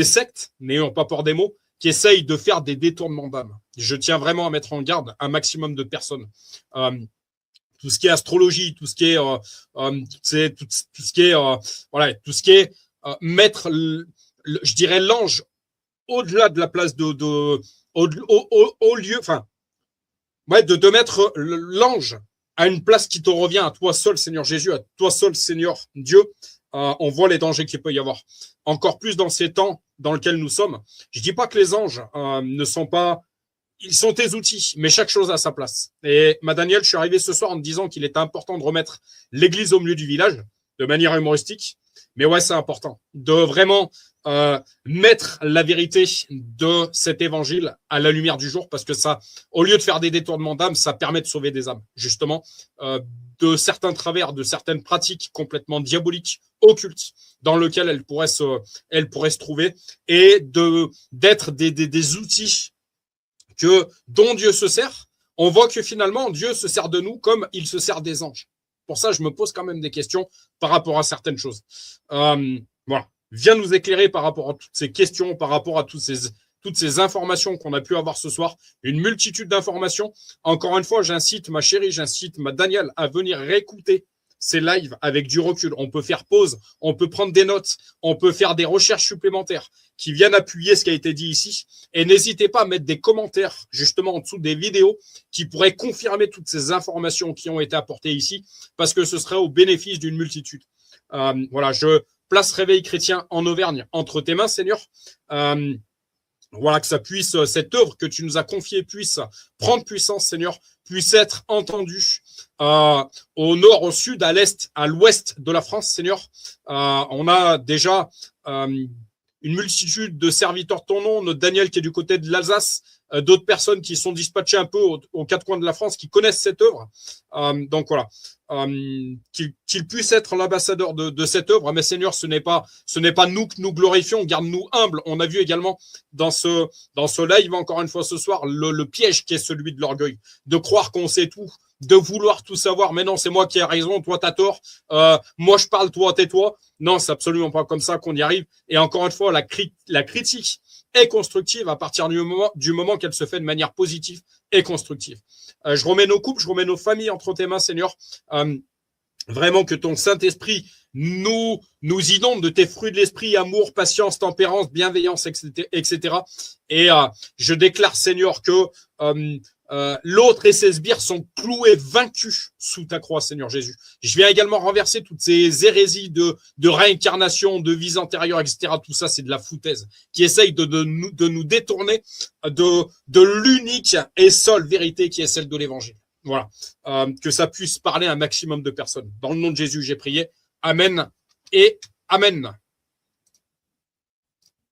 sectes, n'ayons pas peur des mots, qui essayent de faire des détournements d'âme. Je tiens vraiment à mettre en garde un maximum de personnes. Tout ce qui est astrologie, tout ce qui est tout ce qui est voilà, tout ce qui est mettre je dirais l'ange au-delà de la place au lieu, enfin ouais, de mettre l'ange à une place qui te revient à toi seul, Seigneur Jésus, à toi seul, Seigneur Dieu. On voit les dangers qu'il peut y avoir. Encore plus dans ces temps dans lesquels nous sommes. Je dis pas que les anges ne sont pas, ils sont tes outils, mais chaque chose a sa place. Et ma Daniel, je suis arrivé ce soir en me disant qu'il était important de remettre l'église au milieu du village, de manière humoristique. Mais ouais, c'est important de vraiment mettre la vérité de cet évangile à la lumière du jour, parce que ça, au lieu de faire des détournements d'âme, ça permet de sauver des âmes, justement, de certains travers, de certaines pratiques complètement diaboliques, occultes, dans lesquelles elles pourraient se trouver, et d'être des outils dont Dieu se sert. On voit que finalement, Dieu se sert de nous comme il se sert des anges. Pour ça, je me pose quand même des questions par rapport à certaines choses. Voilà. Viens nous éclairer par rapport à toutes ces questions, par rapport à toutes ces informations qu'on a pu avoir ce soir. Une multitude d'informations. Encore une fois, j'incite ma chérie, j'incite ma Danielle à venir réécouter ces lives avec du recul. On peut faire pause, on peut prendre des notes, on peut faire des recherches supplémentaires qui viennent appuyer ce qui a été dit ici. Et n'hésitez pas à mettre des commentaires justement en dessous des vidéos qui pourraient confirmer toutes ces informations qui ont été apportées ici, parce que ce serait au bénéfice d'une multitude. Voilà, je place Réveil Chrétien en Auvergne entre tes mains, Seigneur. Voilà, que ça puisse, cette œuvre que tu nous as confiée puisse prendre puissance, Seigneur, puisse être entendue au nord, au sud, à l'est, à l'ouest de la France, Seigneur. On a déjà une multitude de serviteurs de ton nom, notre Daniel qui est du côté de l'Alsace, d'autres personnes qui sont dispatchées un peu aux quatre coins de la France, qui connaissent cette œuvre. Donc voilà, qu'il puisse être l'ambassadeur de cette œuvre. Mais Seigneur, ce n'est pas nous que nous glorifions, garde-nous humbles. On a vu également dans ce live, encore une fois ce soir, le piège qui est celui de l'orgueil, de croire qu'on sait tout, de vouloir tout savoir. Mais non, c'est moi qui ai raison, toi t'as tort, moi je parle, toi tais-toi. Non, c'est absolument pas comme ça qu'on y arrive. Et encore une fois, la critique est constructive à partir du moment qu'elle se fait de manière positive et constructive. Je remets nos couples, je remets nos familles entre tes mains, Seigneur. Vraiment que ton Saint-Esprit nous inonde de tes fruits de l'esprit, amour, patience, tempérance, bienveillance, etc. Et je déclare, Seigneur, que l'autre et ses sbires sont cloués, vaincus sous ta croix, Seigneur Jésus. Je viens également renverser toutes ces hérésies de réincarnation, de vies antérieures, etc. Tout ça, c'est de la foutaise qui essaye de nous détourner de l'unique et seule vérité qui est celle de l'Évangile. Voilà, que ça puisse parler à un maximum de personnes. Dans le nom de Jésus, j'ai prié. Amen et Amen.